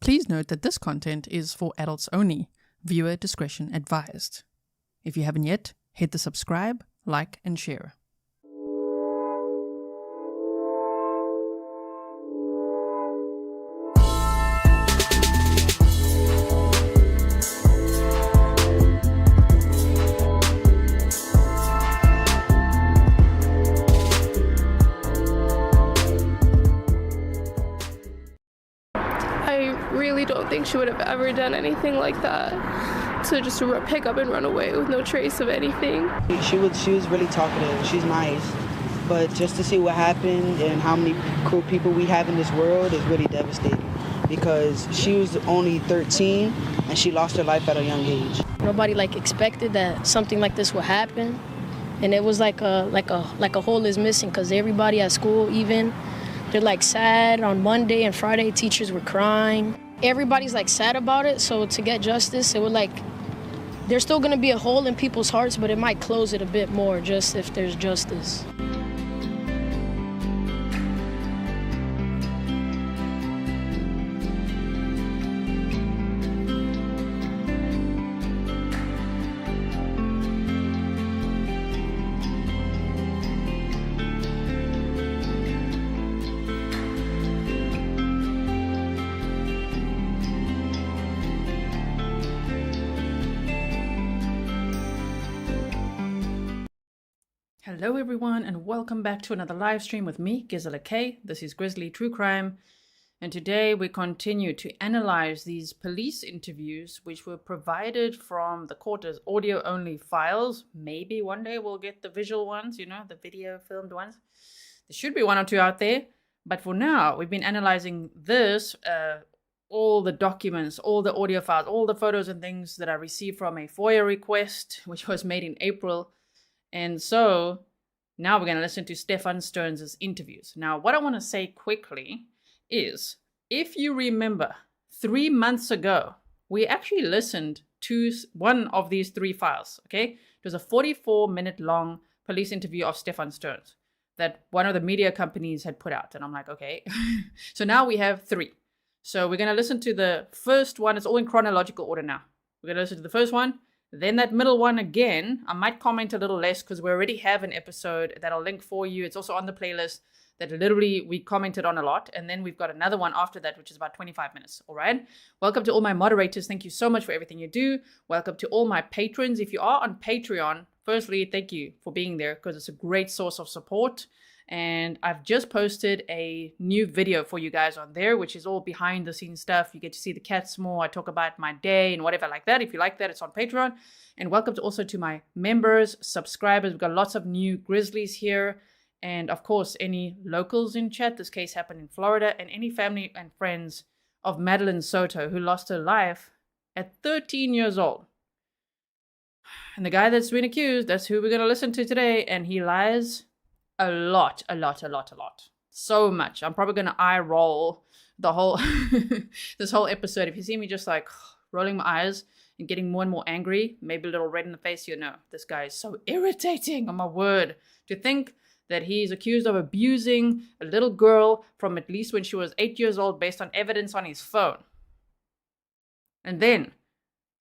Please note that this content is for adults only. Viewer discretion advised. If you haven't yet, hit the subscribe, like, and share. I don't think she would have ever done anything like that, to just pick up and run away with no trace of anything. She was really talkative. She's nice, but just to see what happened and how many cool people we have in this world is really devastating, because she was only 13 and she lost her life at a young age. Nobody expected that something like this would happen, and it was like a hole is missing, because everybody at school, even they're sad. On Monday and Friday, teachers were crying. Everybody's sad about it, so to get justice, it would there's still gonna be a hole in people's hearts, but it might close it a bit more just if there's justice. Hello everyone, and welcome back to another live stream with me, Grizzly. This is Grizzly True Crime, and today we continue to analyze these police interviews which were provided from the court as audio-only files. Maybe one day we'll get the visual ones, the video filmed ones. There should be one or two out there, but for now we've been analyzing this, all the documents, all the audio files, all the photos and things that I received from a FOIA request, which was made in April. And so now we're going to listen to Stephan Sterns' interviews. Now, what I want to say quickly is, if you remember, 3 months ago, we actually listened to one of these three files, okay? It was a 44-minute long police interview of Stephan Sterns that one of the media companies had put out. And I'm like, okay. So now we have three. So we're going to listen to the first one. It's all in chronological order now. We're going to listen to the first one. Then that middle one again. I might comment a little less because we already have an episode that I'll link for you. It's also on the playlist that literally we commented on a lot. And then we've got another one after that, which is about 25 minutes. All right. Welcome to all my moderators. Thank you so much for everything you do. Welcome to all my patrons. If you are on Patreon, firstly, thank you for being there, because it's a great source of support. And I've just posted a new video for you guys on there, which is all behind the scenes stuff. You get to see the cats more. I talk about my day and whatever like that. If you like that, it's on Patreon. And welcome also to my members, subscribers. We've got lots of new Grizzlies here. And of course, any locals in chat. This case happened in Florida. And any family and friends of Madeline Soto, who lost her life at 13 years old. And the guy that's been accused, that's who we're going to listen to today. And he lies a lot. So much. I'm probably going to eye roll the whole, this whole episode. If you see me just rolling my eyes and getting more and more angry, maybe a little red in the face, this guy is so irritating, on my word. To think that he's accused of abusing a little girl from at least when she was 8 years old based on evidence on his phone. And then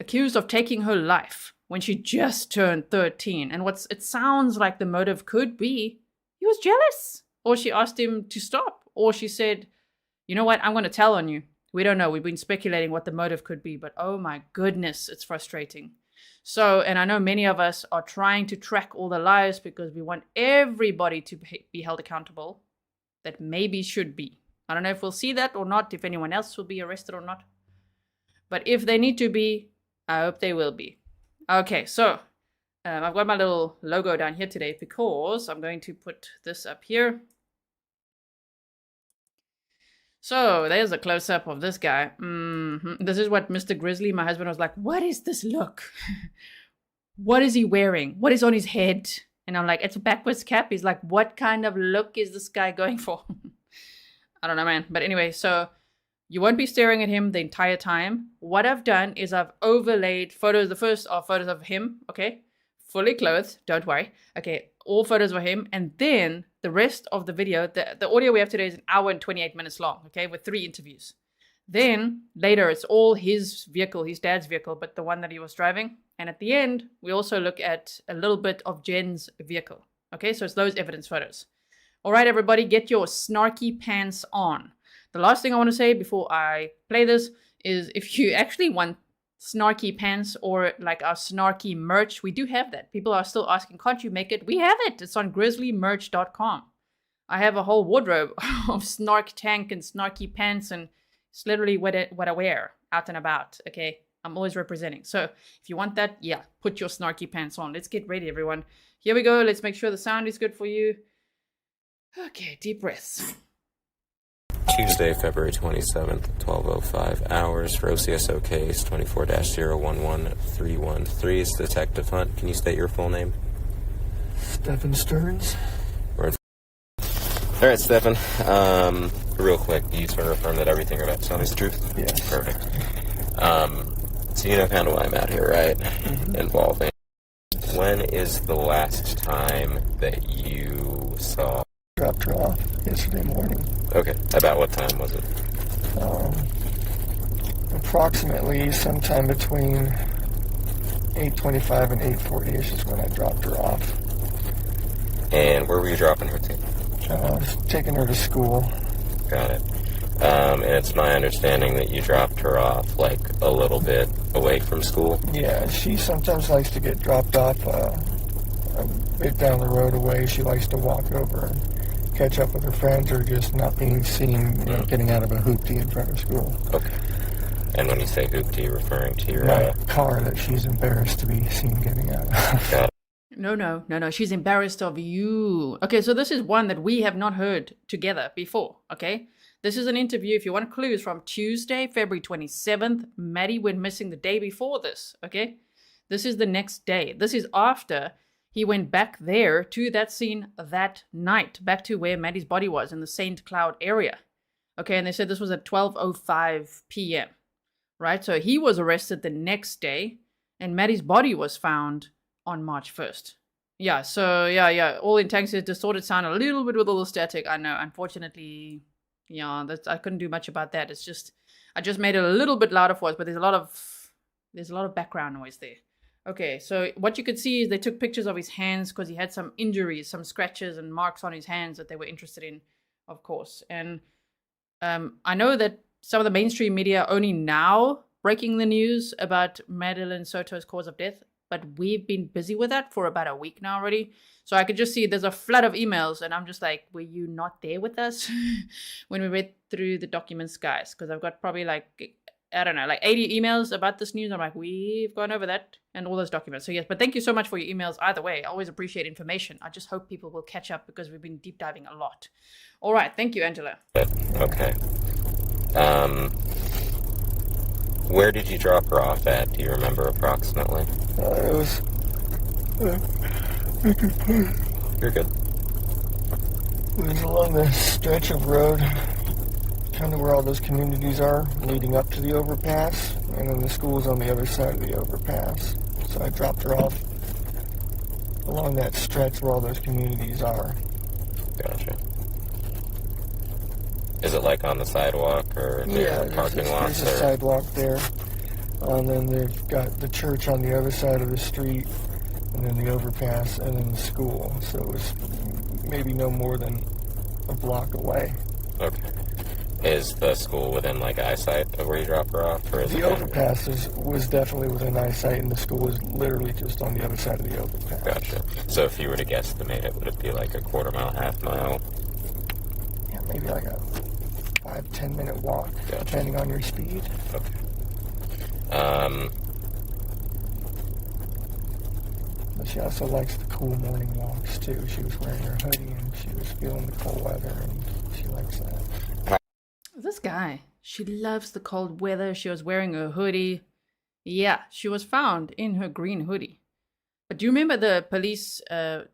accused of taking her life when she just turned 13. And it sounds like the motive could be he was jealous, or she asked him to stop, or she said, you know what, I'm going to tell on you. We don't know. We've been speculating what the motive could be, but oh my goodness, it's frustrating. So, and I know many of us are trying to track all the lies because we want everybody to be held accountable that maybe should be. I don't know if we'll see that or not, if anyone else will be arrested or not. But if they need to be, I hope they will be. Okay, so I've got my little logo down here today because I'm going to put this up here. So there's a close-up of this guy. This is what Mr. Grizzly, my husband, was like, what is this look? What is he wearing? What is on his head? And I'm like, it's a backwards cap. He's like, what kind of look is this guy going for? I don't know, man. But anyway, so you won't be staring at him the entire time. What I've done is I've overlaid photos. The first are photos of him, okay? Fully clothed, don't worry. Okay, all photos of him. And then the rest of the video, the audio we have today is 1 hour and 28 minutes long, okay, with 3 interviews. Then later, it's all his vehicle, his dad's vehicle, but the one that he was driving. And at the end, we also look at a little bit of Jenn's vehicle. Okay, so it's those evidence photos. All right, everybody, get your snarky pants on. The last thing I want to say before I play this is if you actually want snarky pants or like our snarky merch, we do have that. People are still asking, can't you make it? We have it. It's on grizzlymerch.com. I have a whole wardrobe of snark tank and snarky pants, and it's literally what I wear out and about. Okay, I'm always representing. So if you want that, yeah, put your snarky pants on. Let's get ready, everyone. Here we go. Let's make sure the sound is good for you. Okay, deep breaths. Tuesday, February 27th, 12:05 hours for OCSO case 24-011313. It's Detective Hunt. Can you state your full name? Stephan Sterns. All right, Stephan. Real quick, do you sort of affirm that everything you're about to tell me is the truth? Yes. Perfect. So you know kind of why I'm out here, right? Mm-hmm. Involving. When is the last time that you saw? Dropped her off yesterday morning. Okay. About what time was it? Approximately sometime between 8:25 and 8:40ish is when I dropped her off. And where were you dropping her to? I was taking her to school. Got it. And it's my understanding that you dropped her off like a little bit away from school. Yeah, she sometimes likes to get dropped off a bit down the road away. She likes to walk over and catch up with her friends, or just not being seen, getting out of a hoopty in front of school. Okay. And when you say hoopty, you're referring to your my car that she's embarrassed to be seen getting out of. Got it. No. She's embarrassed of you. Okay, so this is one that we have not heard together before, okay? This is an interview, if you want clues, from Tuesday, February 27th. Maddie went missing the day before this, okay? This is the next day. This is after he went back there to that scene that night, back to where Maddie's body was in the St. Cloud area. Okay, and they said this was at 12:05 p.m., right? So he was arrested the next day, and Maddie's body was found on March 1st. Yeah, so yeah. All in tanks is distorted sound a little bit with a little static. I know, unfortunately, yeah, I couldn't do much about that. It's just, I just made it a little bit louder for us, but there's a lot of background noise there. Okay, so what you could see is they took pictures of his hands because he had some injuries, some scratches and marks on his hands that they were interested in, of course. And I know that some of the mainstream media are only now breaking the news about Madeline Soto's cause of death, but we've been busy with that for about a week now already. So I could just see there's a flood of emails, and I'm just like, were you not there with us when we read through the documents, guys? Because I've got probably like 80 emails about this news. I'm like, we've gone over that and all those documents. So yes, but thank you so much for your emails either way. I always appreciate information. I just hope people will catch up because we've been deep diving a lot. All right, thank you, Angela. Okay. Where did you drop her off at? Do you remember approximately? It was... You're good. It was along the stretch of road, kind of where all those communities are, leading up to the overpass, and then the school's on the other side of the overpass. So I dropped her off along that stretch where all those communities are. Gotcha. Is it like on the sidewalk or near parking lots? There's a sidewalk there. And then they've got the church on the other side of the street, and then the overpass, and then the school. So it was maybe no more than a block away. Okay. Is the school within like eyesight of where you drop her off? Or is the overpass was definitely within eyesight, and the school was literally just on the other side of the overpass. Gotcha. So if you were to guesstimate it, would it be like a quarter mile, half mile? Yeah, maybe like a 5-10 minute walk, Gotcha. Depending on your speed. Okay. But she also likes the cool morning walks too. She was wearing her hoodie and she was feeling the cold weather, and she likes that. This guy, she loves the cold weather. She was wearing a hoodie. Yeah, she was found in her green hoodie. But do you remember the police, the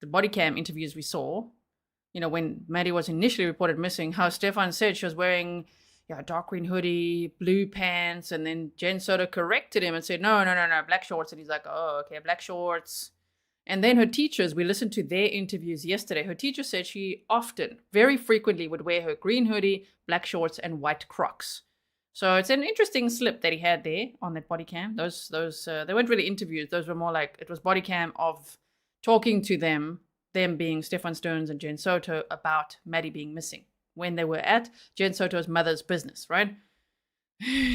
body cam interviews we saw? You know, when Maddie was initially reported missing, how Stephan said she was wearing a dark green hoodie, blue pants, and then Jenn sort of corrected him and said, no, black shorts. And he's like, oh, okay, black shorts. And then her teachers, we listened to their interviews yesterday. Her teacher said she often, very frequently, would wear her green hoodie, black shorts, and white Crocs. So it's an interesting slip that he had there on that body cam. Those they weren't really interviews. Those were more like, it was body cam of talking to them being Stephan Sterns and Jenn Soto about Maddie being missing when they were at Jenn Soto's mother's business, right?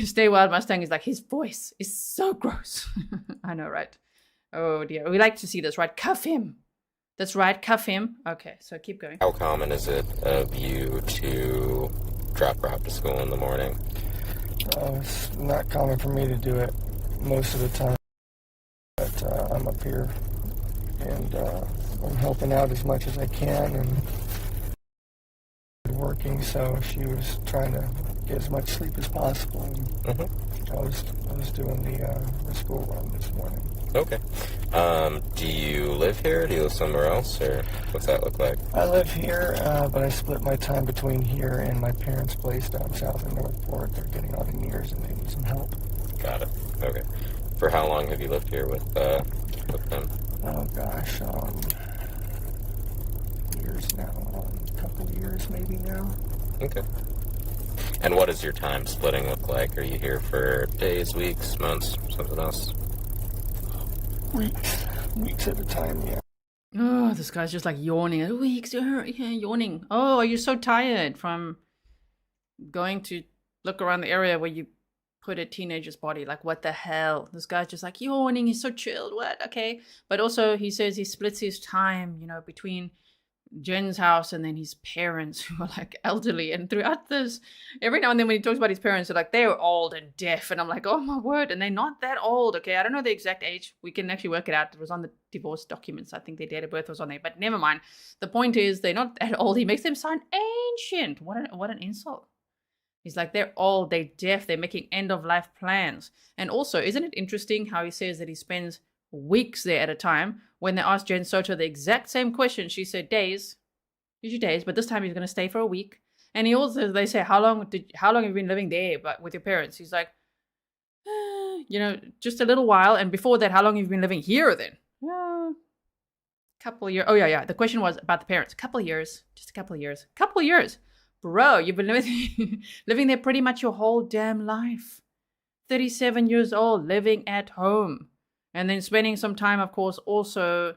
Stay Wild Mustang is like, his voice is so gross. I know, right? Oh dear. We like to see this, right? Cuff him. That's right, cuff him. Okay, so keep going. How common is it of you to drop her off to school in the morning? It's not common for me to do it most of the time, but I'm up here and I'm helping out as much as I can and working, so she was trying to get as much sleep as possible. And I was doing the school run this morning. Okay. Do you live here? Do you live somewhere else, or what's that look like? I live here, but I split my time between here and my parents' place down south in Northport. They're getting on in years and they need some help. Got it. Okay. For how long have you lived here with them? Oh gosh, years now, a couple of years maybe now. Okay. And what does your time splitting look like? Are you here for days, weeks, months, something else? Weeks at a time, yeah. Oh, this guy's just like yawning. Weeks, yawning. Oh, are you so tired from going to look around the area where you put a teenager's body? Like, what the hell? This guy's just like yawning. He's so chilled. What? Okay. But also, he says he splits his time, between Jen's house and then his parents, who are like elderly. And throughout this, every now and then when he talks about his parents, they're like, they're old and deaf. And I'm like, oh my word. And they're not that old. Okay. I don't know the exact age. We can actually work it out. It was on the divorce documents. I think their date of birth was on there, but never mind. The point is, they're not that old. He makes them sound ancient. What an insult. He's like, they're old, they're deaf, they're making end of life plans. And also, isn't it interesting how he says that he spends weeks there at a time? When they asked Jenn Soto the exact same question, she said days, usually days, but this time he's going to stay for a week. And they say, how long have you been living there but with your parents? He's like, just a little while. And before that, how long have you been living here then? Couple of years. Oh yeah. The question was about the parents. Couple of years, just a couple of years. Couple of years. Bro, you've been living there pretty much your whole damn life. 37 years old, living at home. And then spending some time, of course, also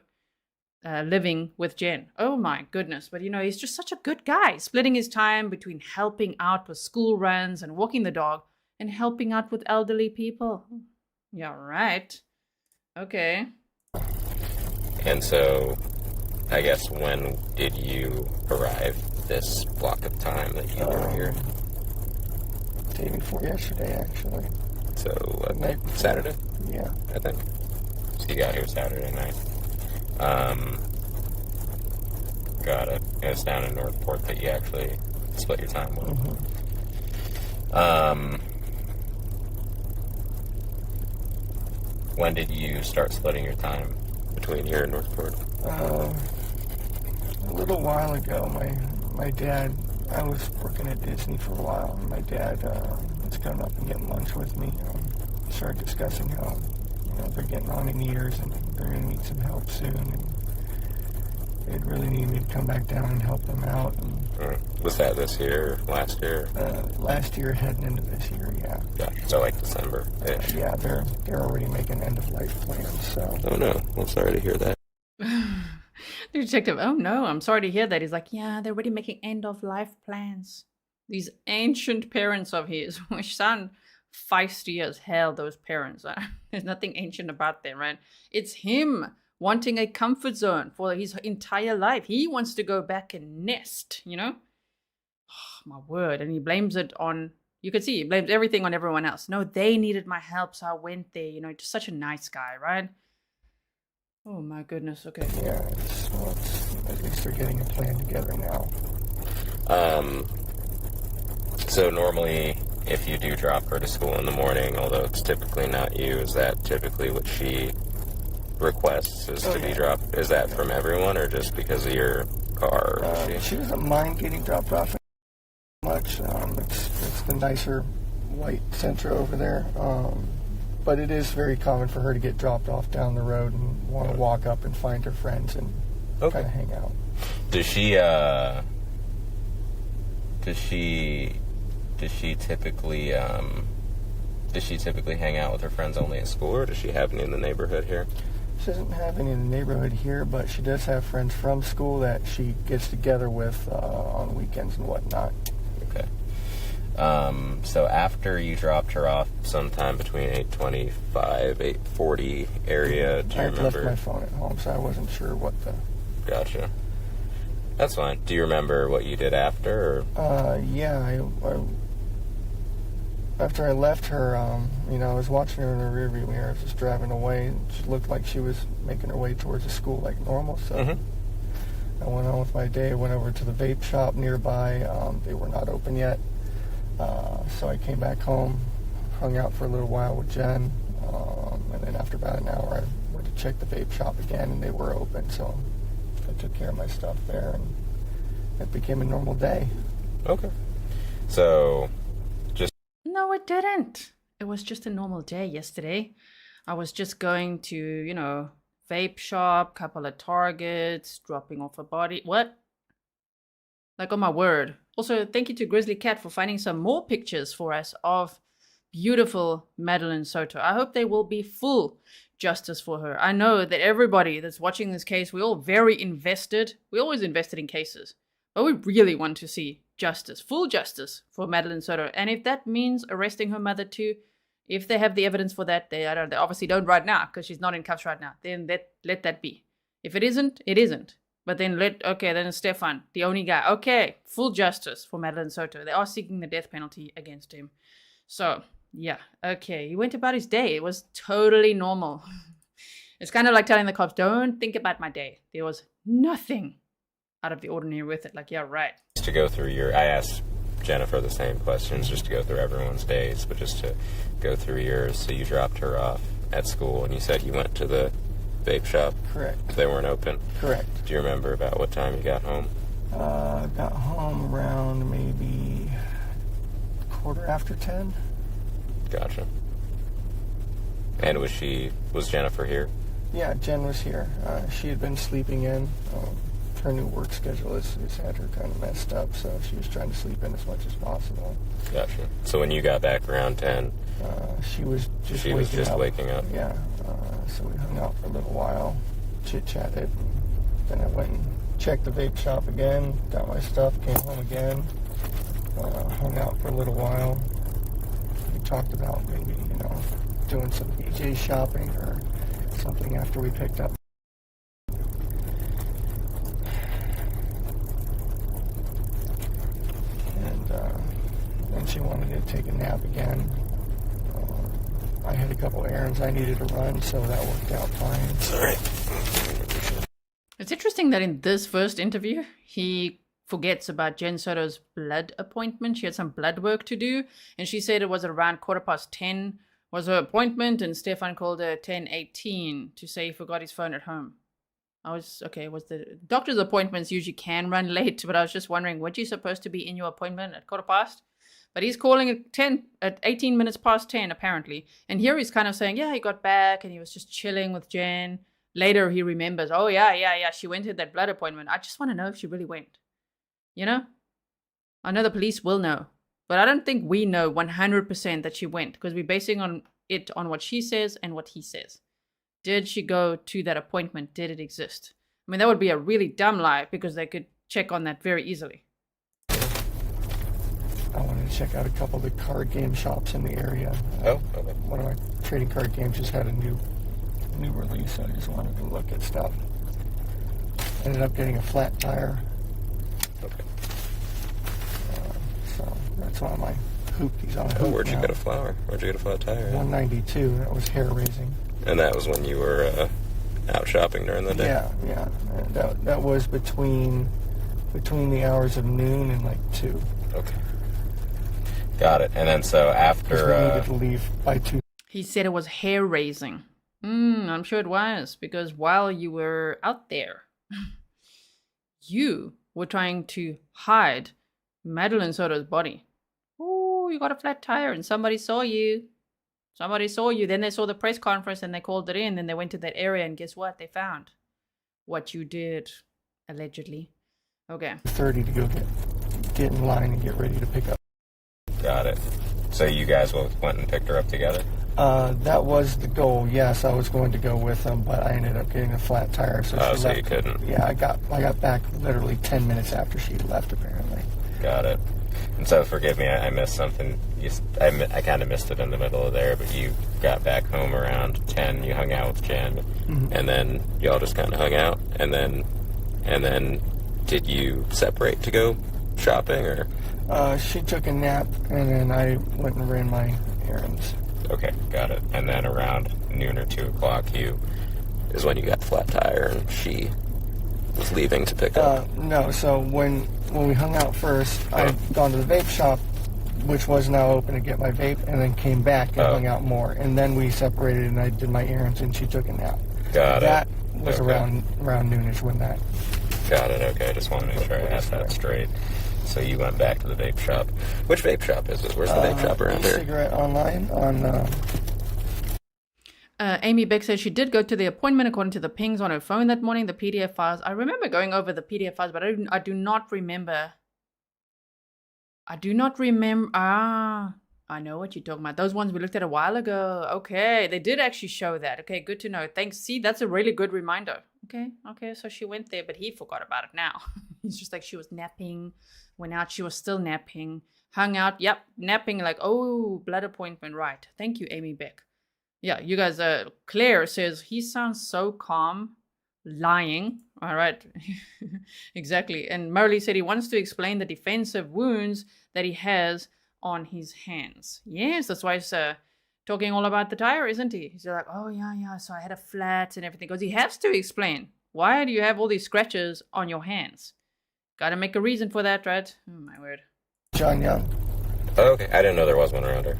living with Jenn. Oh my goodness. But he's just such a good guy. Splitting his time between helping out with school runs and walking the dog and helping out with elderly people. Yeah, right. Okay. And so, I guess, when did you arrive this block of time that you were here? Day before yesterday, actually. So, Saturday? Yeah. I think. So you got here Saturday night. Got it. And it's down in Northport that you actually split your time with. When did you start splitting your time between here and Northport? A little while ago, my dad, I was working at Disney for a while, and my dad was coming up and getting lunch with me. Started discussing how, they're getting on in years and they're going to need some help soon, and they'd really need me to come back down and help them out. And, was that this year or last year? Last year heading into this year, yeah. Yeah, so like December-ish. Yeah, they're already making end-of-life plans, so. Oh no, I'm sorry to hear that. The detective, oh no, I'm sorry to hear that. He's like, yeah, they're already making end-of-life plans. These ancient parents of his, which sound feisty as hell, those parents. There's nothing ancient about them, right? It's him wanting a comfort zone for his entire life. He wants to go back and nest, Oh, my word. And he blames it on, you can see, he blames everything on everyone else. No, they needed my help, so I went there, just such a nice guy, right? Oh my goodness, okay. Yeah, at least they're getting a plan together now. So normally, if you do drop her to school in the morning, although it's typically not you, is that typically what she requests to be dropped? Is that from everyone or just because of your car? She doesn't mind getting dropped off much. It's the nicer white Sentra over there. But it is very common for her to get dropped off down the road and want to walk up and find her friends and kind of hang out. Does she does she typically hang out with her friends only at school, or does she have any in the neighborhood here? She doesn't have any in the neighborhood here, but she does have friends from school that she gets together with on weekends and whatnot. Okay. So after you dropped her off sometime between 8:25, 8:40 area, do you I remember? left my phone at home, so I wasn't sure what the... Gotcha. That's fine. Do you remember what you did after? Or? Yeah, after I left her, I was watching her in the rearview mirror. I was just driving away. And she looked like she was making her way towards the school like normal, so I went on with my day. I went over to the vape shop nearby. They were not open yet, so I came back home, hung out for a little while with Jenn, and then after about an hour, I went to check the vape shop again, and they were open, so I took care of my stuff there, and it became a normal day. Okay. So... No, it didn't. It was just a normal day yesterday. I was just going to, vape shop, couple of Targets, dropping off a body. What? Like, oh my word. Also, thank you to Grizzly Cat for finding some more pictures for us of beautiful Madeline Soto. I hope they will be full justice for her. I know that everybody that's watching this case, we're all very invested. We're always invested in cases. But we really want to see justice, full justice for Madeline Soto. And if that means arresting her mother too, if they have the evidence for that, they obviously don't right now because she's not in cuffs right now, then let that be. If it isn't, it isn't. But then then Stephan, the only guy. Okay, full justice for Madeline Soto. They are seeking the death penalty against him. So, yeah, okay. He went about his day. It was totally normal. It's kind of like telling the cops, don't think about my day. There was nothing out of the ordinary with it. Like, yeah, right. To go through I asked Jennifer the same questions just to go through everyone's days, but just to go through yours. So you dropped her off at school, and you said you went to the vape shop? Correct. They weren't open? Correct. Do you remember about what time you got home? Got home around maybe 10:15. Gotcha. And was Jennifer here? Yeah, Jenn was here. She had been sleeping in. Her new work schedule has had her kind of messed up, so she was trying to sleep in as much as possible. Gotcha. So when you got back around 10, she was just waking up. Yeah. So we hung out for a little while, chit-chatted. Then I went and checked the vape shop again, got my stuff, came home again, hung out for a little while. We talked about maybe, doing some BJ shopping or something after we picked up. And she wanted to take a nap again. I had a couple errands I needed to run, so that worked out fine. Sorry. It's interesting that in this first interview, he forgets about Jen Soto's blood appointment. She had some blood work to do, and she said it was around 10:15 was her appointment, and Stephan called her 10:18 to say he forgot his phone at home. Was the doctor's appointments usually can run late, but I was just wondering, weren't you supposed to be in your appointment at 10:15? But he's calling at 18 minutes past 10, apparently. And here he's kind of saying, yeah, he got back and he was just chilling with Jen. Later he remembers, oh, yeah, she went to that blood appointment. I just want to know if she really went. I know the police will know. But I don't think we know 100% that she went, because we're basing on what she says and what he says. Did she go to that appointment? Did it exist? I mean, that would be a really dumb lie, because they could check on that very easily. I wanted to check out a couple of the card game shops in the area. Oh, okay. One of my trading card games just had a new release, so I just wanted to look at stuff. Ended up getting a flat tire. Okay. So that's why my hoopty's on. Where'd you get a flower? Where'd you get a flat tire? 192. That was hair raising. And that was when you were out shopping during the day? Yeah. That was between the hours of noon and 2. Okay. Got it. And then so after... we needed to leave by 2. He said it was hair raising. I'm sure it was, because while you were out there, you were trying to hide Madeline Soto's body. Oh, you got a flat tire and somebody saw you. Then they saw the press conference and they called it in. Then they went to that area and guess what? They found what you did, allegedly. Okay. 30 to go get in line and get ready to pick up Got it. So you guys went and picked her up together? That was the goal. Yes, I was going to go with them, but I ended up getting a flat tire, so she so left. you couldn't. Yeah, I got back literally 10 minutes after she left, apparently. Got it. And so forgive me, I missed something. I kind of missed it in the middle of there, but you got back home around 10. You hung out with Jenn, and then y'all just kind of hung out, and then did you separate to go shopping, or? She took a nap, and then I went and ran my errands. Okay, got it. And then around noon or 2 o'clock, is when you got the flat tire, and she was leaving to pick up. No, so when we hung out first, I'd gone to the vape shop, which was now open to get my vape, and then came back and hung out more. And then we separated, and I did my errands, and she took a nap. Got it. That was around noonish when that. Got it, okay. I just want to make sure I had that straight. So you went back to the vape shop. Which vape shop is it? Where's the vape shop around here? Cigarette Online on... Amy Beck says she did go to the appointment according to the pings on her phone that morning, the PDF files. I remember going over the PDF files, but I do not remember. I know what you're talking about. Those ones we looked at a while ago. Okay, they did actually show that. Okay, good to know. Thanks. See, that's a really good reminder. Okay, so she went there, but he forgot about it now. He's just like, she was napping, went out, she was still napping, hung out, yep, napping, like, oh, blood appointment, right. Thank you, Amy Beck. Yeah, you guys, Claire says, he sounds so calm, lying. All right, exactly. And Marley said he wants to explain the defensive wounds that he has on his hands. Yes, that's why he's talking all about the tire, isn't he? He's like, oh, yeah, so I had a flat and everything. Because he has to explain, why do you have all these scratches on your hands? Got to make a reason for that, right? Oh, my word. John Young. Oh, okay, I didn't know there was one around here.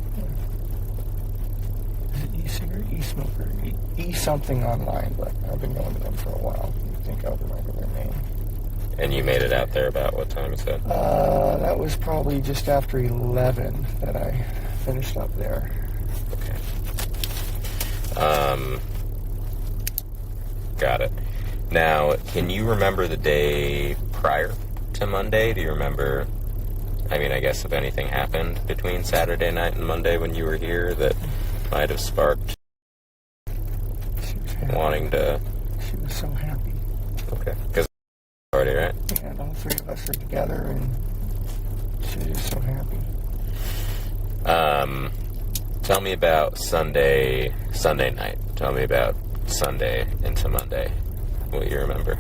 E-cigarette, e-smoker, e-something online, but I've been going to them for a while. I think I'll remember their name. And you made it out there about what time, you said? That was probably just after 11 that I finished up there. Okay. Got it. Now, can you remember the day prior to Monday? Do you remember, I mean, I guess if anything happened between Saturday night and Monday when you were here that might have sparked wanting to... She was so happy. Okay. Because already, right? And all three of us are together, and she was so happy. Tell me about Sunday night. Tell me about Sunday into Monday. What you remember?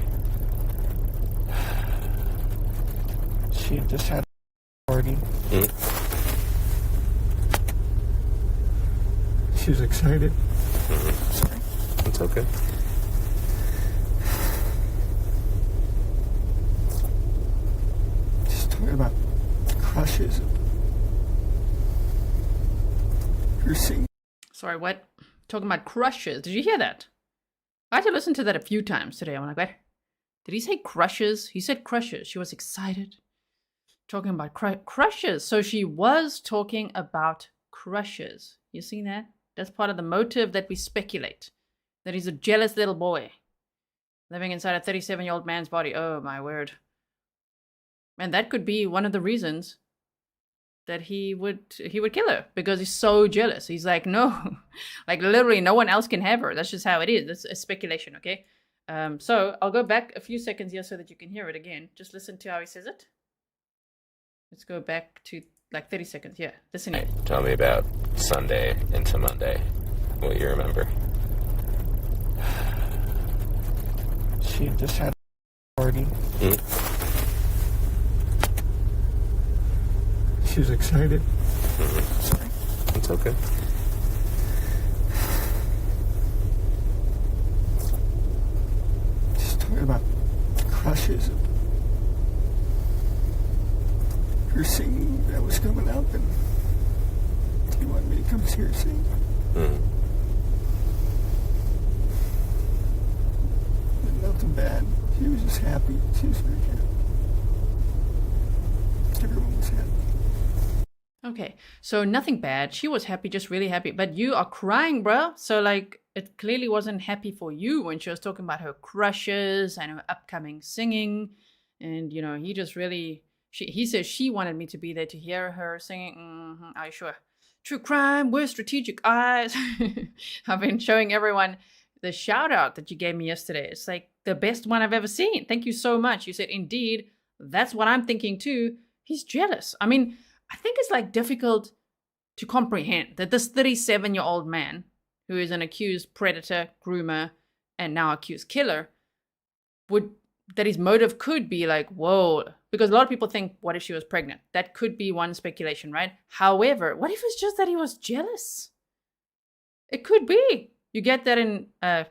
She had just had a party. She was excited. Sorry. It's okay. Just talking about crushes. You're seeing. Sorry, what? Talking about crushes. Did you hear that? I had to listen to that a few times today. I'm like, what? Did he say crushes? He said crushes. She was excited. Talking about crushes. So she was talking about crushes. You see that? That's part of the motive that we speculate. That he's a jealous little boy living inside a 37-year-old man's body. Oh, my word. And that could be one of the reasons that he would kill her, because he's so jealous. He's like, no, like literally no one else can have her. That's just how it is. That's a speculation, okay? So I'll go back a few seconds here so that you can hear it again. Just listen to how he says it. Let's go back to like 30 seconds. Yeah, listen here. Tell me about Sunday into Monday. What you remember? She had just had a party. She was excited. Sorry. It's okay. Just talking about crushes. Her singing that was coming up, and he wanted me to come see her sing. Nothing bad. She was just happy. She was very happy. Everyone was happy. Okay, so nothing bad. She was happy, just really happy. But you are crying, bro. So like, it clearly wasn't happy for you when she was talking about her crushes and her upcoming singing. And, you know, he just really, He says she wanted me to be there to hear her singing. Are you sure? True crime, we're strategic eyes. I've been showing everyone the shout out that you gave me yesterday. It's like the best one I've ever seen. Thank you so much. You said, indeed, that's what I'm thinking too. He's jealous. I mean, I think it's like difficult to comprehend that this 37-year-old man, who is an accused predator, groomer, and now accused killer, that his motive could be like, whoa, because a lot of people think, what if she was pregnant? That could be one speculation, right? However, what if it's just that he was jealous? It could be. You get that in, I'm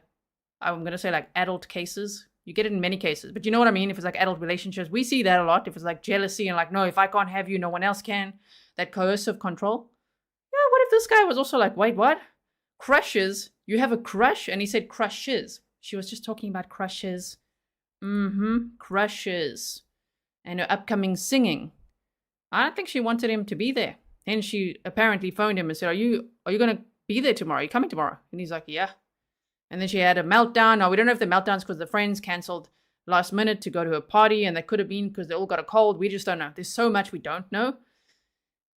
going to say like adult cases. You get it in many cases, but you know what I mean? If it's like adult relationships, we see that a lot. If it's like jealousy and like, no, if I can't have you, no one else can. That coercive control. Yeah, what if this guy was also like, wait, what? Crushes? You have a crush? And he said crushes. She was just talking about crushes. Crushes. And her upcoming singing. I don't think she wanted him to be there. And she apparently phoned him and said, are you going to be there tomorrow? Are you coming tomorrow? And he's like, yeah. And then she had a meltdown. Now, we don't know if the meltdown's because the friends cancelled last minute to go to a party, and that could have been because they all got a cold. We just don't know. There's so much we don't know.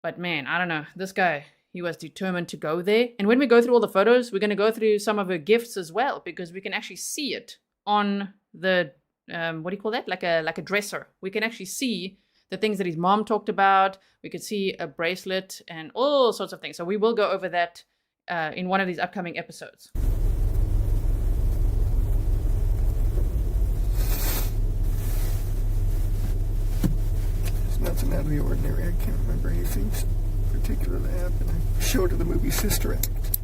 But man, I don't know. This guy, he was determined to go there. And when we go through all the photos, we're going to go through some of her gifts as well, because we can actually see it on the, what do you call that? Like a dresser. We can actually see the things that his mom talked about. We could see a bracelet and all sorts of things. So we will go over that in one of these upcoming episodes. Nothing out of the ordinary. I can't remember anything particular that happened. I showed her the movie Sister Act.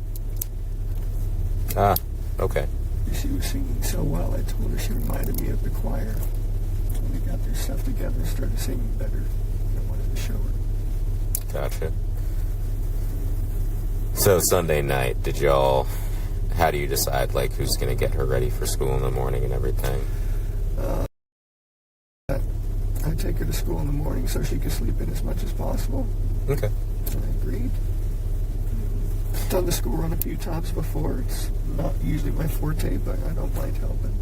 Ah, okay. She was singing so well, I told her she reminded me of the choir. When they got their stuff together and started singing better, I wanted to show her. Gotcha. So Sunday night, how do you decide, like, who's going to get her ready for school in the morning and everything? I take her to school in the morning so she can sleep in as much as possible. Okay. And I agreed. Done the school run a few times before. It's not usually my forte, but I don't mind helping.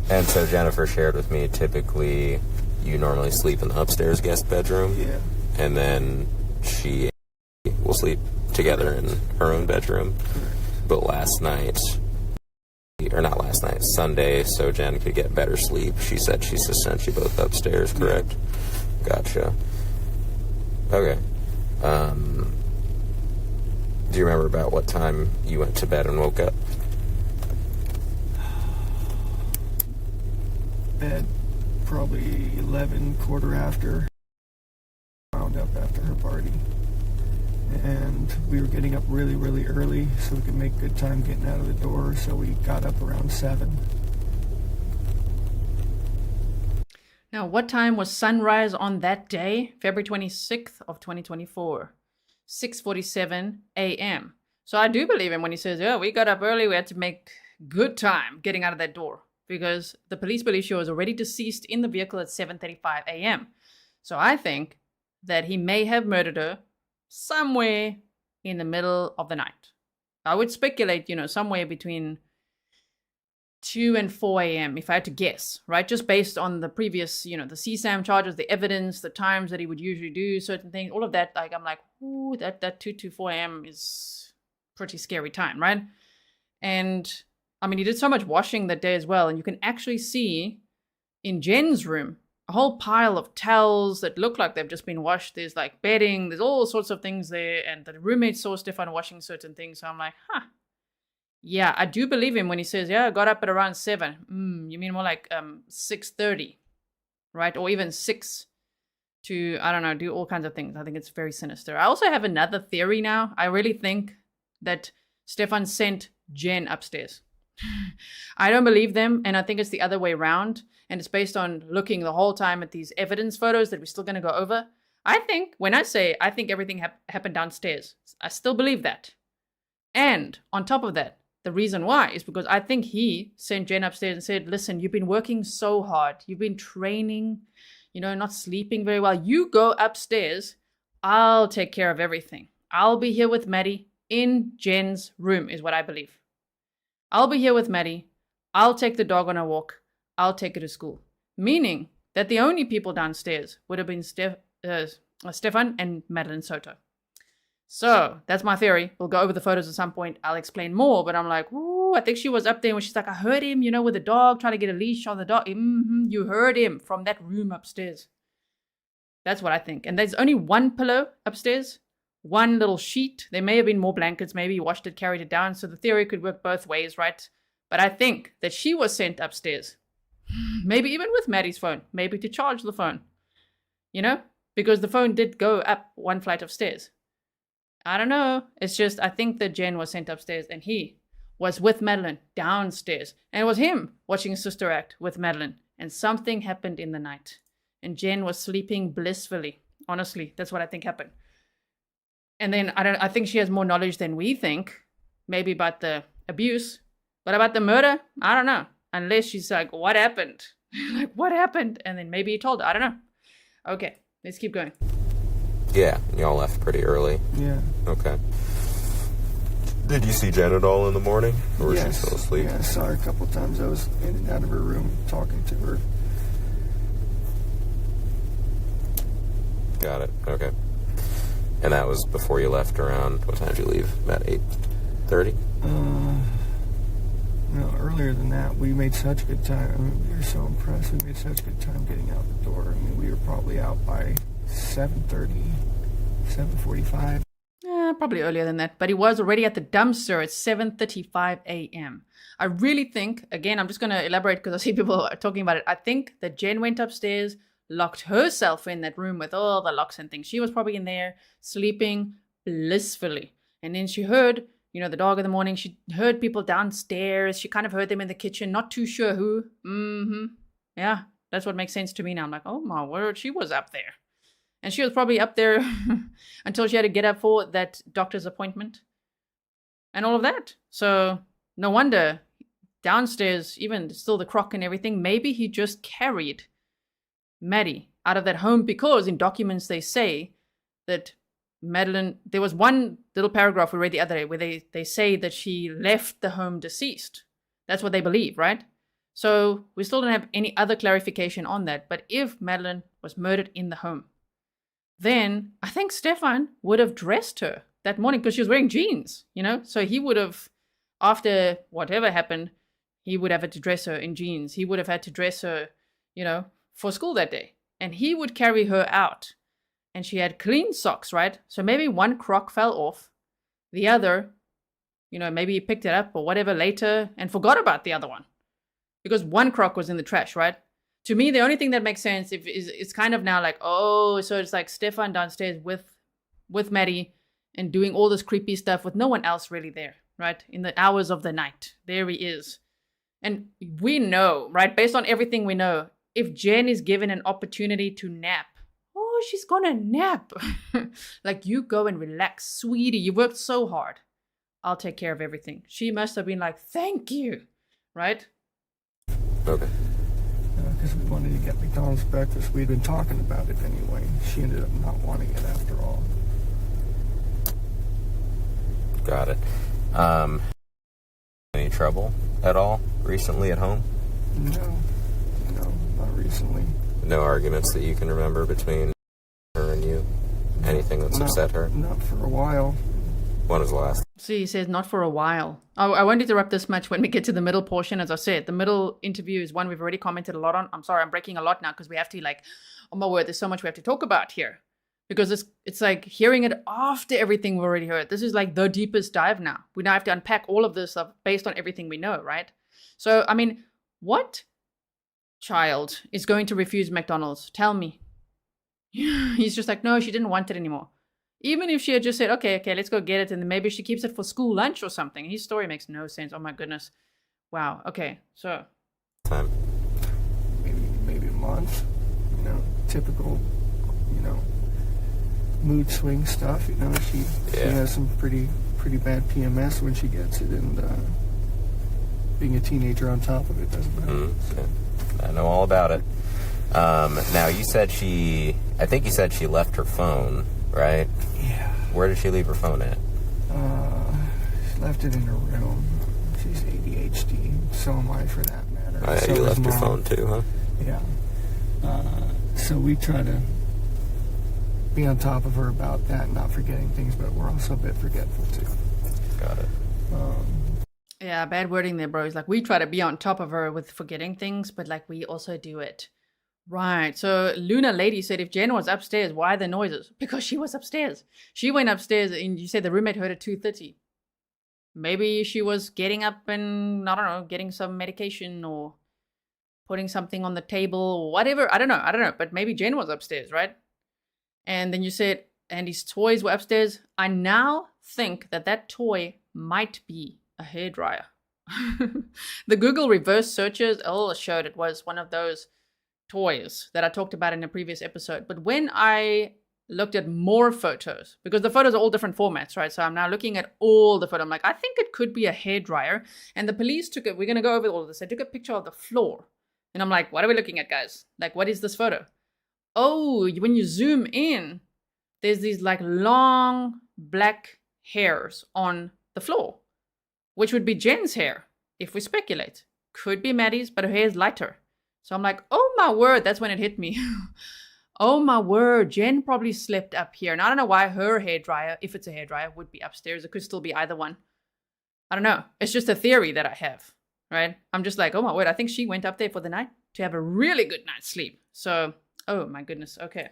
And so Jennifer shared with me, typically you normally sleep in the upstairs guest bedroom. Yeah. And then she will sleep together in her own bedroom. Correct. But Sunday, so Jen could get better sleep. She said she sent you both upstairs, correct? Yeah. Gotcha. Okay. Do you remember about what time you went to bed and woke up? Bed, probably 11, quarter after. Wound up after her party. And we were getting up really, really early so we could make good time getting out of the door, so we got up around 7. Now, what time was sunrise on that day? February 26th of 2024. 6:47 a.m. So I do believe him when he says, yeah, we got up early. We had to make good time getting out of that door because the police believe she was already deceased in the vehicle at 7:35 a.m. So I think that he may have murdered her somewhere in the middle of the night. I would speculate, somewhere between 2 and 4 a.m. if I had to guess, right? Just based on the previous, the CSAM charges, the evidence, the times that he would usually do certain things, all of that, like, I'm like, ooh, that 2 to 4 a.m. is pretty scary time, right? And, I mean, he did so much washing that day as well, and you can actually see in Jenn's room a whole pile of towels that look like they've just been washed. There's, like, bedding, there's all sorts of things there, and the roommate saw Stephan washing certain things, so I'm like, yeah, I do believe him when he says, yeah, I got up at around 7. You mean more like 6:30, right? Or even 6 to, I don't know, do all kinds of things. I think it's very sinister. I also have another theory now. I really think that Stephan sent Jenn upstairs. I don't believe them, and I think it's the other way around. And it's based on looking the whole time at these evidence photos that we're still going to go over. I think everything happened downstairs. I still believe that. And on top of that, the reason why is because I think he sent Jenn upstairs and said, listen, you've been working so hard. You've been training, not sleeping very well. You go upstairs. I'll take care of everything. I'll be here with Maddie in Jenn's room is what I believe. I'll be here with Maddie. I'll take the dog on a walk. I'll take her to school. Meaning that the only people downstairs would have been Stephan and Madeline Soto. So that's my theory. We'll go over the photos at some point. I'll explain more, but I'm like, ooh, I think she was up there when she's like, I heard him, you know, with the dog, trying to get a leash on the dog. You heard him from that room upstairs. That's what I think. And there's only one pillow upstairs, one little sheet. There may have been more blankets. Maybe he washed it, carried it down. So the theory could work both ways, right? But I think that she was sent upstairs. Maybe even with Maddie's phone. Maybe to charge the phone. You know? Because the phone did go up one flight of stairs. I don't know. It's just, I think that Jenn was sent upstairs and he was with Madeline downstairs. And it was him watching his sister act with Madeline. And something happened in the night. And Jenn was sleeping blissfully. Honestly, that's what I think happened. And then I think she has more knowledge than we think. Maybe about the abuse. But about the murder, I don't know. Unless she's like, what happened? Like, what happened? And then maybe he told her. I don't know. Okay, let's keep going. Yeah, y'all left pretty early. Yeah. Okay. Did you see Jenn at all in the morning? Or was she still asleep? Yeah, I saw her a couple times. I was in and out of her room talking to her. Got it. Okay. And that was before you left around, what time did you leave? About 8:30? No, earlier than that. We made such good time. I mean, we were so impressed. We made such good time getting out the door. I mean, we were probably out by 7:30, 7:45. Probably earlier than that. But he was already at the dumpster at 7:35 a.m. I really think, again, I'm just going to elaborate because I see people are talking about it. I think that Jenn went upstairs, locked herself in that room with all the locks and things. She was probably in there sleeping blissfully. And then she heard, you know, the dog in the morning. She heard people downstairs. She kind of heard them in the kitchen. Not too sure who. Yeah, that's what makes sense to me now. I'm like, oh my word, she was up there. And she was probably up there until she had to get up for that doctor's appointment. And all of that. So no wonder downstairs, even still the crock and everything, maybe he just carried Maddie out of that home, because in documents they say that Madeline, there was one little paragraph we read the other day where they say that she left the home deceased. That's what they believe, right? So we still don't have any other clarification on that. But if Madeline was murdered in the home, then I think Stephan would have dressed her that morning because she was wearing jeans, you know? So he would have, after whatever happened, he would have had to dress her in jeans. He would have had to dress her, you know, for school that day. And he would carry her out. And she had clean socks, right? So maybe one crock fell off. The other, you know, maybe he picked it up or whatever later and forgot about the other one. Because one crock was in the trash, right? To me, the only thing that makes sense is it's kind of now like, oh, so it's like Stephan downstairs with Maddie and doing all this creepy stuff with no one else really there, right? In the hours of the night. There he is. And we know, right? Based on everything we know, if Jenn is given an opportunity to nap, oh, she's gonna nap. Like, you go and relax, sweetie. You worked so hard. I'll take care of everything. She must have been like, thank you, right? Okay. Because we wanted to get McDonald's breakfast. We'd been talking about it anyway. She ended up not wanting it after all. Got it. Any trouble at all recently at home? No, not recently. No arguments that you can remember between her and you? Anything that's upset her? Not for a while. When was the last? See, he says not for a while. I won't interrupt this much when we get to the middle portion. As I said, the middle interview is one we've already commented a lot on. I'm sorry, I'm breaking a lot now because we have to, like, oh my word, there's so much we have to talk about here. Because it's like hearing it after everything we've already heard. This is like the deepest dive now. We now have to unpack all of this stuff based on everything we know, right? So, I mean, what child is going to refuse McDonald's? Tell me. He's just like, no, she didn't want it anymore. Even if she had just said, okay, let's go get it, and then maybe she keeps it for school lunch or something. His story makes no sense. Oh my goodness. Wow. Okay, so. Time. Maybe a month. You know, typical, you know, mood swing stuff. You know, she has some pretty bad PMS when she gets it, and being a teenager on top of it doesn't help. Yeah. I know all about it. Now, you said I think you said she left her phone, right? Yeah. Where did she leave her phone at? She left it in her room. She's ADHD. So am I, for that matter. Oh, yeah, so you left your Mom. phone too, huh? Yeah. So we try to be on top of her about that, not forgetting things, but we're also a bit forgetful too. Got it. Yeah, bad wording there, bro. It's like we try to be on top of her with forgetting things, but like we also do it. Right. So Luna Lady said if Jenn was upstairs, why the noises? Because she was upstairs. She went upstairs and you said the roommate heard at 2:30. Maybe she was getting up and, I don't know, getting some medication or putting something on the table or whatever. I don't know. But maybe Jenn was upstairs, right? And then you said Andy's toys were upstairs. I now think that toy might be a hairdryer. The Google reverse searches all showed it was one of those toys that I talked about in a previous episode. But when I looked at more photos, because the photos are all different formats, right? So I'm now looking at all the photos. I'm like, I think it could be a hairdryer. And the police took it. We're going to go over all of this. They took a picture of the floor. And I'm like, what are we looking at, guys? Like, what is this photo? Oh, when you zoom in, there's these like long black hairs on the floor, which would be Jenn's hair, if we speculate. Could be Maddie's, but her hair is lighter. So I'm like, oh my word, that's when it hit me. Oh my word, Jenn probably slept up here. And I don't know why her hairdryer, if it's a hairdryer, would be upstairs. It could still be either one. I don't know. It's just a theory that I have, right? I'm just like, oh my word, I think she went up there for the night to have a really good night's sleep. So, oh my goodness, okay.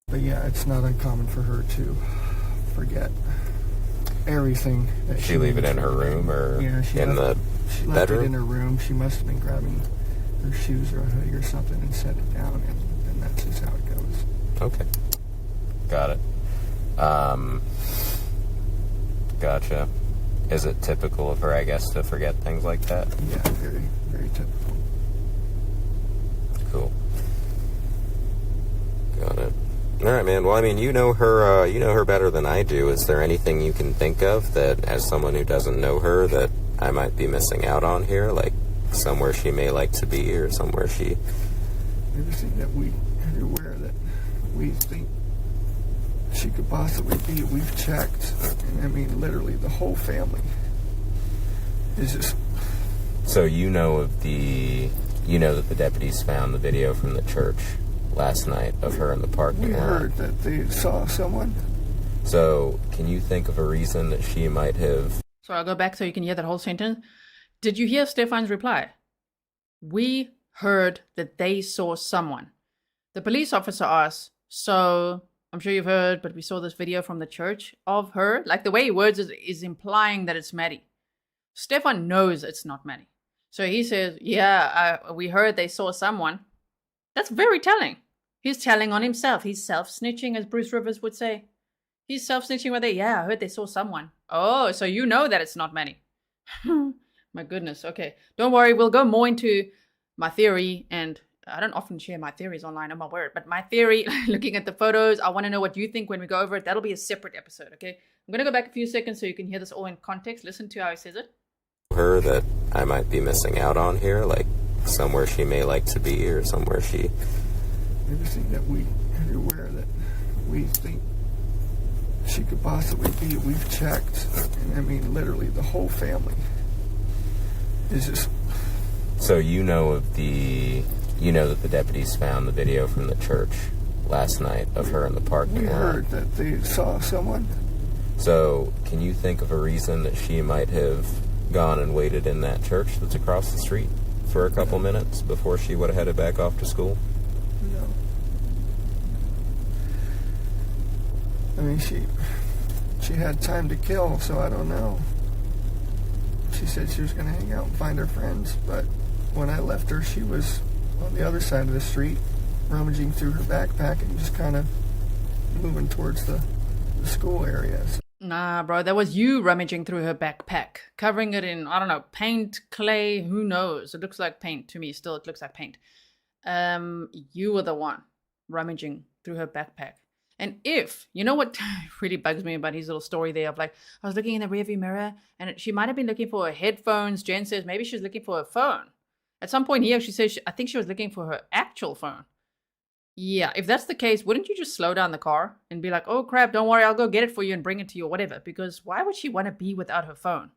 But yeah, it's not uncommon for her to forget everything. That She leave it in her room or in the she left bedroom? it in her room. She must have been grabbing her shoes or a hoodie or something and set it down, and that's just how it goes. Okay. Got it. Gotcha. Is it typical of her, I guess, to forget things like that? Yeah, very, very typical. Cool. Got it. All right, man. Well, I mean, you know her better than I do. Is there anything you can think of that, as someone who doesn't know her, that I might be missing out on here? Like somewhere she may like to be, or somewhere she... Everything that everywhere that we think she could possibly be, we've checked. And I mean, literally, the whole family is just... So you know that the deputies found the video from the church last night of her in the parking lot. We heard that they saw someone. So can you think of a reason that she might have... So I'll go back so you can hear that whole sentence. Did you hear Stephan's reply? We heard that they saw someone. The police officer asked, so I'm sure you've heard, but we saw this video from the church of her. Like the way he words is implying that it's Maddie. Stephan knows it's not Maddie. So he says, we heard they saw someone. That's very telling. He's telling on himself. He's self-snitching, as Bruce Rivers would say. He's self-snitching where I heard they saw someone. Oh, so you know that it's not Maddie. My goodness. Okay. Don't worry. We'll go more into my theory. And I don't often share my theories online, oh my word. But my theory, looking at the photos, I want to know what you think when we go over it. That'll be a separate episode, okay? I'm going to go back a few seconds so you can hear this all in context. Listen to how he says it. Her that I might be missing out on here, like somewhere she may like to be, or somewhere she... Everything that everywhere that we think she could possibly be, we've checked. And I mean, literally, the whole family is just... So you know that the deputies found the video from the church last night of her in the parking lot. We heard that they saw someone. So can you think of a reason that she might have gone and waited in that church that's across the street for a couple minutes before she would have headed back off to school? No. I mean, she had time to kill, so I don't know. She said she was going to hang out and find her friends, but when I left her, she was on the other side of the street, rummaging through her backpack and just kind of moving towards the school area. So. Nah, bro, that was you rummaging through her backpack, covering it in, I don't know, paint, clay, who knows? It looks like paint to me. Still, it looks like paint. You were the one rummaging through her backpack. And you know what really bugs me about his little story there of like, I was looking in the rearview mirror and she might have been looking for her headphones. Jenn says maybe she was looking for her phone. At some point he actually says, I think she was looking for her actual phone. Yeah, if that's the case, wouldn't you just slow down the car and be like, oh crap, don't worry, I'll go get it for you and bring it to you or whatever. Because why would she want to be without her phone?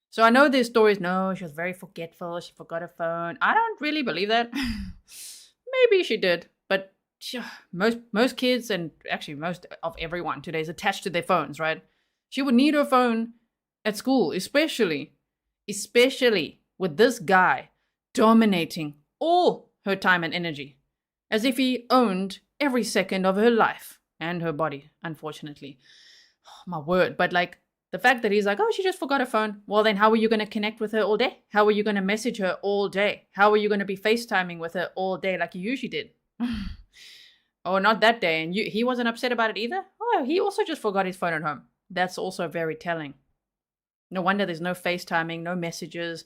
So I know there's stories, no, she was very forgetful, she forgot her phone. I don't really believe that. maybe she did, but most kids, and actually most of everyone today, is attached to their phones, right? She would need her phone at school, especially with this guy dominating all her time and energy, as if he owned every second of her life and her body, unfortunately. Oh, my word. But like, the fact that he's like, oh, she just forgot her phone. Well, then how are you going to connect with her all day? How are you going to message her all day? How are you going to be FaceTiming with her all day like you usually did? Oh, not that day. And he wasn't upset about it either? Oh, he also just forgot his phone at home. That's also very telling. No wonder there's no FaceTiming, no messages,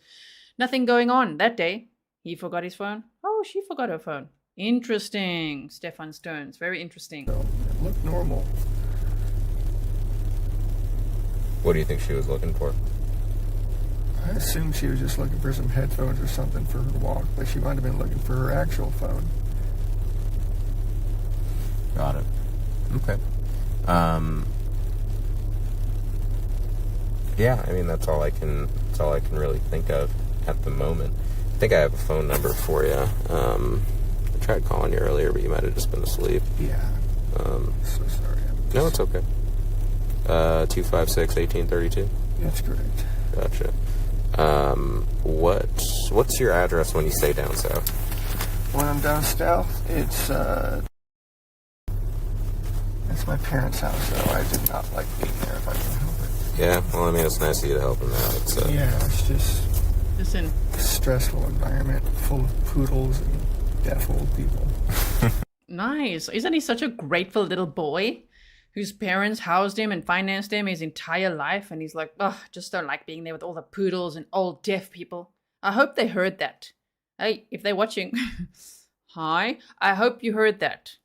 nothing going on that day. He forgot his phone. Oh, she forgot her phone. Interesting, Stephan Sterns. Very interesting. It looked normal. What do you think she was looking for? I assume she was just looking for some headphones or something for her walk, but she might have been looking for her actual phone. Got it. Okay. Yeah, I mean that's all I can really think of at the moment. I think I have a phone number for you. I tried calling you earlier, but you might have just been asleep. Yeah. So sorry. No, it's okay. 256-1832. That's correct. Gotcha. What's your address when you stay down south? When I'm down south, it's my parents' house, so I did not like being there if I can help it. Yeah, well, I mean, it's nice of you to help them out. It's just Listen. a stressful environment full of poodles and deaf old people. Nice. Isn't he such a grateful little boy whose parents housed him and financed him his entire life? And he's like, oh, just don't like being there with all the poodles and old deaf people. I hope they heard that. Hey, if they're watching, hi, I hope you heard that.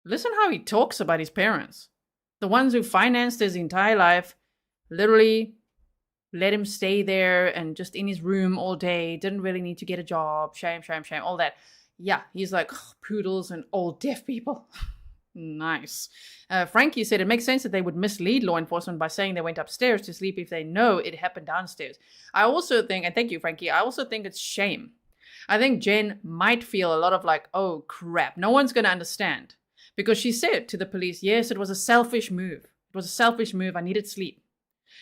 Listen how he talks about his parents. The ones who financed his entire life, literally let him stay there and just in his room all day, didn't really need to get a job, shame, all that. Yeah, he's like, oh, poodles and old deaf people. Nice. Frankie said it makes sense that they would mislead law enforcement by saying they went upstairs to sleep if they know it happened downstairs. I also think, and thank you, Frankie, I also think it's shame. I think Jenn might feel a lot of like, oh crap, no one's going to understand. Because she said to the police, yes, it was a selfish move. It was a selfish move. I needed sleep.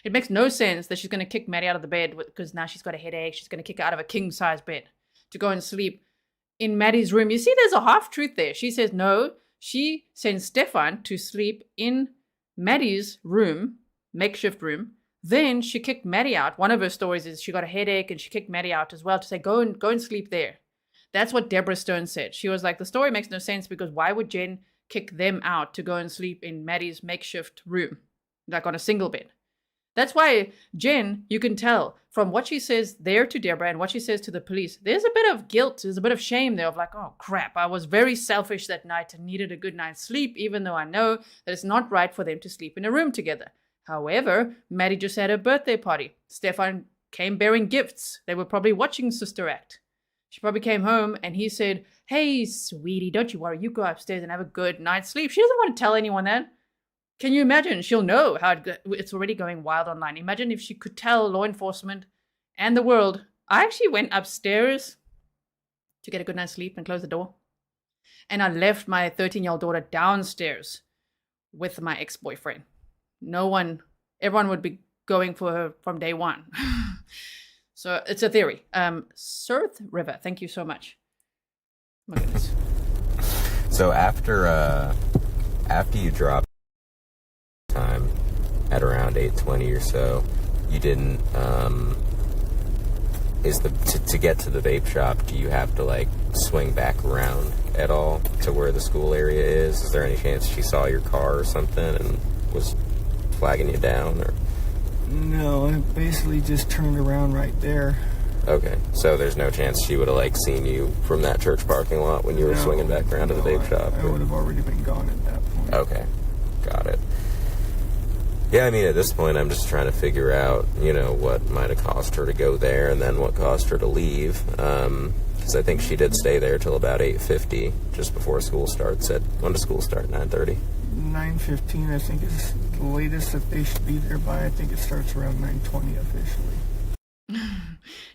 It makes no sense that she's going to kick Maddie out of the bed because now she's got a headache. She's going to kick her out of a king-size bed to go and sleep in Maddie's room. You see, there's a half-truth there. She says no. She sends Stephan to sleep in Maddie's room, makeshift room. Then she kicked Maddie out. One of her stories is she got a headache and she kicked Maddie out as well to say, go and sleep there. That's what Deborah Stone said. She was like, the story makes no sense because why would Jenn kick them out to go and sleep in Maddie's makeshift room, like on a single bed? That's why Jenn, you can tell from what she says there to Deborah and what she says to the police, there's a bit of guilt, there's a bit of shame there of like, oh crap, I was very selfish that night and needed a good night's sleep, even though I know that it's not right for them to sleep in a room together. However, Maddie just had her birthday party. Stephan came bearing gifts. They were probably watching Sister Act. She probably came home and he said, hey, sweetie, don't you worry. You go upstairs and have a good night's sleep. She doesn't want to tell anyone that. Can you imagine? She'll know how it's already going wild online. Imagine if she could tell law enforcement and the world, I actually went upstairs to get a good night's sleep and close the door. And I left my 13-year-old daughter downstairs with my ex-boyfriend. Everyone would be going for her from day one. So it's a theory. Surth River, thank you so much. My goodness. So after you dropped time at around 8:20 or so, you didn't to get to the vape shop, do you have to like swing back around at all to where the school area is? Is there any chance she saw your car or something and was flagging you down? Or No, I basically just turned around right there. okay, so there's no chance she would have like seen you from that church parking lot when you were swinging back around to the vape shop? I would have already been gone at that point. Okay, got it. Yeah, I mean, at this point, I'm just trying to figure out, what might have caused her to go there and then what caused her to leave. Because I think she did stay there till about 8:50, just before school starts. When does school start? 9:30? 9:15, I think, is the latest that they should be there by. I think it starts around 9:20 officially.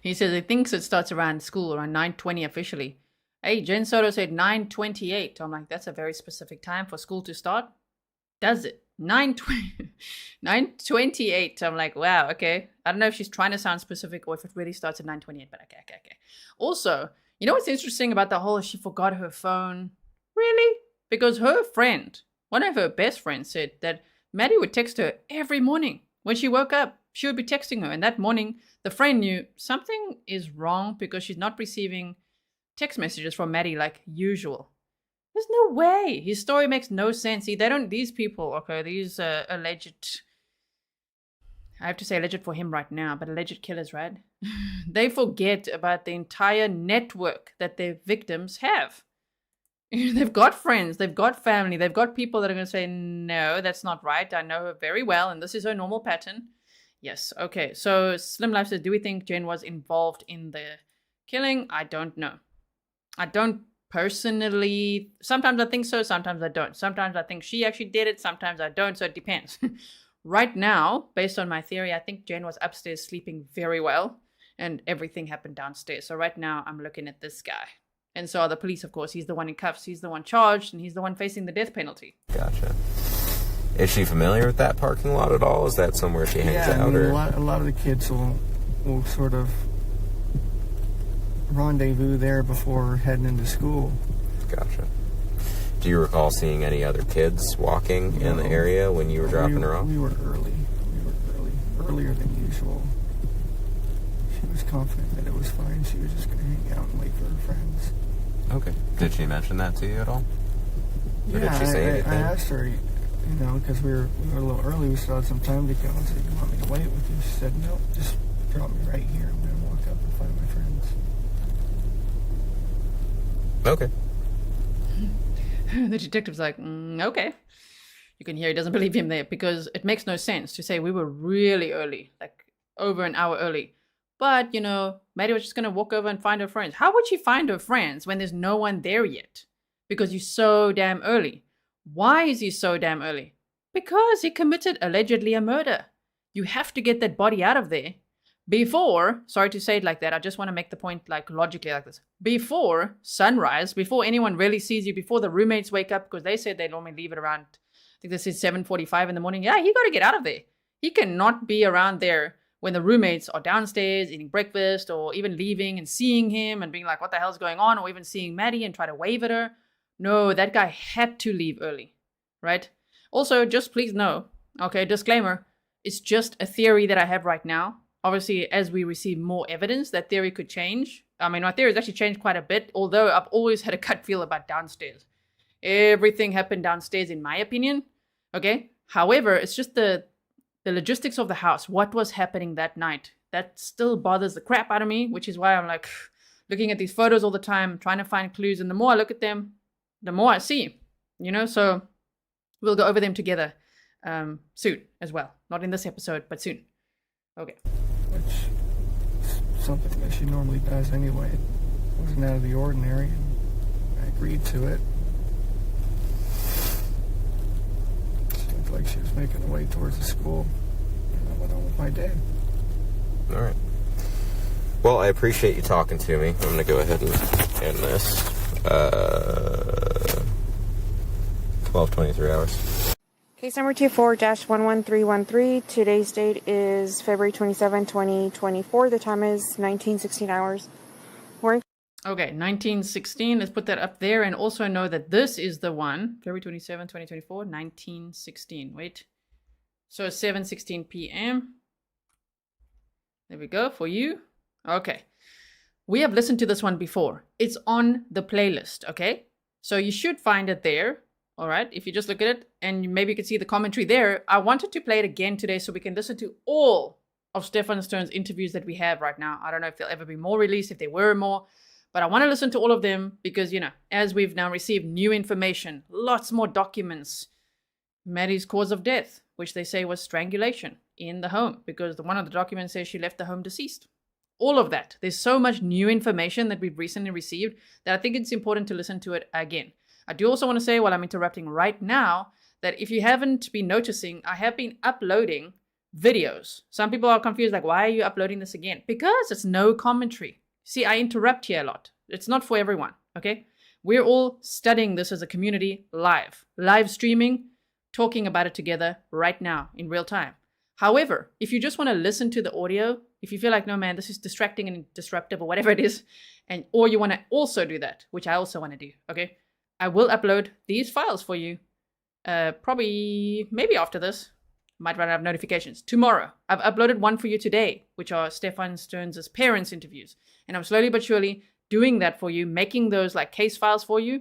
He says he thinks it starts around school, around 9:20 officially. Hey, Jenn Soto said 9:28. I'm like, that's a very specific time for school to start. Does it? 9:28. I'm like, wow, okay. I don't know if she's trying to sound specific or if it really starts at 9:28, but okay. Also, you know what's interesting about the whole she forgot her phone? Really? Because her friend, one of her best friends, said that Maddie would text her every morning. When she woke up, she would be texting her. And that morning, the friend knew something is wrong because she's not receiving text messages from Maddie like usual. There's no way. His story makes no sense. These people, okay, these alleged, I have to say alleged for him right now, but alleged killers, right? They forget about the entire network that their victims have. They've got friends, they've got family, they've got people that are going to say, no, that's not right. I know her very well, and this is her normal pattern. Yes, okay. So Slim Life says, do we think Jenn was involved in the killing? I don't know. I don't personally. Sometimes I think so, sometimes I don't. Sometimes I think she actually did it, sometimes I don't, so it depends. Right now, based on my theory, I think Jenn was upstairs sleeping very well, and everything happened downstairs. So right now, I'm looking at this guy. And so are the police, of course. He's the one in cuffs, he's the one charged, and he's the one facing the death penalty. Gotcha. Is she familiar with that parking lot at all? Is that somewhere she hangs out? Or? A lot of the kids will sort of rendezvous there before heading into school. Gotcha. Do you recall seeing any other kids walking in the area when you were dropping her off? We were early. Earlier than usual. She was confident that it was fine. She was just going to hang out and wait for her friends. Okay. Did she mention that to you at all? Or did she say anything? I asked her, because we were a little early. We still had some time to go. I said, you want me to wait with you? She said, no, just drop me right here. I'm going to walk up and find my friends. Okay. The detective's like, okay. You can hear he doesn't believe him there because it makes no sense to say we were really early, like over an hour early. But, Maddie was just going to walk over and find her friends. How would she find her friends when there's no one there yet? Because you're so damn early. Why is he so damn early? Because he committed allegedly a murder. You have to get that body out of there before, sorry to say it like that, I just want to make the point like logically like this. Before sunrise, before anyone really sees you, before the roommates wake up, because they said they normally leave it around, I think this is 7:45 in the morning. Yeah, he got to get out of there. He cannot be around there when the roommates are downstairs eating breakfast or even leaving and seeing him and being like, what the hell's going on? Or even seeing Maddie and try to wave at her. No, that guy had to leave early, right? Also, just please know, okay, disclaimer, it's just a theory that I have right now. Obviously, as we receive more evidence, that theory could change. I mean, my theory has actually changed quite a bit, although I've always had a gut feel about downstairs. Everything happened downstairs, in my opinion, okay? However, it's just the logistics of the house, what was happening that night, that still bothers the crap out of me, which is why I'm like looking at these photos all the time, trying to find clues. And the more I look at them, the more I see, so we'll go over them together soon as well. Not in this episode, but soon. Okay. Which is something that she normally does anyway. It wasn't out of the ordinary, and I agreed to it. Seemed like she was making her way towards the school, and I went on with my day. All right. Well, I appreciate you talking to me. I'm going to go ahead and end this. 12:23 hours. Case number 24-11313. Today's date is February 27, 2024. The time is 19:16 hours. Okay, 1916. Let's put that up there. And also know that this is the one, February 27, 2024, 1916. Wait. So 7:16 p.m. There we go for you. Okay. We have listened to this one before. It's on the playlist, okay? So you should find it there. All right, if you just look at it and maybe you can see the commentary there. I wanted to play it again today so we can listen to all of Stephan Sterns' interviews that we have right now. I don't know if there'll ever be more released, if there were more, but I want to listen to all of them because, as we've now received new information, lots more documents. Maddie's cause of death, which they say was strangulation in the home because one of the documents says she left the home deceased. All of that. There's so much new information that we've recently received that I think it's important to listen to it again. I do also want to say, while I'm interrupting right now, that if you haven't been noticing, I have been uploading videos. Some people are confused, like, why are you uploading this again? Because it's no commentary. See, I interrupt here a lot. It's not for everyone, okay? We're all studying this as a community live streaming, talking about it together right now in real time. However, if you just want to listen to the audio, if you feel like, no, man, this is distracting and disruptive or whatever it is, or you want to also do that, which I also want to do, okay? I will upload these files for you maybe after this. Might run out of notifications. Tomorrow. I've uploaded one for you today, which are Stephan Sterns' parents' interviews. And I'm slowly but surely doing that for you, making those like case files for you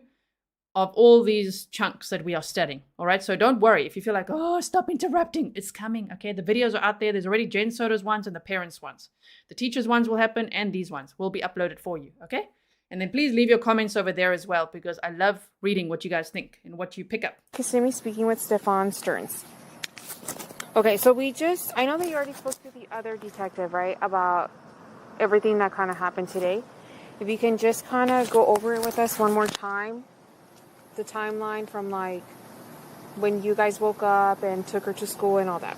of all these chunks that we are studying. All right. So don't worry if you feel like, oh, stop interrupting. It's coming. Okay. The videos are out there. There's already Jenn Soto's ones and the parents' ones. The teachers' ones will happen and these ones will be uploaded for you. Okay. And then please leave your comments over there as well, because I love reading what you guys think and what you pick up. Kissimmee speaking with Stephan Sterns. Okay, so I know that you already spoke to the other detective, right, about everything that kind of happened today. If you can just kind of go over it with us one more time, the timeline from like when you guys woke up and took her to school and all that.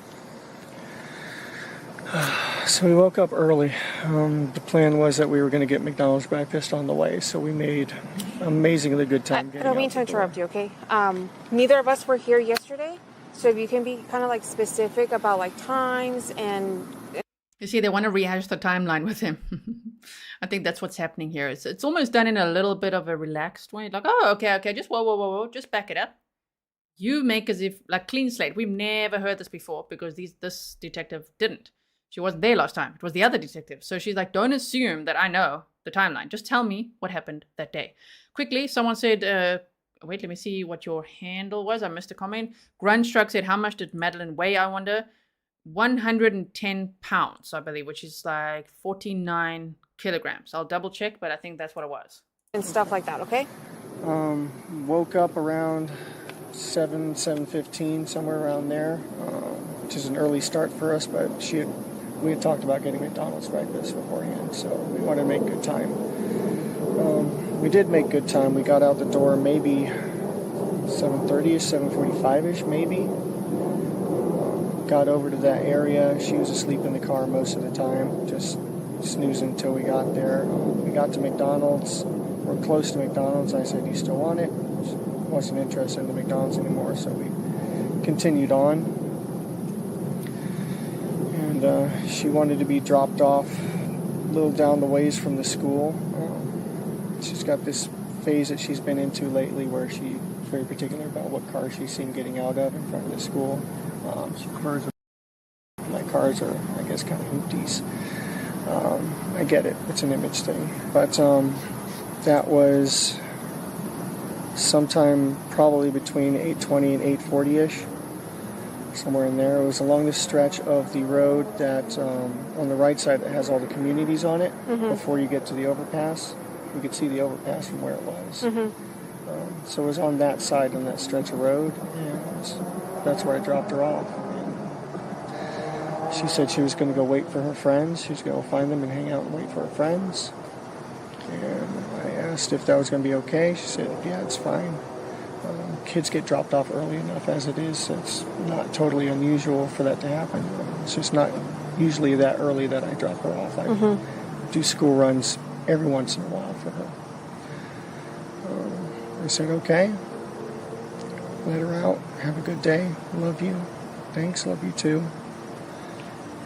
So we woke up early. The plan was that we were going to get McDonald's breakfast on the way, so we made amazingly good time. I don't mean to interrupt you, okay? Neither of us were here yesterday. So if you can be kind of like specific about like times and... You see, they want to rehash the timeline with him. I think that's what's happening here. It's almost done in a little bit of a relaxed way. Like, oh, okay, just whoa, just back it up. You make as if, like clean slate. We've never heard this before because this detective didn't. She wasn't there last time. It was the other detective. So she's like, don't assume that I know the timeline. Just tell me what happened that day. Quickly, someone said... wait, let me see what your handle was. I missed a comment. Grunstruck said, how much did Madeline weigh, I wonder? 110 pounds, I believe, which is like 49 kilograms. I'll double check, but I think that's what it was. And stuff like that, okay? Woke up around 7:15, somewhere around there, which is an early start for us, but we had talked about getting McDonald's breakfast beforehand, so we wanted to make good time. We did make good time. We got out the door maybe 7:30ish, 7:45ish, maybe. Got over to that area. She was asleep in the car most of the time, just snoozing until we got there. We got to McDonald's. We're close to McDonald's. I said, "Do you still want it?" Wasn't interested in the McDonald's anymore, so we continued on. And she wanted to be dropped off a little down the ways from the school. She's got this phase that she's been into lately where she's very particular about what car she's seen getting out of in front of the school. My cars are, I guess, kind of hoopties. I get it. It's an image thing. But that was sometime probably between 8:20 and 8:40-ish. Somewhere in there. It was along this stretch of the road that on the right side that has all the communities on it before you get to the overpass. You could see the overpass from where it was. So it was on that side, on that stretch of road, and that's where I dropped her off. And she said she was going to go wait for her friends. She was going to go find them and hang out and wait for her friends. And I asked if that was going to be okay. She said, yeah, it's fine. Kids get dropped off early enough as it is, so it's not totally unusual for that to happen. It's just not usually that early that I drop her off. I do school runs every once in a while for her. I said, okay, let her out, have a good day, love you, thanks, love you too.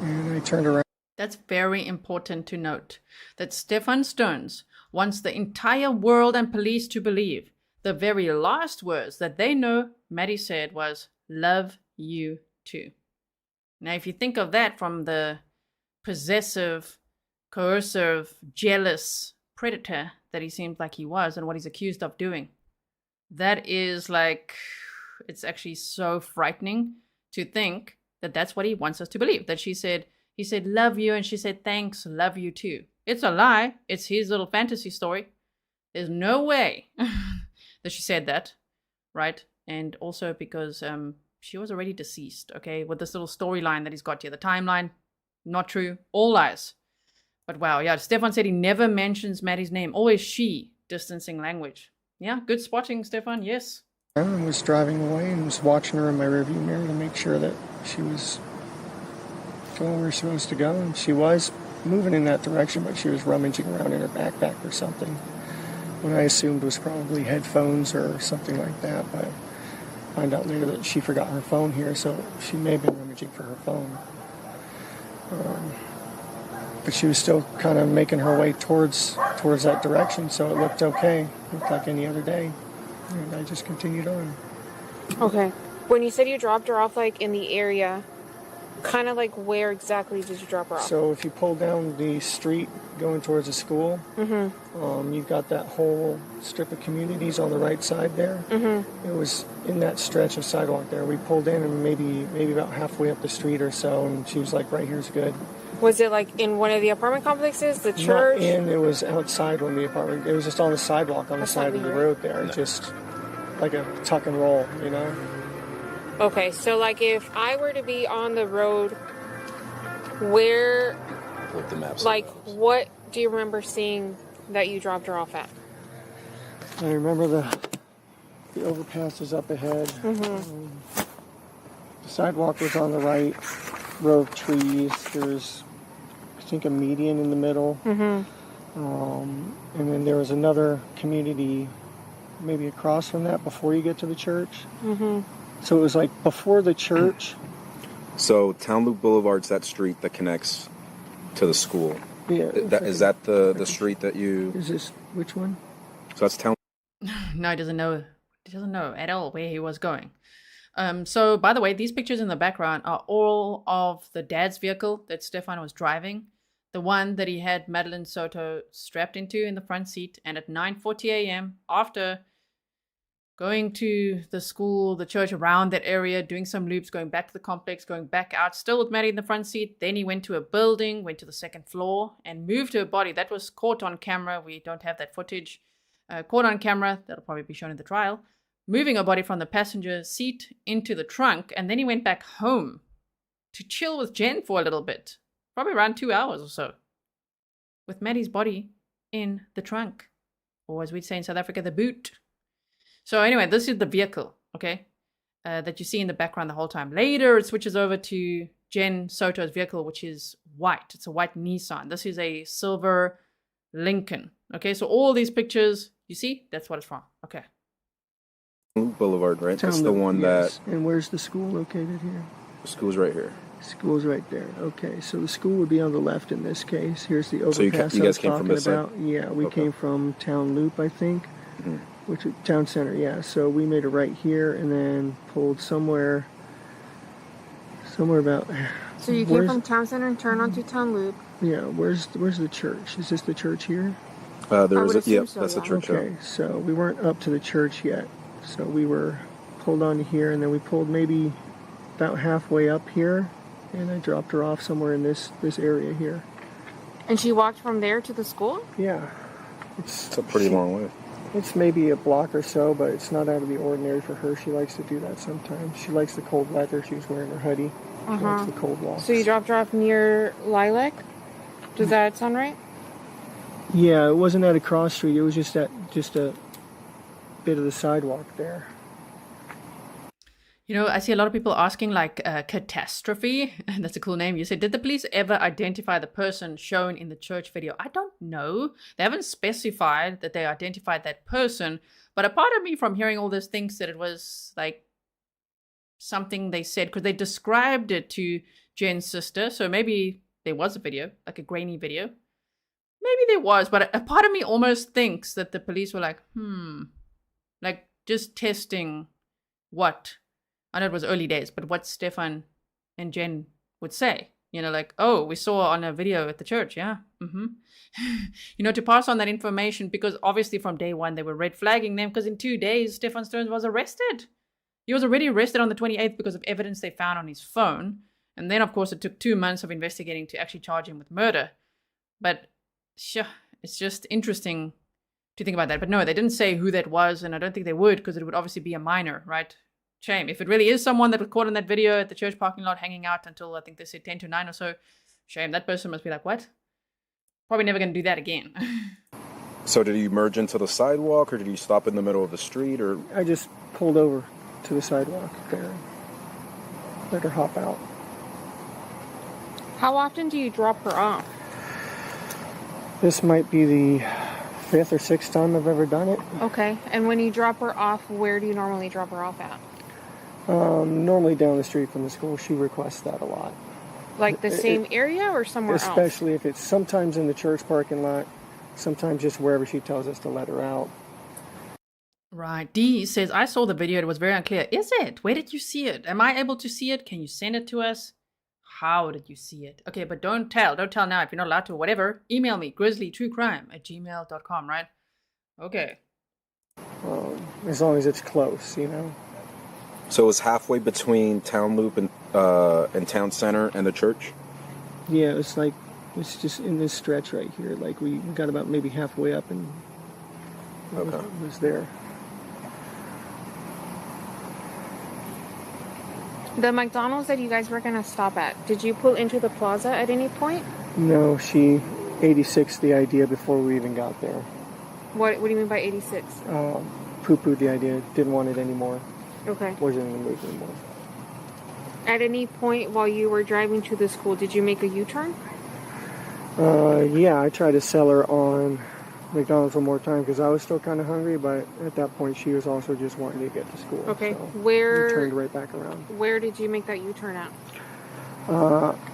And I turned around. That's very important to note, that Stephan Sterns wants the entire world and police to believe the very last words that they know Maddie said was, love you too. Now, if you think of that from the possessive, coercive, jealous predator that he seemed like he was and what he's accused of doing, that is like, it's actually so frightening to think that that's what he wants us to believe. That he said, love you, and she said, thanks, love you too. It's a lie. It's his little fantasy story. There's no way that she said that, right? And also because she was already deceased, okay? With this little storyline that he's got here. The timeline, not true, all lies. But wow, yeah, Stephan said he never mentions Maddie's name. Always she, distancing language. Yeah, good spotting, Stephan, yes. I was driving away and was watching her in my rearview mirror to make sure that she was going where she was to go. And she was moving in that direction, but she was rummaging around in her backpack or something. what I assumed was probably headphones or something like that, but I find out later that she forgot her phone here, so she may have been rummaging for her phone. But she was still kind of making her way towards that direction, so it looked okay. It looked like any other day. And I just continued on. Okay. When you said you dropped her off, like, in the area, kind of like where exactly did you drop her off? So if you pull down the street going towards the school, you've got that whole strip of communities on the right side there. It was in that stretch of sidewalk there. We pulled in and maybe about halfway up the street or so, and she was like, right here's good. Was it like in one of the apartment complexes, the church? Not in, it was outside one of the apartment. It was just on the sidewalk on the side of the road there, just like a tuck and roll, you know? Okay, so like if I were to be on the road, where, With the maps. like, what do you remember seeing that you dropped her off at? I remember the overpass was up ahead. The sidewalk was on the right, row of trees. There's, I think, a median in the middle. And then there was another community maybe across from that before you get to the church. So it was like before the church. So Town Loop Boulevard's that street that connects to the school. Yeah. Is that the street that you... Is this, which one? So that's Town... No, he doesn't know. He doesn't know at all where he was going. So, by the way, these pictures in the background are all of the dad's vehicle that Stephan was driving. The one that he had Madeline Soto strapped into in the front seat. And at 9:40 a.m., after going to the school, the church, around that area, doing some loops, going back to the complex, going back out, still with Maddie in the front seat. Then he went to a building, went to the second floor, and moved to a body. That was caught on camera. We don't have that footage. Caught on camera. That'll probably be shown in the trial. Moving a body from the passenger seat into the trunk, and then he went back home to chill with Jenn for a little bit. Probably around 2 hours or so. With Maddie's body in the trunk. Or as we'd say in South Africa, the boot. So anyway, this is the vehicle, okay, that you see in the background the whole time. Later, it switches over to Jenn Soto's vehicle, which is white. It's a white Nissan. This is a silver Lincoln. Okay, so all these pictures, you see, that's what it's from. Okay. Loop Boulevard, right? That's Town the Loop, one yes. that... And where's the school located here? The school's right here. School's right there. Okay, so the school would be on the left in this case. Here's the overpass So you guys I was came from talking this side? about. Yeah, we Okay. came from Town Loop, I think, which is Town Center. Yeah, so we made a right here and then pulled somewhere about. So you came from Town Center and turned onto Town Loop. Yeah, where's the church? Is this the church here? There is would yep, assume so, that's the yeah. church. Okay, so we weren't up to the church yet. So we were pulled onto here, and then we pulled maybe about halfway up here, and I dropped her off somewhere in this area here. And she walked from there to the school? Yeah. It's a pretty long way. It's maybe a block or so, but it's not out of the ordinary for her. She likes to do that sometimes. She likes the cold weather. She was wearing her hoodie. She likes the cold walks. So you dropped her off near Lilac? Does that sound right? Yeah, it wasn't at a cross street. It was just a bit of the sidewalk there. You know, I see a lot of people asking, like, catastrophe. That's a cool name. You said, did the police ever identify the person shown in the church video? I don't know. They haven't specified that they identified that person. But a part of me from hearing all this thinks that it was, like, something they said, because they described it to Jenn's sister. So maybe there was a video, like a grainy video. Maybe there was, but a part of me almost thinks that the police were like, like just testing what, I know it was early days, but what Stephan and Jenn would say. You know, like, oh, we saw on a video at the church, yeah. You know, to pass on that information, because obviously from day one they were red flagging them, because in 2 days Stephan Sterns was arrested. He was already arrested on the 28th because of evidence they found on his phone. And then, of course, it took 2 months of investigating to actually charge him with murder. But sure, it's just interesting to think about that. But no, they didn't say who that was, and I don't think they would, because it would obviously be a minor, right? Shame. If it really is someone that was caught in that video at the church parking lot hanging out until, I think they said 10 to 9 or so, shame. That person must be like, what? Probably never going to do that again. So did you merge into the sidewalk, or did you stop in the middle of the street, or... I just pulled over to the sidewalk there. Let her hop out. How often do you drop her off? This might be the 5th or 6th time I've ever done it. Okay. And when you drop her off, where do you normally drop her off at? Normally down the street from the school. She requests that a lot. Like the same area or somewhere else? Especially if it's sometimes in the church parking lot, sometimes just wherever she tells us to let her out. Right. D says, I saw the video. It was very unclear. Is it? Where did you see it? Am I able to see it? Can you send it to us? How did you see it? Okay, but don't tell. Don't tell now if you're not allowed to. Whatever. Email me, grizzlytruecrime@gmail.com, right? Okay. As long as it's close, you know. So it's halfway between Town Loop and Town Center and the church? Yeah, it's just in this stretch right here. Like we got about maybe halfway up and it was there. The McDonald's that you guys were going to stop at, did you pull into the plaza at any point? No, she 86'd the idea before we even got there. What do you mean by 86? Pooh-poohed the idea, didn't want it anymore. Okay. Wasn't in the mood anymore. At any point while you were driving to the school, did you make a U-turn? Yeah, I tried to sell her on McDonald's one more time because I was still kind of hungry, but at that point she was also just wanting to get to school. Okay, so where... we turned right back around. Where did you make that U-turn at?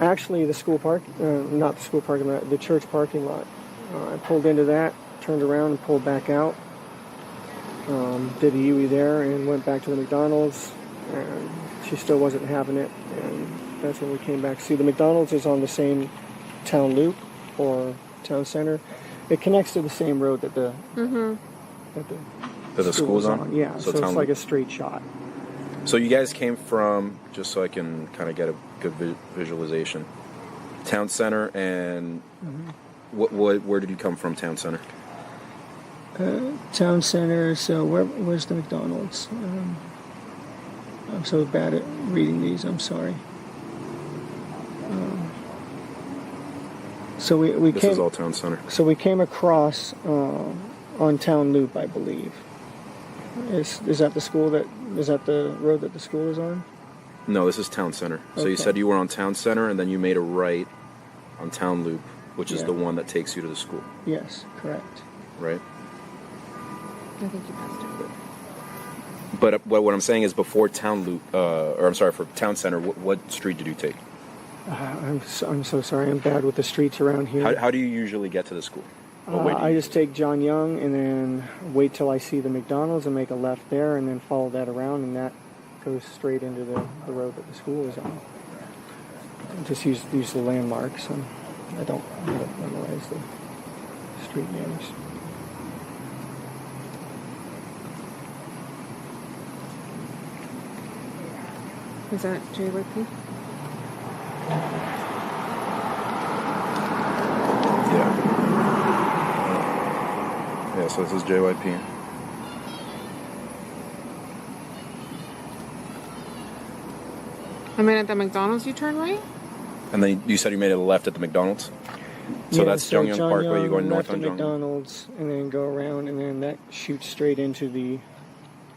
Actually, the school park, not the school parking lot, the church parking lot. I pulled into that, turned around and pulled back out. Did a U-turn there and went back to the McDonald's, and she still wasn't having it, and that's when we came back. See, the McDonald's is on the same town loop or town center. It connects to the same road that the school's on? Yeah, so it's like a straight shot. So you guys came from, just so I can kind of get a good visualization, Town Center, and where did you come from, Town Center? Town Center, so where's the McDonald's? I'm so bad at reading these, I'm sorry. So we This came, is all Town Center. So we came across on Town Loop, I believe. Is that the school is that the road that the school is on? No, this is Town Center. So Okay. you said you were on Town Center, and then you made a right on Town Loop, which is the one that takes you to the school, Yes, correct. right? I think you passed it. But what I'm saying is before Town Loop, for Town Center, what street did you take? I'm so sorry. I'm bad with the streets around here. How do you usually get to the school? I just take John Young and then wait till I see the McDonald's and make a left there and then follow that around, and that goes straight into the road that the school is on. Just use the landmarks, and I don't memorize the street names. Is that JYP? Yeah, so this is JYP. I mean, at the McDonald's you turn right? And then you said you made a left at the McDonald's? So that's John Young Parkway, you're going north on John Young. McDonald's, and then go around, and then that shoots straight into the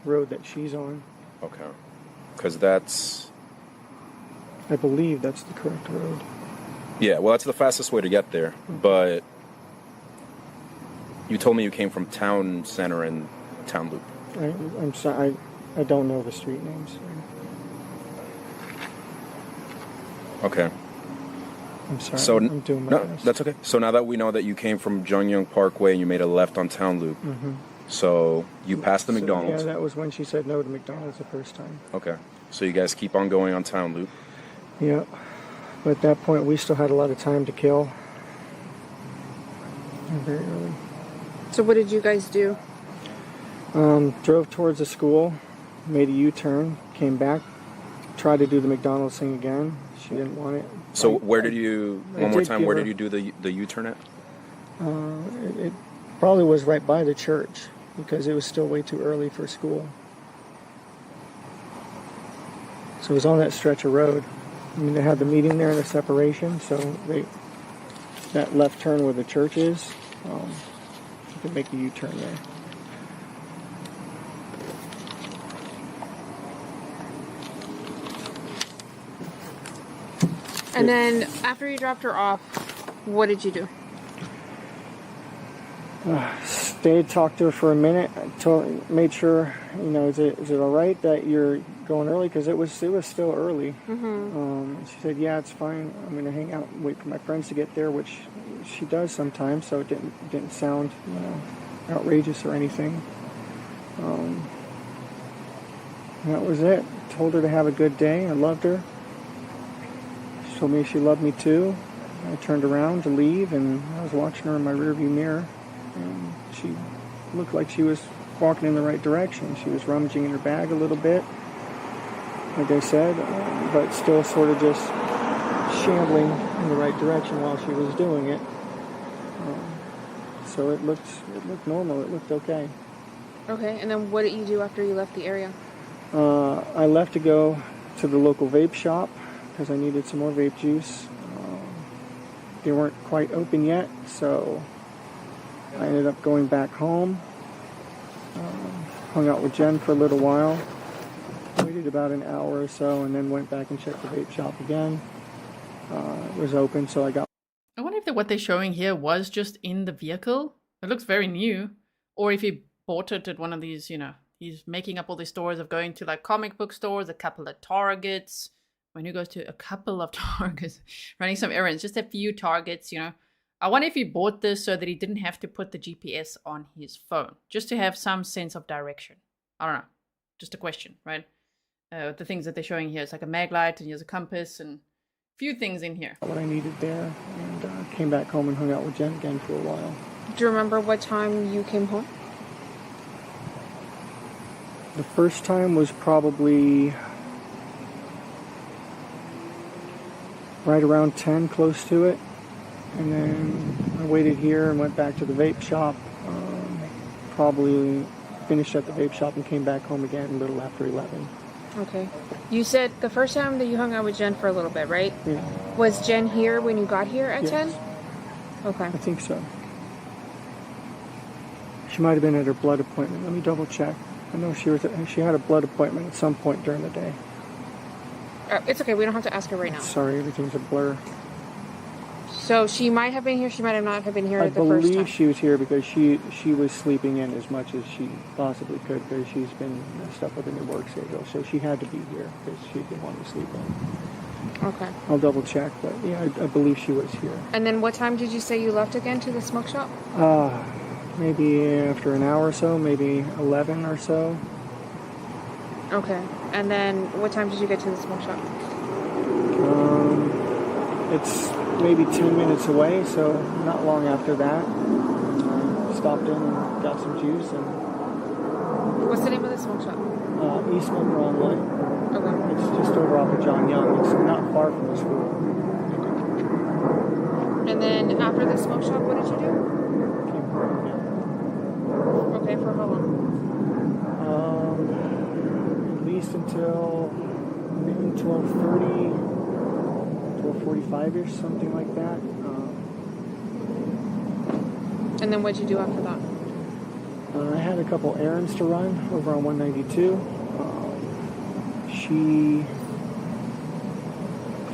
road that she's on. Okay. Because that's... I believe that's the correct road. Yeah, well, that's the fastest way to get there, but you told me you came from Town Center and Town Loop. I'm sorry, I don't know the street names. Okay. I'm sorry, So, I'm doing my best. that's okay. So now that we know that you came from John Young Parkway and you made a left on Town Loop, so you passed the McDonald's. Yeah, that was when she said no to McDonald's the first time. Okay. So you guys keep on going on Town Loop. Yeah. But at that point, we still had a lot of time to kill. Very early. So what did you guys do? Drove towards the school, made a U-turn, came back, tried to do the McDonald's thing again. She didn't want it. So where did you, one more time, where did you do the U-turn at? It probably was right by the church because it was still way too early for school. So it was on that stretch of road. I mean, they had the meeting there and the separation, so that left turn where the church is, you can make a U-turn there. And then after you dropped her off, what did you do? Stayed, talked to her for a minute, made sure, is it all right that you're going early? Because it was still early. She said, yeah, it's fine. I'm going to hang out and wait for my friends to get there, which she does sometimes, so it didn't sound, outrageous or anything. That was it. Told her to have a good day. I loved her. She told me she loved me too. I turned around to leave, and I was watching her in my rearview mirror, and she looked like she was walking in the right direction. She was rummaging in her bag a little bit, like I said, but still sort of just shambling in the right direction while she was doing it. So it looked normal. It looked okay. Okay, and then what did you do after you left the area? I left to go to the local vape shop because I needed some more vape juice. They weren't quite open yet, so I ended up going back home. Hung out with Jenn for a little while. Waited about an hour or so, and then went back and checked the vape shop again. It was open, so I got... I wonder if what they're showing here was just in the vehicle. It looks very new. Or if he bought it at one of these, he's making up all these stories of going to like comic book stores, a couple of Targets. When he goes to a couple of Targets, running some errands, just a few Targets, I wonder if he bought this so that he didn't have to put the GPS on his phone, just to have some sense of direction. I don't know. Just a question, right? The things that they're showing here, it's like a mag light, and here's a compass, and a few things in here. What I needed there, and came back home and hung out with Jenn again for a while. Do you remember what time you came home? The first time was probably right around 10, close to it. And then I waited here and went back to the vape shop. Probably finished at the vape shop and came back home again a little after 11. Okay. You said the first time that you hung out with Jenn for a little bit, right? Yeah. Was Jenn here when you got here at 10? Okay. I think so. She might have been at her blood appointment. Let me double check. I know she had a blood appointment at some point during the day. It's okay. We don't have to ask her right now. Sorry, everything's a blur. So she might have been here. She might have not have been here the first time. I believe she was here because she was sleeping in as much as she possibly could because she's been messed up with a new work schedule. So she had to be here because she didn't want to sleep in. Okay. I'll double check, but yeah, I believe she was here. And then what time did you say you left again to the smoke shop? Maybe after an hour or so, maybe 11 or so. Okay. And then what time did you get to the smoke shop? It's maybe 10 minutes away, so not long after that. Stopped in and got some juice. And what's the name of the smoke shop? Eastman Broadway. Okay. It's just over off of John Young. It's not far from the school. And then after the smoke shop, what did you do? Came home, yeah. Okay, for how long? At least until maybe 12:30. 12:45-ish, something like that. And then what'd you do after that? I had a couple errands to run over on 192. She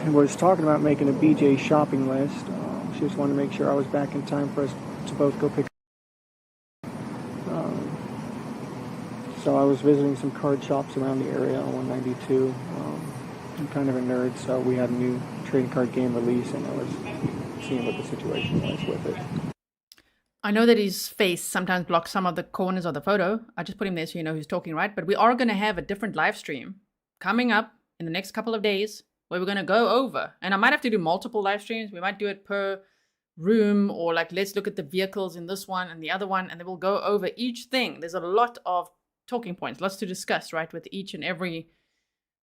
was talking about making a BJ shopping list. She just wanted to make sure I was back in time for us to both go pick up. So I was visiting some card shops around the area on 192. I'm kind of a nerd, so we had a new trading card game release, and I was seeing what the situation was with it. I know that his face sometimes blocks some of the corners of the photo. I just put him there so you know who's talking, right? But we are going to have a different live stream coming up in the next couple of days where we're going to go over. And I might have to do multiple live streams. We might do it per room, or like, let's look at the vehicles in this one and the other one, and then we'll go over each thing. There's a lot of talking points, lots to discuss, right, with each and every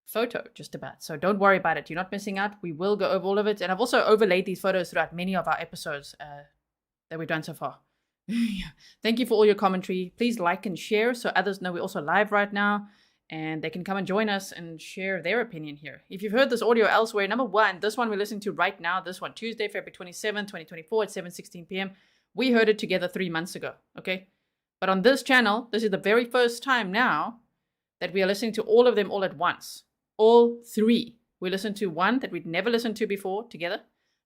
photo, just about. So don't worry about it. You're not missing out. We will go over all of it. And I've also overlaid these photos throughout many of our episodes that we've done so far. Thank you for all your commentary. Please like and share so others know we're also live right now, and they can come and join us and share their opinion here. If you've heard this audio elsewhere, number one, this one we're listening to right now, this one, Tuesday, February 27, 2024 at 7:16 p.m. We heard it together 3 months ago, okay? But on this channel, this is the very first time now that we are listening to all of them all at once. All three. We listened to one that we'd never listened to before together.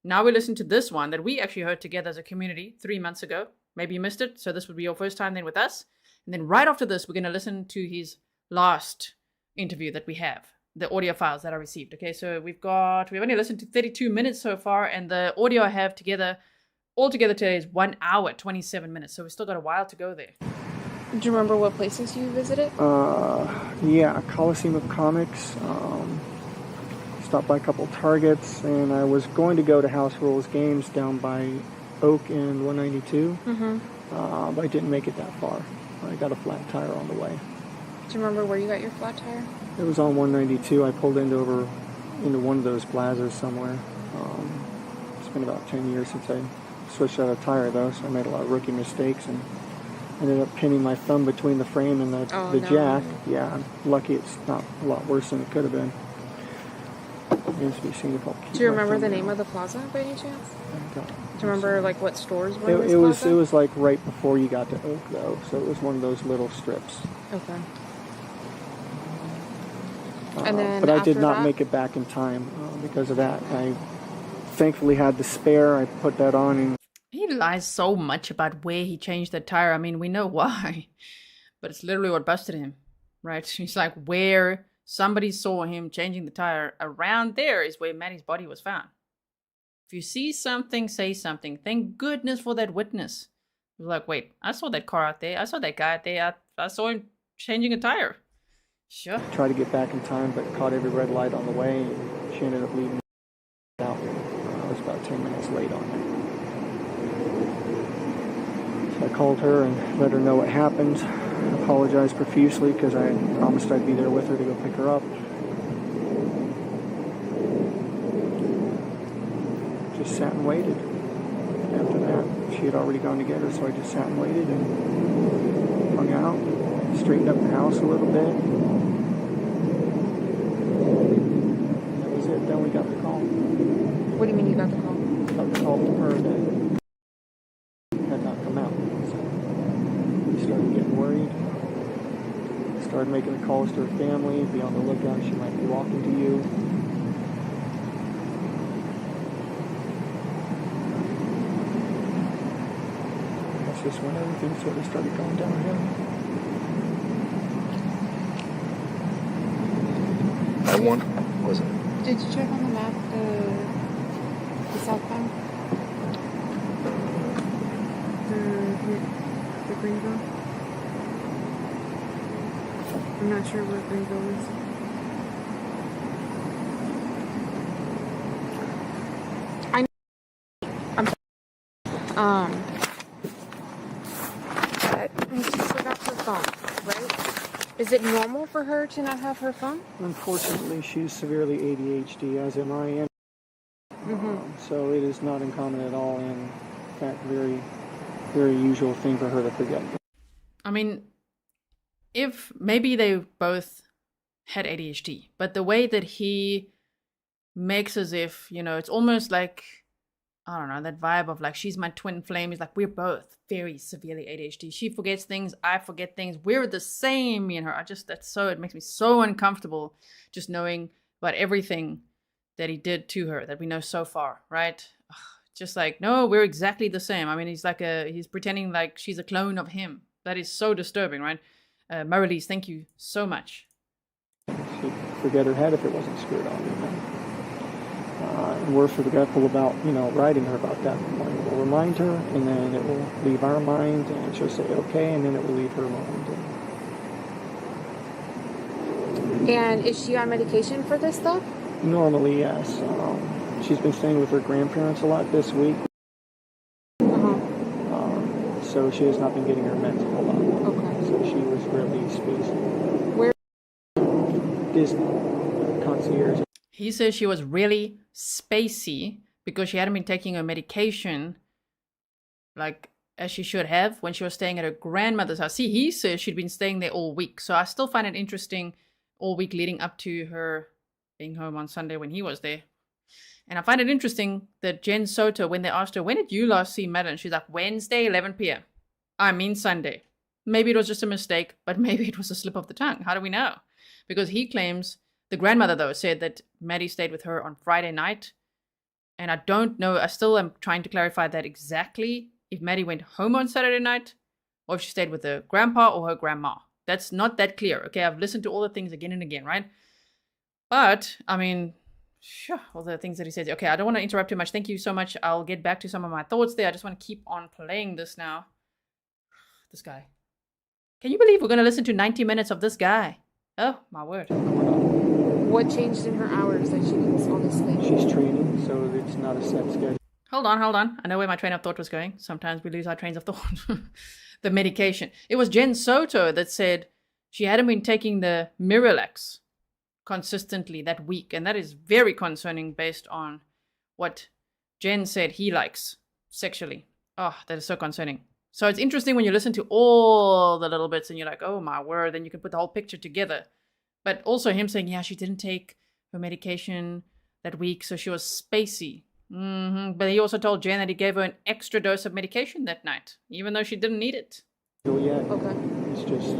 Now we listen to this one that we actually heard together as a community 3 months ago. maybe you missed it. So this would be your first time then with us. And then right after this, we're going to listen to his last interview that we have, the audio files that I received. Okay, so we've only listened to 32 minutes so far, and the audio I have altogether today is 1 hour, 27 minutes. So we've still got a while to go there. Do you remember what places you visited? Yeah, Coliseum of Comics. Stopped by a couple Targets, and I was going to go to House Rules Games down by Oak and 192. But I didn't make it that far. I got a flat tire on the way. Do you remember where you got your flat tire? It was on 192. I pulled into one of those plazas somewhere. It's been about 10 years since I switched out a tire, though, so I made a lot of rookie mistakes and ended up pinning my thumb between the frame and the jack. Yeah, I'm lucky it's not a lot worse than it could have been. Do you remember the name of the plaza by any chance? Do you remember like what stores were in this plaza? It was like right before you got to Oak, though, so it was one of those little strips. Okay. And then but I did not make it back in time because of that. I thankfully had the spare. I put that on. And he lies so much about where he changed the tire. I mean, we know why, but it's literally what busted him, right? He's like, where somebody saw him changing the tire, around there is where Maddie's body was found. If you see something, say something. Thank goodness for that witness. You're like, wait, I saw that car out there. I saw that guy out there. I saw him changing a tire. Sure. Tried to get back in time, but caught every red light on the way. And she ended up leaving out. I was about 10 minutes late on it. So I called her and let her know what happened. I apologized profusely because I promised I'd be there with her to go pick her up. Just sat and waited. After that, she had already gone to get her, so I just sat and waited and hung out, straightened up the house a little bit. That was it. Then we got the call. What do you mean you got the call? Got the call from her that had not come out. So we started getting worried. Started making the calls to her family. Be on the lookout. She might be walking to you. That's just when everything sort of started going downhill. That one was it? Did you check on the map the southbound? The Greenville? I'm not sure where Greenville is. But she forgot her phone, right? Is it normal for her to not have her phone? Unfortunately, she's severely ADHD, as am I. So it is not uncommon at all, and in fact, very, very usual thing for her to forget. I mean, if maybe they both had ADHD, but the way that he makes as if, it's almost like, I don't know, that vibe of like, she's my twin flame. He's like, we're both very severely ADHD. She forgets things. I forget things. We're the same, me and her. It makes me so uncomfortable just knowing about everything that he did to her that we know so far, right? Just like, no, we're exactly the same. I mean, he's pretending like she's a clone of him. That is so disturbing, right? Marilise, thank you so much. She'd forget her head if it wasn't screwed on. And we're forgetful about, writing her about that. We'll remind her, and then it will leave our mind, and she'll say okay, and then it will leave her mind. And is she on medication for this stuff? Normally, yes. She's been staying with her grandparents a lot this week. So she has not been getting her meds a whole lot. Okay. So she was really spacey. Where? Disney. Concierge. He says she was really spacey because she hadn't been taking her medication like as she should have when she was staying at her grandmother's house. See, he says she'd been staying there all week. So I still find it interesting all week leading up to her being home on Sunday when he was there. And I find it interesting that Jenn Soto, when they asked her, when did you last see Madeline? She's like, Wednesday, 11 p.m. I mean Sunday. Maybe it was just a mistake, but maybe it was a slip of the tongue. How do we know? Because he claims, the grandmother though, said that Maddie stayed with her on Friday night. And I don't know, I still am trying to clarify that exactly if Maddie went home on Saturday night or if she stayed with her grandpa or her grandma. That's not that clear. Okay, I've listened to all the things again and again, right? But, I mean, sure, all the things that he said. Okay, I don't want to interrupt too much. Thank you so much. I'll get back to some of my thoughts there. I just want to keep on playing this now. This guy. Can you believe we're going to listen to 90 minutes of this guy? Oh, my word. What changed in her hours that she needs all this sleep? She's training, so it's not a set schedule. Hold on. I know where my train of thought was going. Sometimes we lose our trains of thought. The medication. It was Madeline Soto that said she hadn't been taking the Miralax consistently that week. And that is very concerning based on what Jen said he likes sexually. Oh, that is so concerning. So it's interesting when you listen to all the little bits and you're like, oh my word, then you can put the whole picture together. But also him saying, yeah, she didn't take her medication that week, so she was spacey. But he also told Jen that he gave her an extra dose of medication that night, even though she didn't need it. Oh, yeah. Okay. It's just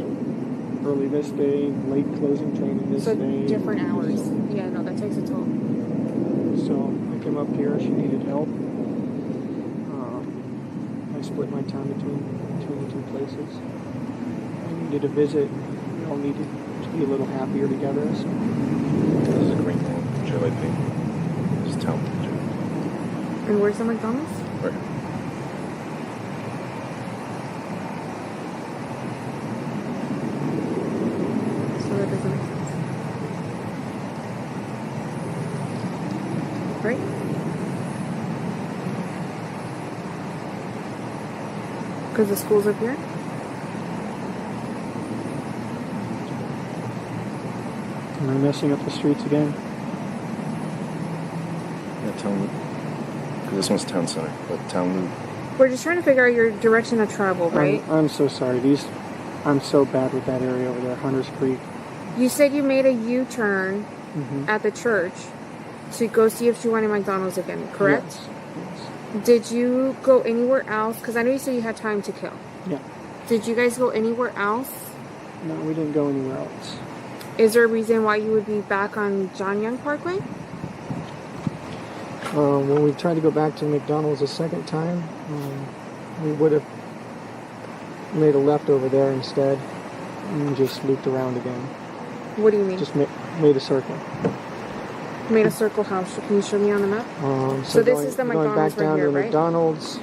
early this day, late closing training this So day. different hours. Yeah, no, that takes a toll. So I came up here. She needed help. I split my time between the two places. I needed a visit. We all needed to be a little happier together. So. This is a green thing. Would you like me? Just tell me. And where's the McDonald's? Right. So that doesn't make sense. Right? Because the school's up here? Am I messing up the streets again? Yeah, tell me. Because this one's town center, but town loop. We're just trying to figure out your direction of travel, right? I'm so sorry. I'm so bad with that area over there, Hunters Creek. You said you made a U-turn at the church to go see if she wanted McDonald's again, correct? Yes. Did you go anywhere else? Because I know you said you had time to kill. Yeah. Did you guys go anywhere else? No, we didn't go anywhere else. Is there a reason why you would be back on John Young Parkway? When we tried to go back to McDonald's a second time, we would have made a left over there instead and just looped around again. What do you mean? Just made a circle. Made a circle house. Can you show me on the map? So this is the going McDonald's back down right here, to right? McDonald's.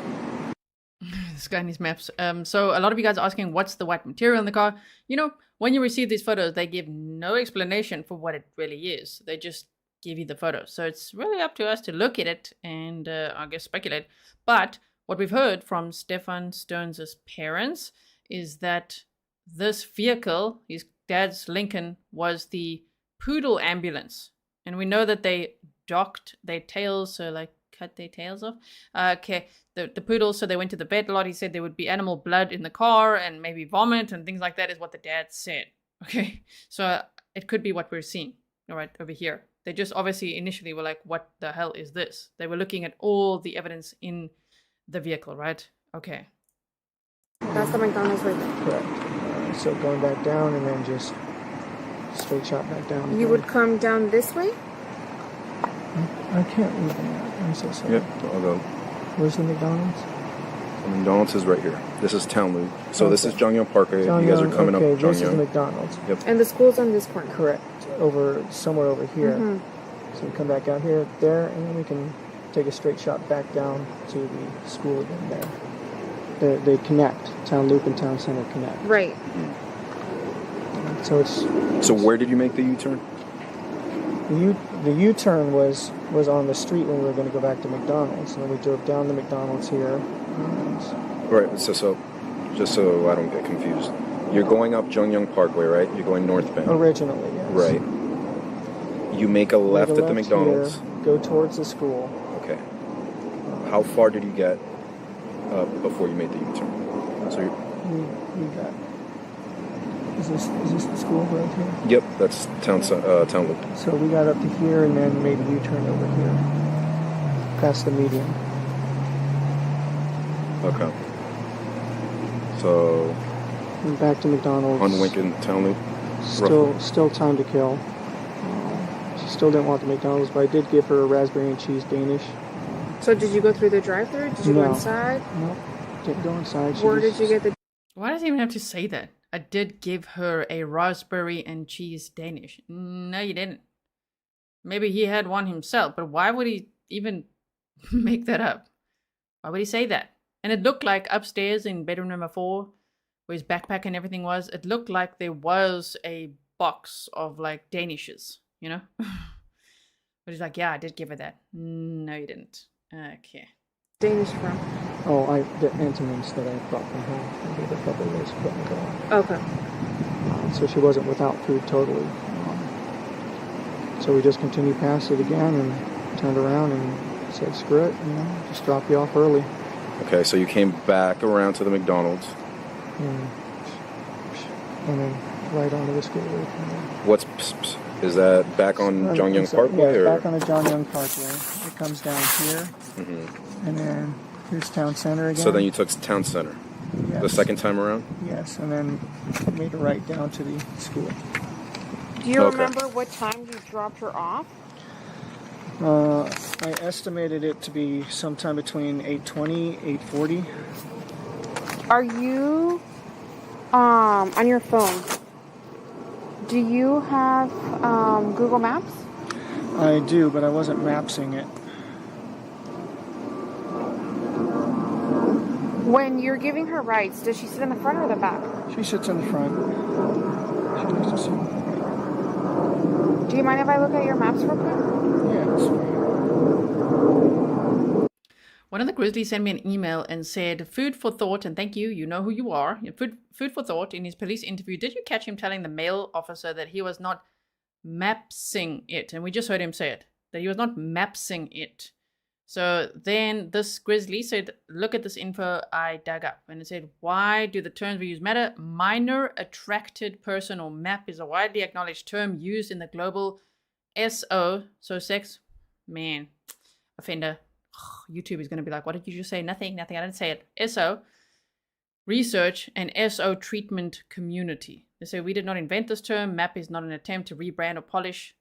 This guy needs maps. So a lot of you guys are asking what's the white material in the car. You know, when you receive these photos, they give no explanation for what it really is. They just give you the photos. So it's really up to us to look at it and I guess speculate. But what we've heard from Stephan Sterns' parents is that this vehicle, his dad's Lincoln, was the poodle ambulance. And we know that they docked their tails, so like cut their tails off. Okay, the poodles, so they went to the vet a lot. He said there would be animal blood in the car and maybe vomit and things like that is what the dad said. Okay, so it could be what we're seeing, all right, over here. They just obviously initially were like, what the hell is this? They were looking at all the evidence in the vehicle, right? Okay. That's the McDonald's right there. Correct. So going back down and then just straight shot back down. You would come down this way? I can't read the map. I'm so sorry. Yep, I'll go. Where's the McDonald's? The McDonald's is right here. This is town loop. So this is Jonghyun Parkway. You guys are coming up Jonghyun. Jonghyun. This is the McDonald's. Yep. And the school's on this corner. Correct. Somewhere over here. So we come back out here, there, and then we can take a straight shot back down to the school again there. They connect. Town loop and town center connect. Right. So it's. So where did you make the U-turn? The U-turn was on the street when we were going to go back to McDonald's, and then we drove down to McDonald's here. Right. So just so I don't get confused, you're going up Jonghyun Parkway, right? You're going northbound. Originally, yes. Right. You make a left at the McDonald's. Here, go towards the school. Okay. How far did you get before you made the U-turn? So we got. Is this the school right here? Yep, that's town loop. So we got up to here and then made a U-turn over here, past the median. Okay. So. And back to McDonald's. On Lincoln town loop. Still time to kill. She still didn't want the McDonald's, but I did give her a raspberry and cheese Danish. So did you go through the drive-thru? Did you go inside? No. didn't go inside. Where did you get the Why does he even have to say that? I did give her a raspberry and cheese Danish. No, you didn't. Maybe he had one himself, but why would he even make that up? Why would he say that? And it looked like upstairs in bedroom number 4, where his backpack and everything was, it looked like there was a box of like Danishes, you know? But he's like, yeah, I did give her that. No, you didn't. Okay. Danish from? Oh, the Entenmann's that I brought from home. I gave her a couple of days to put in the car. Okay. So she wasn't without food totally. So we just continued past it again and turned around and said, screw it, just drop you off early. Okay, so you came back around to the McDonald's. And then right onto the school road. What's is that back on John Young Parkway? Yeah, or? back on the John Young Parkway. It comes down here. Mm-hmm. And then here's Town Center again. So then you took Town Center. Yes. The second time around? Yes, and then made a right down to the school. Do you remember what time you dropped her off? I estimated it to be sometime between 8:20, 8:40. Are you on your phone? Do you have Google Maps? I do, but I wasn't mapsing it. When you're giving her rides, does she sit in the front or the back? She sits in the front. She likes to sit in the front. Do you mind if I look at your maps real quick? Yeah, that's fine. One of the Grizzlies sent me an email and said, food for thought, and thank you, you know who you are. Food for thought, in his police interview, did you catch him telling the male officer that he was not mapsing it? And we just heard him say it, that he was not mapsing it. So then this Grizzly said, look at this info I dug up. And it said, why do the terms we use matter? Minor attracted person or MAP is a widely acknowledged term used in the global SO, so sex, man, offender. YouTube is going to be like, what did you just say? Nothing, I didn't say it. SO, research and SO treatment community. They say, we did not invent this term. MAP is not an attempt to rebrand or polish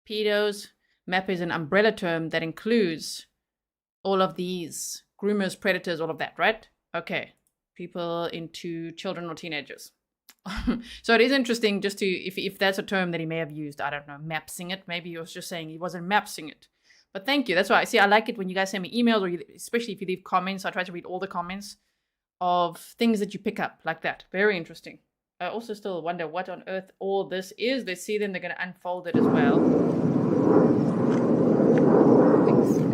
pedos. MAP is an umbrella term that includes all of these groomers, predators, all of that, right? Okay. People into children or teenagers. So it is interesting just to, if that's a term that he may have used, I don't know, mapsing it. Maybe he was just saying he wasn't mapsing it. But thank you. That's why I like it when you guys send me emails, or especially if you leave comments. I try to read all the comments of things that you pick up like that. Very interesting. I also still wonder what on earth all this is. They see them, they're going to unfold it as well.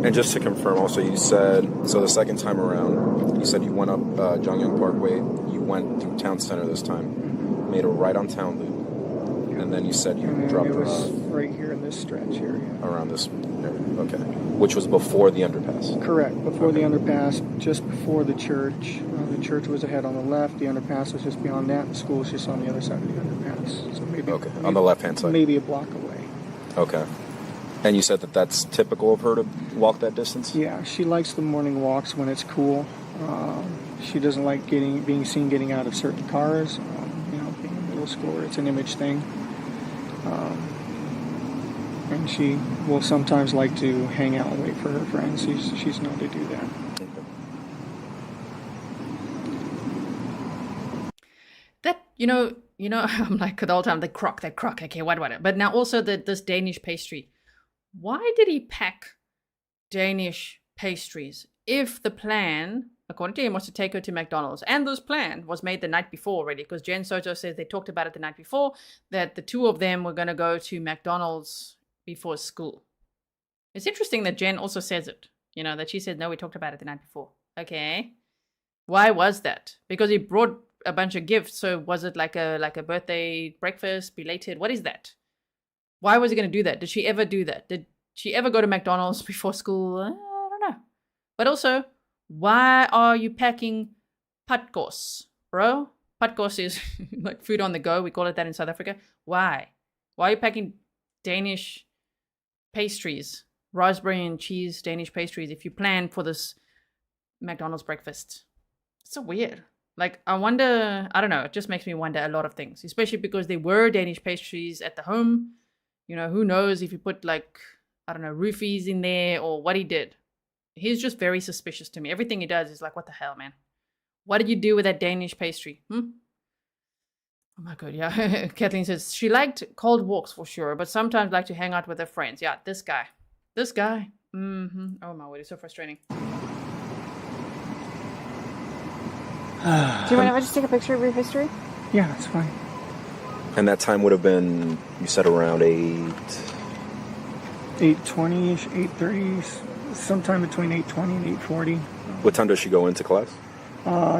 And just to confirm, also, you said, so the second time around, you said you went up John Young Parkway, you went through Town Center this time, made a right on Town Loop, and then you said you dropped her off. Right here in this stretch here. Yeah. Around this area, okay. Which was before the underpass? Correct, before the underpass, just before the church. The church was ahead on the left, the underpass was just beyond that, the school was just on the other side of the underpass. So maybe on the left-hand side? Maybe a block away. Okay. And you said that that's typical of her to walk that distance? Yeah, she likes the morning walks when it's cool. She doesn't like being seen getting out of certain cars. Being a middle schooler, it's an image thing. And she will sometimes like to hang out and wait for her friends. She's known to do that. That, you know, I'm like the whole time, the crock, okay, what. But now also this Danish pastry. Why did he pack Danish pastries if the plan, according to him, was to take her to McDonald's? And this plan was made the night before already, because Jen Soto says they talked about it the night before, that the two of them were going to go to McDonald's before school. It's interesting that Jen also says it, that she said, no, we talked about it the night before. Okay. Why was that? Because he brought a bunch of gifts. So was it like a birthday breakfast, belated? What is that? Why was he going to do that? Did she ever do that? Did she ever go to McDonald's before school? I don't know. But also, why are you packing patkos, bro? Patkos is like food on the go. We call it that in South Africa. Why? Why are you packing Danish pastries, raspberry and cheese Danish pastries, if you plan for this McDonald's breakfast? It's so weird. Like, I wonder, I don't know, it just makes me wonder a lot of things, especially because there were Danish pastries at the home. Who knows if you put, like, I don't know, roofies in there or what he did. he's just very suspicious to me. Everything he does is like, what the hell, man? What did you do with that Danish pastry? Oh my god, yeah. Kathleen says she liked cold walks for sure, but sometimes liked to hang out with her friends. Yeah, this guy. Oh my word, it's so frustrating. Do you mind if I just take a picture of your history? Yeah, that's fine. And that time would have been, you said, around 8:20ish, 8:30, sometime between 8:20 and 8:40. What time does she go into class?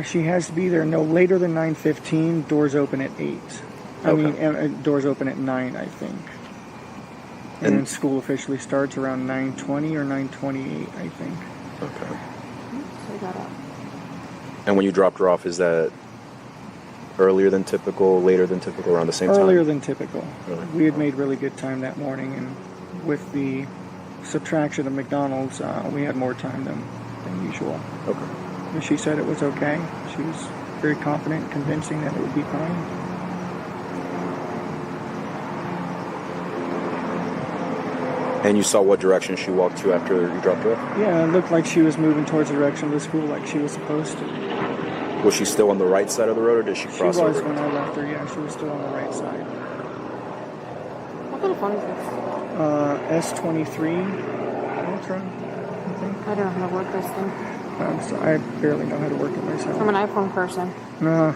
She has to be there no later than 9:15. Doors open at 8. Doors open at 9, I think. And then school officially starts around 9:20 or 9:28, I think. Okay. So got up. And when you dropped her off, is that earlier than typical, later than typical, around the same time? Earlier than typical. Really? We had made really good time that morning, and with the subtraction of McDonald's, we had more time than usual. Okay. And she said it was okay. She was very confident, convincing that it would be fine. And you saw what direction she walked to after you dropped her off? Yeah, it looked like she was moving towards the direction of the school like she was supposed to. Was she still on the right side of the road, or did she cross over? She was when I left her, yeah. She was still on the right side. What kind of phone is this? S23 Ultra, I think. I don't know how to work this thing. I barely know how to work it myself. I'm an iPhone person. No.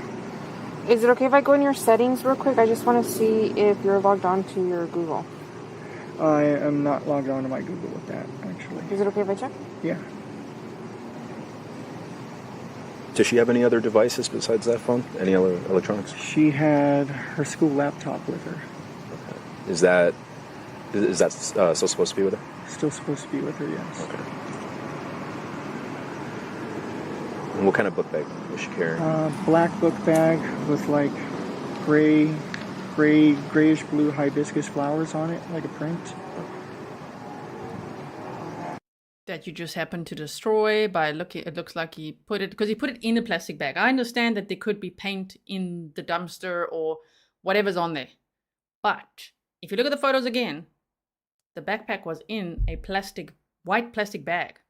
Is it okay if I go in your settings real quick? I just want to see if you're logged on to your Google. I am not logged on to my Google with that, actually. Is it okay if I check? Yeah. Does she have any other devices besides that phone? Any other electronics? She had her school laptop with her. Okay. Is that still supposed to be with her? Still supposed to be with her, yes. Okay. And what kind of book bag was she carrying? Black book bag with like grayish blue hibiscus flowers on it, like a print. That you just happened to destroy by looking. It looks like he put it in a plastic bag. I understand that there could be paint in the dumpster or whatever's on there, but if you look at the photos again, the backpack was in a white plastic bag.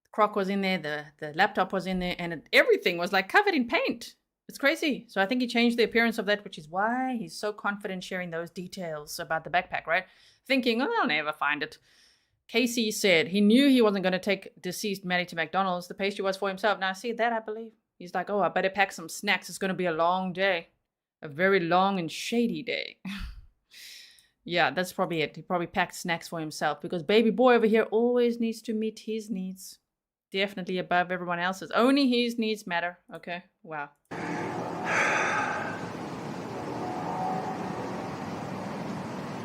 The crock was in there, the laptop was in there, and everything was like covered in paint. It's crazy. So I think he changed the appearance of that, which is why he's so confident sharing those details about the backpack, right? Thinking, oh, I'll never find it. Casey said he knew he wasn't going to take deceased Maddie to McDonald's. The pastry was for himself. Now, see that, I believe. He's like, oh, I better pack some snacks. It's going to be a long day. A very long and shady day. Yeah, that's probably it. He probably packed snacks for himself because baby boy over here always needs to meet his needs. Definitely above everyone else's. Only his needs matter. Okay? Wow.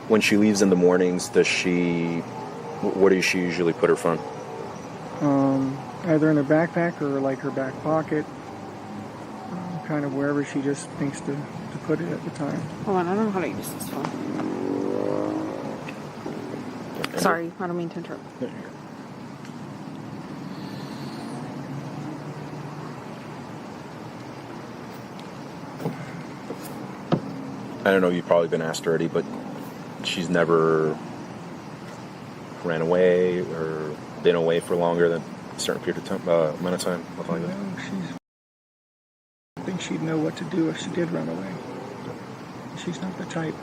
When she leaves in the mornings, where does she usually put her phone? Either in her backpack or like her back pocket. Kind of wherever she just thinks to put it at the time. Hold on, I don't know how to use this phone. Sorry, I don't mean to interrupt. I don't know, you've probably been asked already, but she's never ran away or been away for longer than a certain period of time, amount of time, nothing like that. No, I think she'd know what to do if she did run away. She's not the type.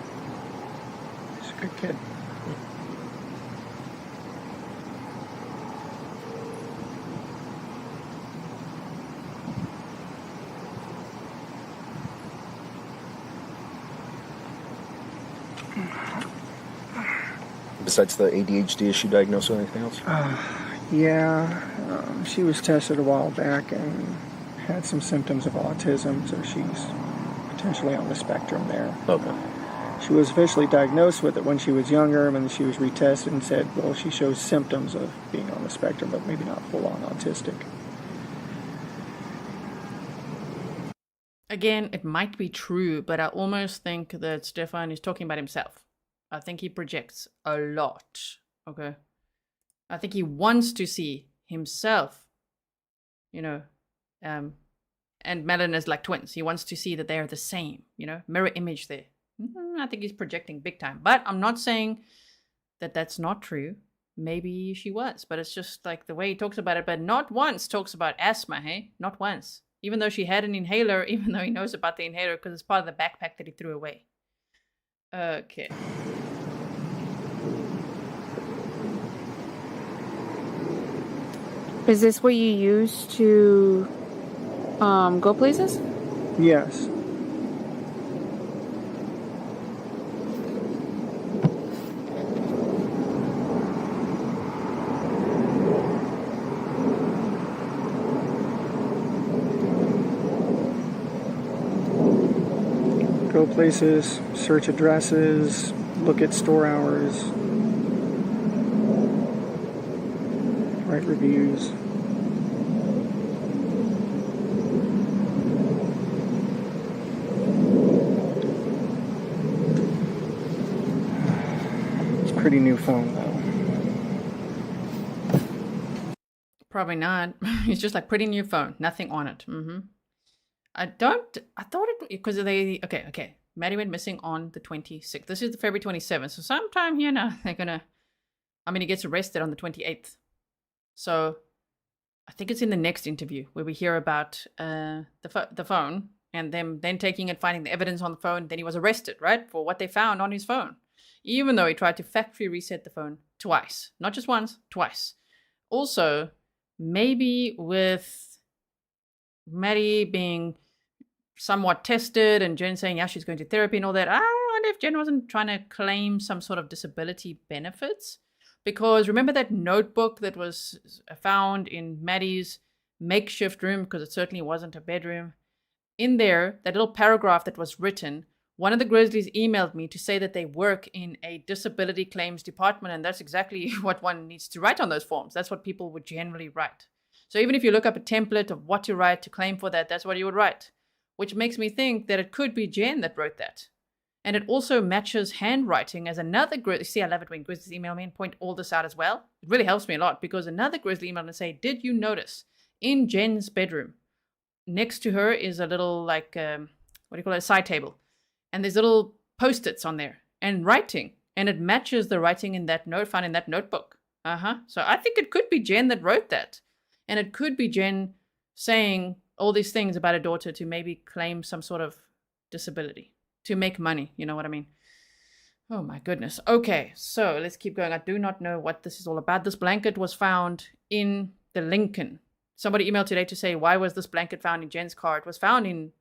She's a good kid. Besides the ADHD, is she diagnosed with anything else? Yeah, she was tested a while back and had some symptoms of autism, so she's potentially on the spectrum there. Okay. She was officially diagnosed with it when she was younger, and then she was retested and said, well, she shows symptoms of being on the spectrum, but maybe not full-on autistic. Again, it might be true, but I almost think that Stephan is talking about himself. I think he projects a lot, okay? I think he wants to see himself, and Madeline is like twins. He wants to see that they are the same, mirror image there. I think he's projecting big time. But I'm not saying that that's not true. maybe she was. But it's just like the way he talks about it, but not once talks about asthma, hey? Not once. Even though she had an inhaler, even though he knows about the inhaler because it's part of the backpack that he threw away. Okay. Is this what you use to go places? Yes. Go places, search addresses, look at store hours, write reviews. It's a pretty new phone though. Probably not. It's just like pretty new phone, nothing on it. I thought it, because okay. Maddie went missing on the 26th. This is the February 27th. So sometime here now, he gets arrested on the 28th. So I think it's in the next interview where we hear about the phone and them then taking and finding the evidence on the phone. Then he was arrested, right? For what they found on his phone. Even though he tried to factory reset the phone twice. Not just once, twice. Also, maybe with Maddie being somewhat tested and Jenn saying, yeah, she's going to therapy and all that. I wonder if Jenn wasn't trying to claim some sort of disability benefits. Because remember that notebook that was found in Maddie's makeshift room, because it certainly wasn't a bedroom. In there, that little paragraph that was written, one of the Grizzlies emailed me to say that they work in a disability claims department, and that's exactly what one needs to write on those forms. That's what people would generally write. So even if you look up a template of what to write to claim for that, that's what you would write. Which makes me think that it could be Jenn that wrote that. And it also matches handwriting as another Grizzly. See, I love it when Grizzlies email me and point all this out as well. It really helps me a lot because another Grizzly emailed and say, did you notice in Jenn's bedroom, next to her is a little a side table. And there's little post-its on there and writing. And it matches the writing in that note found in that notebook. So I think it could be Jenn that wrote that. And it could be Jenn saying all these things about her daughter to maybe claim some sort of disability, to make money, you know what I mean? Oh my goodness. Okay, so let's keep going. I do not know what this is all about. This blanket was found in the Lincoln. Somebody emailed today to say, why was this blanket found in Jenn's car? It was found in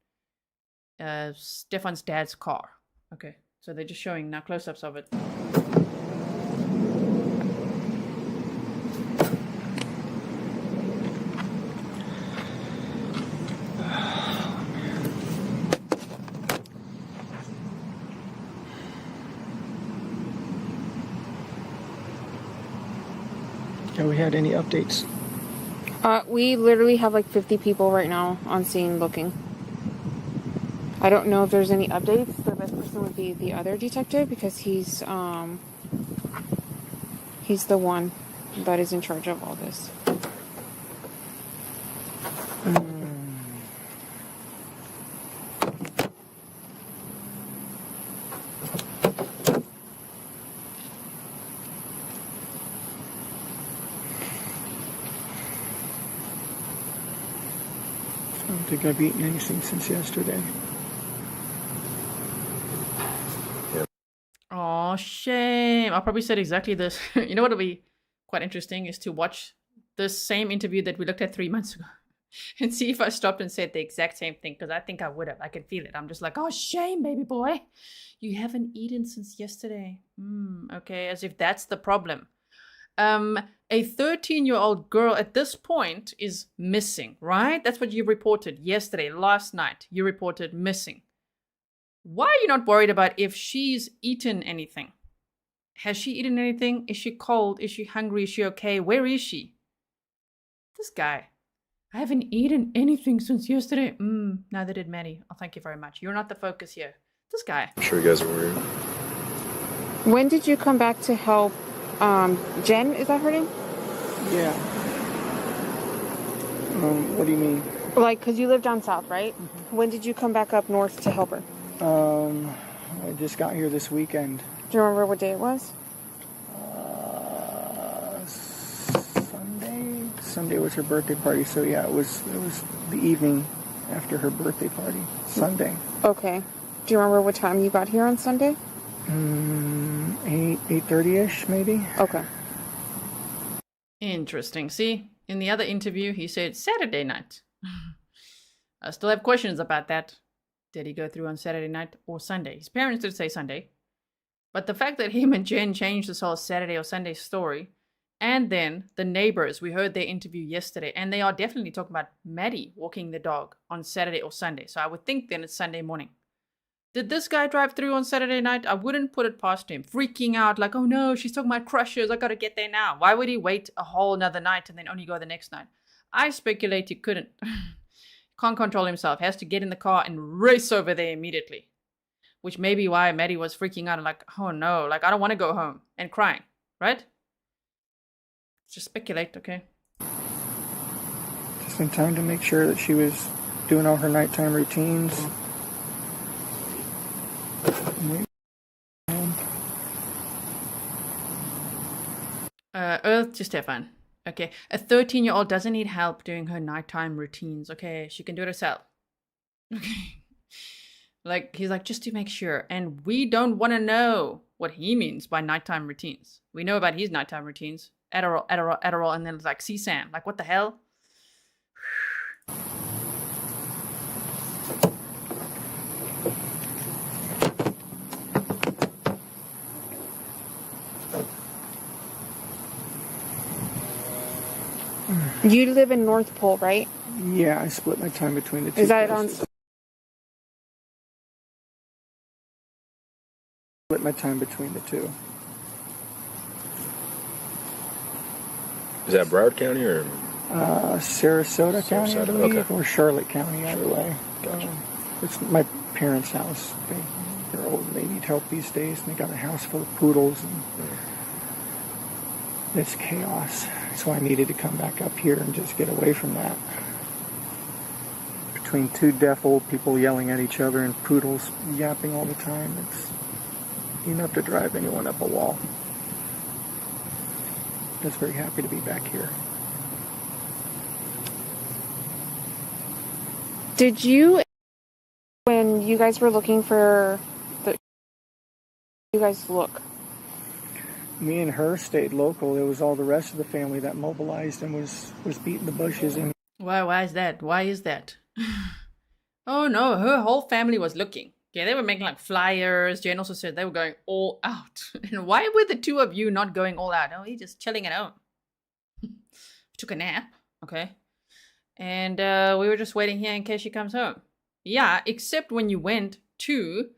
Stephan's dad's car. Okay, so they're just showing now close-ups of it. Have we had any updates? We literally have like 50 people right now on scene looking. I don't know if there's any updates. The best person would be the other detective because he's the one that is in charge of all this. I don't think I've eaten anything since yesterday. Oh, shame. I probably said exactly this. You know what will be quite interesting is to watch this same interview that we looked at 3 months ago and see if I stopped and said the exact same thing, because I think I would have. I can feel it. I'm just like, oh, shame, baby boy. You haven't eaten since yesterday. Okay, as if that's the problem. A 13-year-old girl at this point is missing, right? That's what you reported yesterday, last night. You reported missing. Why are you not worried about if she's eaten anything? Has she eaten anything? Is she cold? Is she hungry? Is she okay? Where is she? This guy. I haven't eaten anything since yesterday. Neither did Maddie. Oh, thank you very much. You're not the focus here. This guy. I'm sure you guys are worried. When did you come back to help Jenn? Is that her name? Yeah. What do you mean? Like, because you live down south, right? Mm-hmm. When did you come back up north to help her? I just got here this weekend. Do you remember what day it was? Sunday was her birthday party, so yeah, it was the evening after her birthday party, Sunday. Okay. Do you remember what time you got here on Sunday? 8:30ish, maybe. Okay. Interesting. See, in the other interview, he said Saturday night. I still have questions about that. Did he go through on Saturday night or Sunday? His parents did say Sunday. But the fact that him and Jenn changed this whole Saturday or Sunday story, and then the neighbors, we heard their interview yesterday, and they are definitely talking about Maddie walking the dog on Saturday or Sunday. So I would think then it's Sunday morning. Did this guy drive through on Saturday night? I wouldn't put it past him. Freaking out like, oh no, she's talking about crushes. I got to get there now. Why would he wait a whole another night and then only go the next night? I speculate he couldn't. Can't control himself. Has to get in the car and race over there immediately. Which may be why Maddie was freaking out and like, oh no, like I don't want to go home and crying, right? Just speculate, okay? Just in time to make sure that she was doing all her nighttime routines. Earth to Stephan. Okay, a 13-year-old doesn't need help doing her nighttime routines. Okay, she can do it herself. Okay. Like, he's like, just to make sure. And we don't want to know what he means by nighttime routines. We know about his nighttime routines. Adderall, and then it's like CSAM. Like, what the hell? You live in North Pole, right? Yeah, I split my time between the two. Is that places. Split my time between the two. Is that Broward County or? Sarasota County, I believe, okay. or Charlotte County, either way. Gotcha. It's my parents' house. They're old and they need help these days, and they got a house full of poodles, and it's chaos. So I needed to come back up here and just get away from that. Between two deaf old people yelling at each other and poodles yapping all the time, it's enough to drive anyone up a wall. Just very happy to be back here. Did you, when you guys were looking for you guys look? Me and her stayed local. It was all the rest of the family that mobilized and was beating the bushes. And Why is that? Why is that? Oh no, her whole family was looking. Okay, they were making like flyers. Jenn also said they were going all out. And why were the two of you not going all out? Oh, he's just chilling at home. Took a nap, okay? And we were just waiting here in case she comes home. Yeah, except when you went to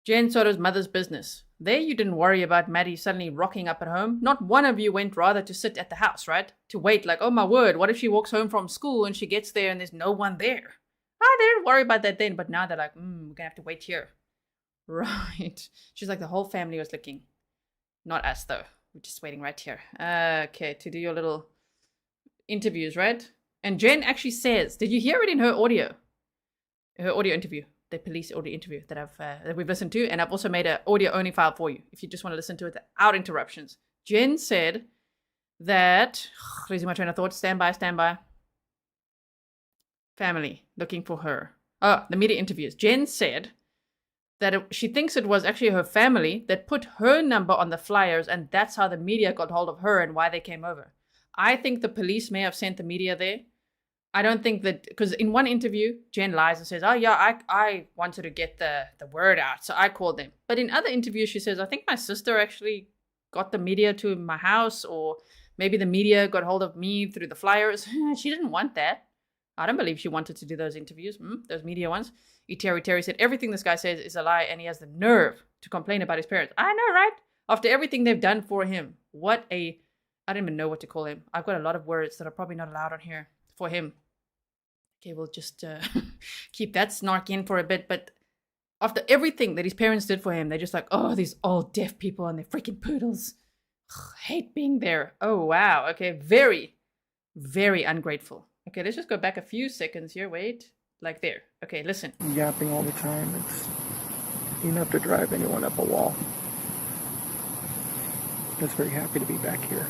Jenn Soto's mother's business. There you didn't worry about Maddie suddenly rocking up at home. Not one of you went rather to sit at the house, right? To wait like, oh my word, what if she walks home from school and she gets there and there's no one there? Ah, they didn't worry about that then, but now they're like, we're going to have to wait here. Right. She's like, the whole family was looking. Not us, though. We're just waiting right here. Okay, to do your little interviews, right? And Jenn actually says, did you hear it in her audio? Her audio interview. The police audio interview that we've listened to, and I've also made an audio only file for you if you just want to listen to it without interruptions. Jenn said that losing my train of thought. Stand by. Family looking for her. Oh, the media interviews. Jenn said that she thinks it was actually her family that put her number on the flyers, and that's how the media got hold of her and why they came over. I think the police may have sent the media there. I don't think that, because in one interview, Jenn lies and says, oh yeah, I wanted to get the word out, so I called them. But in other interviews, she says, I think my sister actually got the media to my house, or maybe the media got hold of me through the flyers. She didn't want that. I don't believe she wanted to do those interviews, those media ones. Terry said, everything this guy says is a lie, and he has the nerve to complain about his parents. I know, right? After everything they've done for him. I don't even know what to call him. I've got a lot of words that are probably not allowed on here for him. Okay, we'll just keep that snark in for a bit. But after everything that his parents did for him, they're just like, oh, these old deaf people and their freaking poodles. Hate being there. Oh, wow. Okay, very, very ungrateful. Okay, let's just go back a few seconds here. Wait, like there. Okay, listen. Yapping all the time. It's enough to drive anyone up a wall. Just very happy to be back here.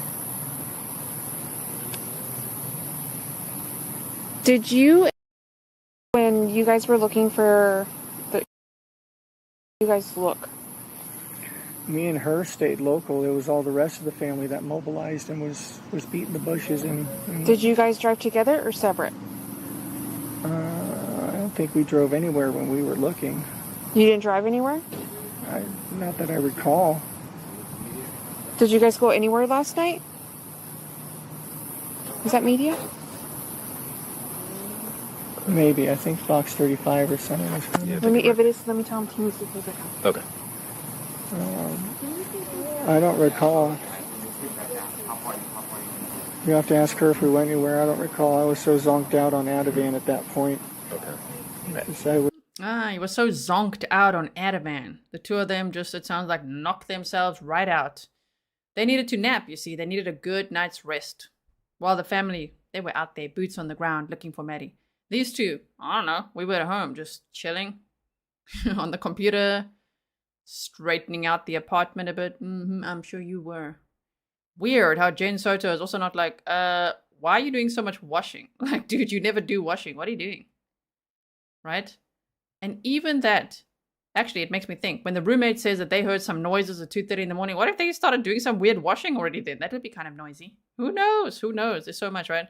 Did you, when you guys were looking for you guys look? Me and her stayed local. It was all the rest of the family that mobilized and was beating the bushes. And Did you guys drive together or separate? I don't think we drove anywhere when we were looking. You didn't drive anywhere? Not that I recall. Did you guys go anywhere last night? Was that media? Maybe. I think Fox 35 or something was coming. If it is, let me tell him to take it down. Okay. I don't recall. You have to ask her if we went anywhere. I don't recall. I was so zonked out on Ativan at that point. Okay. He was so zonked out on Ativan. The two of them just, it sounds like, knocked themselves right out. They needed to nap, you see. They needed a good night's rest. While the family, they were out there, boots on the ground, looking for Maddie. These two, I don't know, we were at home, just chilling on the computer, straightening out the apartment a bit. I'm sure you were. Weird how Jenn Soto is also not like, why are you doing so much washing? Like, dude, you never do washing. What are you doing? Right? And even that, actually, it makes me think, when the roommate says that they heard some noises at 2:30 in the morning, what if they started doing some weird washing already then? That would be kind of noisy. Who knows? Who knows? There's so much, right?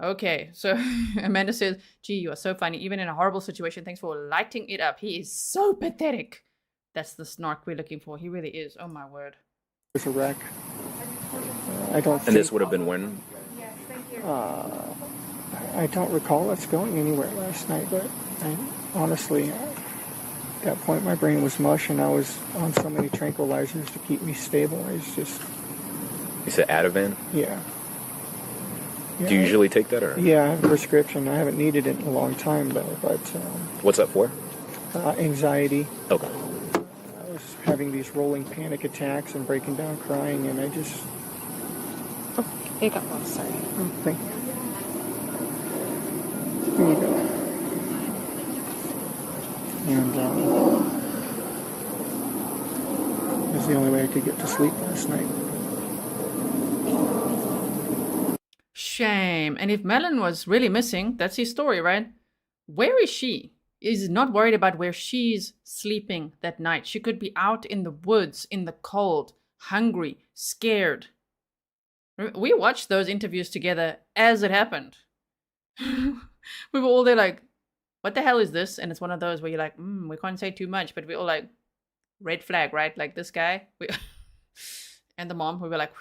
Okay, so Amanda says, gee, you are so funny. Even in a horrible situation, thanks for lighting it up. He is so pathetic. That's the snark we're looking for. He really is. Oh, my word. It was a wreck. I don't think... And this would have been when? I don't recall us going anywhere last night, but honestly, at that point, my brain was mush, and I was on so many tranquilizers to keep me stable. I was just... You said Ativan? Yeah. Do you usually take that, or? Yeah, I have a prescription. I haven't needed it in a long time, though. But what's that for? Anxiety. Okay. I was having these rolling panic attacks and breaking down crying, and I just... Oh, it got lost, sorry. Oh, thank you. Here you go. And it was the only way I could get to sleep last night. Shame. And if Madeline was really missing, that's his story, right? Where is she? He's not worried about where she's sleeping that night. She could be out in the woods, in the cold, hungry, scared. We watched those interviews together as it happened. We were all there like, what the hell is this? And it's one of those where you're like, we can't say too much, but we're all like, red flag, right? Like this guy. And the mom, we were like,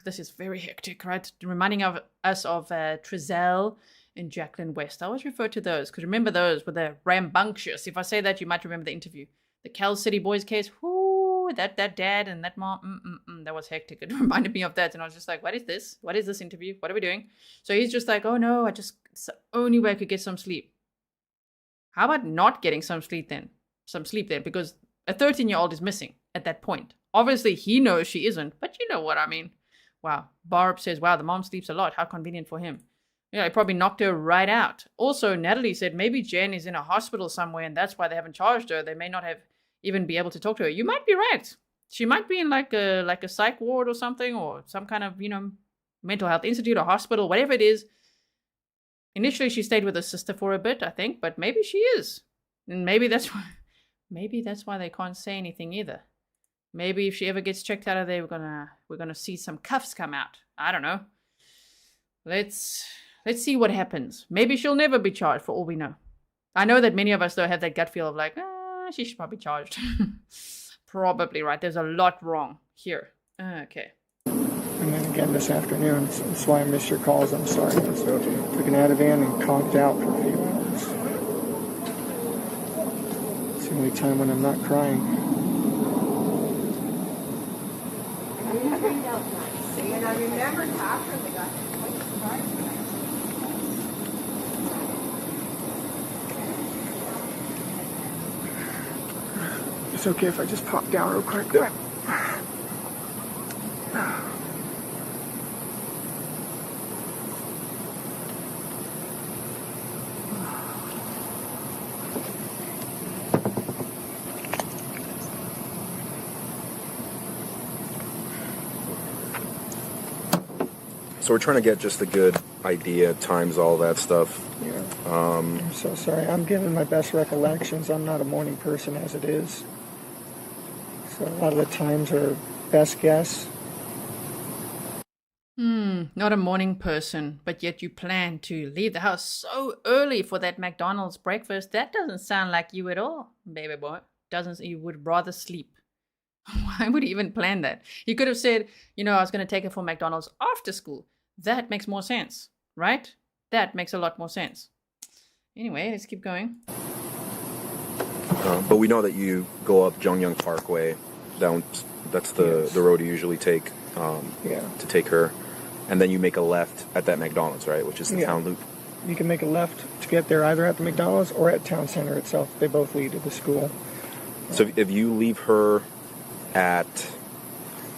this is very hectic, right? Reminding us of Trezell and Jacqueline West. I always refer to those, because remember those were the rambunctious. If I say that, you might remember the interview. The Cal City Boys case, whoo, that dad and that mom, that was hectic. It reminded me of that, and I was just like, what is this? What is this interview? What are we doing? So he's just like, oh no, it's the only way I could get some sleep. How about not getting some sleep then? Because a 13-year-old is missing at that point. Obviously, he knows she isn't, but you know what I mean. Wow. Barb says, wow, the mom sleeps a lot. How convenient for him. Yeah, he probably knocked her right out. Also, Natalie said maybe Jenn is in a hospital somewhere and that's why they haven't charged her. They may not have even be able to talk to her. You might be right. She might be in like a psych ward or something, or some kind of, mental health institute or hospital, whatever it is. Initially, she stayed with her sister for a bit, I think, but maybe she is. And maybe that's why they can't say anything either. Maybe if she ever gets checked out of there, we're gonna see some cuffs come out. I don't know. Let's see what happens. Maybe she'll never be charged for all we know. I know that many of us though have that gut feel of like, she should probably be charged. Probably right. There's a lot wrong here. Okay. And then again this afternoon. That's why I missed your calls. I'm sorry. So took an Ativan and conked out for a few hours. It's the only time when I'm not crying. And I remember after they got It's okay if I just pop down real quick. Yeah. So we're trying to get just a good idea, times, all that stuff. Yeah. I'm so sorry. I'm giving my best recollections. I'm not a morning person as it is. So a lot of the times are best guess. Not a morning person, but yet you plan to leave the house so early for that McDonald's breakfast. That doesn't sound like you at all, baby boy. Doesn't. You would rather sleep. Why would he even plan that? He could have said, you know, I was going to take her for McDonald's after school. That makes more sense, right? That makes a lot more sense. Anyway, let's keep going. But we know that you go up Jongyang Parkway. Down. That's the road you usually take to take her. And then you make a left at that McDonald's, right? Which is the town loop. You can make a left to get there either at the McDonald's or at town center itself. They both lead to the school. So if you leave her at,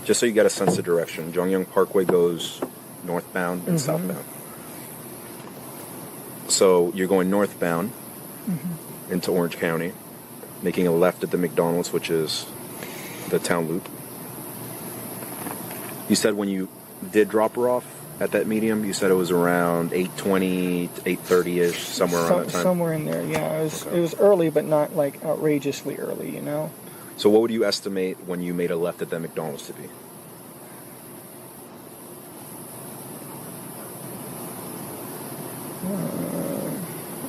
just so you get a sense of direction, Jongyang Parkway goes northbound and southbound. So you're going northbound into Orange County, making a left at the McDonald's, which is the town loop. You said when you did drop her off at that medium, you said it was around 8:20 to 8:30ish, somewhere around that time. Somewhere in there, yeah. It was early, but not like outrageously early, you know. So what would you estimate when you made a left at that McDonald's to be?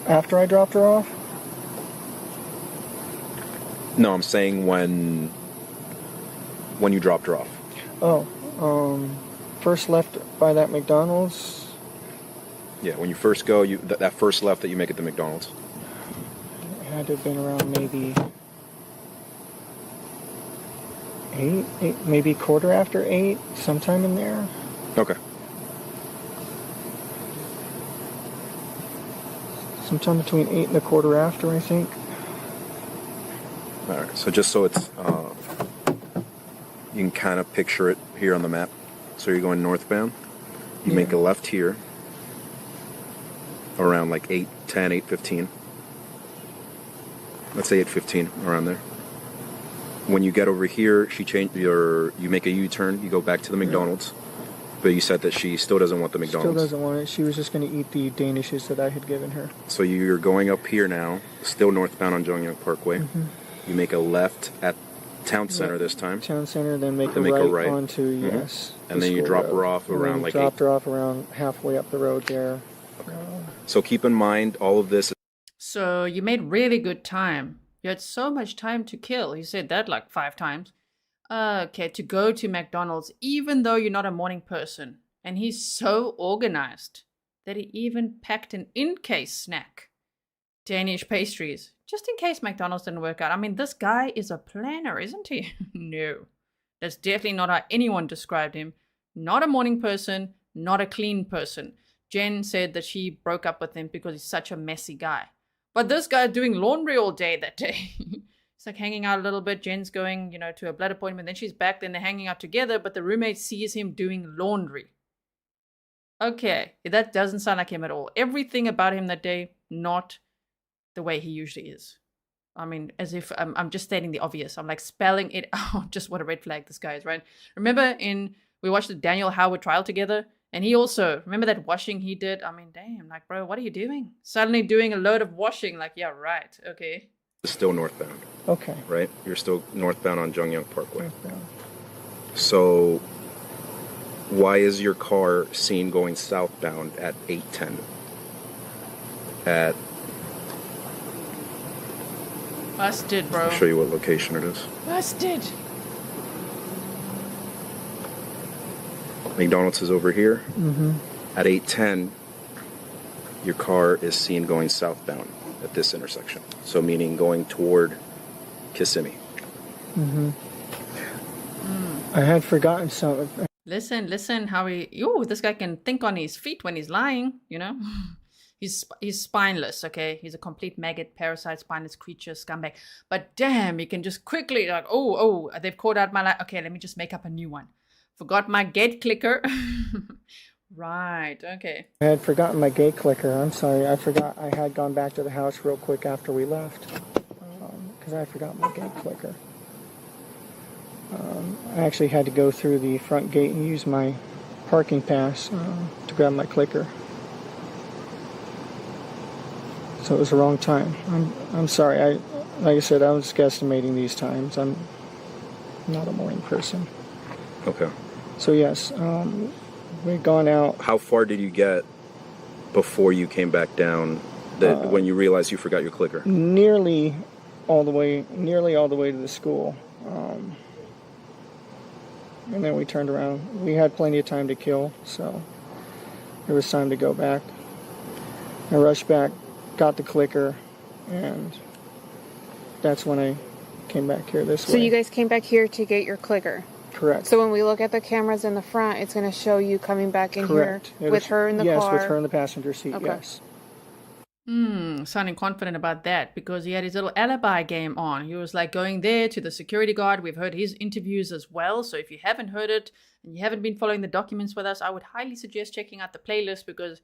After I dropped her off? No, I'm saying when you dropped her off. First left by that McDonald's. Yeah, when you first go, that first left that you make at the McDonald's. It had to have been around maybe 8, maybe quarter after 8, sometime in there. Okay. Sometime between 8 and a quarter after, I think. All right. So just so it's, you can kind of picture it here on the map. So you're going northbound. You make a left here around like 8:10, 8:15. Let's say 8:15, around there. When you get over here, you make a U-turn. You go back to the McDonald's. But you said that she still doesn't want the McDonald's. Still doesn't want it. She was just going to eat the Danishes that I had given her. So you're going up here now, still northbound on Jongyang Parkway. You make a left at Town Center this time. Town Center, then make a right onto, and then you drop her off around like 8. Dropped her off around halfway up the road there. Okay. So keep in mind all of this. So you made really good time. You had so much time to kill. You said that like 5 times. Okay, to go to McDonald's, even though you're not a morning person. And he's so organized that he even packed an in-case snack. Danish pastries. Just in case McDonald's didn't work out. I mean, this guy is a planner, isn't he? No. That's definitely not how anyone described him. Not a morning person, not a clean person. Jenn said that she broke up with him because he's such a messy guy. But this guy doing laundry all day that day. It's like hanging out a little bit. Jen's going, to a blood appointment. Then she's back. Then they're hanging out together. But the roommate sees him doing laundry. Okay, that doesn't sound like him at all. Everything about him that day, not the way he usually is. I mean, as if I'm just stating the obvious. I'm like spelling it out. Just what a red flag this guy is, right? Remember we watched the Daniel Howard trial together? And he also, remember that washing he did? I mean, damn, like, bro, what are you doing? Suddenly doing a load of washing. Like, yeah, right, okay. Still northbound. Okay. Right? You're still northbound on Jongyang Parkway. Northbound. So why is your car seen going southbound at 8:10? Busted, bro. I'll show you what location it is. Busted. McDonald's is over here. At 8:10, your car is seen going southbound at this intersection. So meaning going toward Kissimmee. I had forgotten something. Listen how this guy can think on his feet when he's lying, He's spineless, okay? He's a complete maggot, parasite, spineless creature, scumbag. But damn, he can just quickly like, they've called out my life. Okay, let me just make up a new one. Forgot my gate clicker. Right, okay. I had forgotten my gate clicker. I'm sorry. I forgot I had gone back to the house real quick after we left. Because I forgot my gate clicker. I actually had to go through the front gate and use my parking pass to grab my clicker. So it was the wrong time. I'm sorry. Like I said, I was guesstimating these times. I'm not a morning person. Okay. So yes, we'd gone out. How far did you get before you came back down? When you realized you forgot your clicker? Nearly all the way to the school. And then we turned around. We had plenty of time to kill, so there was time to go back. I rushed back, got the clicker, and that's when I came back here this way. So you guys came back here to get your clicker? Correct. So when we look at the cameras in the front, it's going to show you coming back in Correct. here with her in the car? Yes, with her in the passenger seat, Okay. yes. Sounding confident about that because he had his little alibi game on. He was like going there to the security guard. We've heard his interviews as well. So if you haven't heard it and you haven't been following the documents with us, I would highly suggest checking out the playlist because,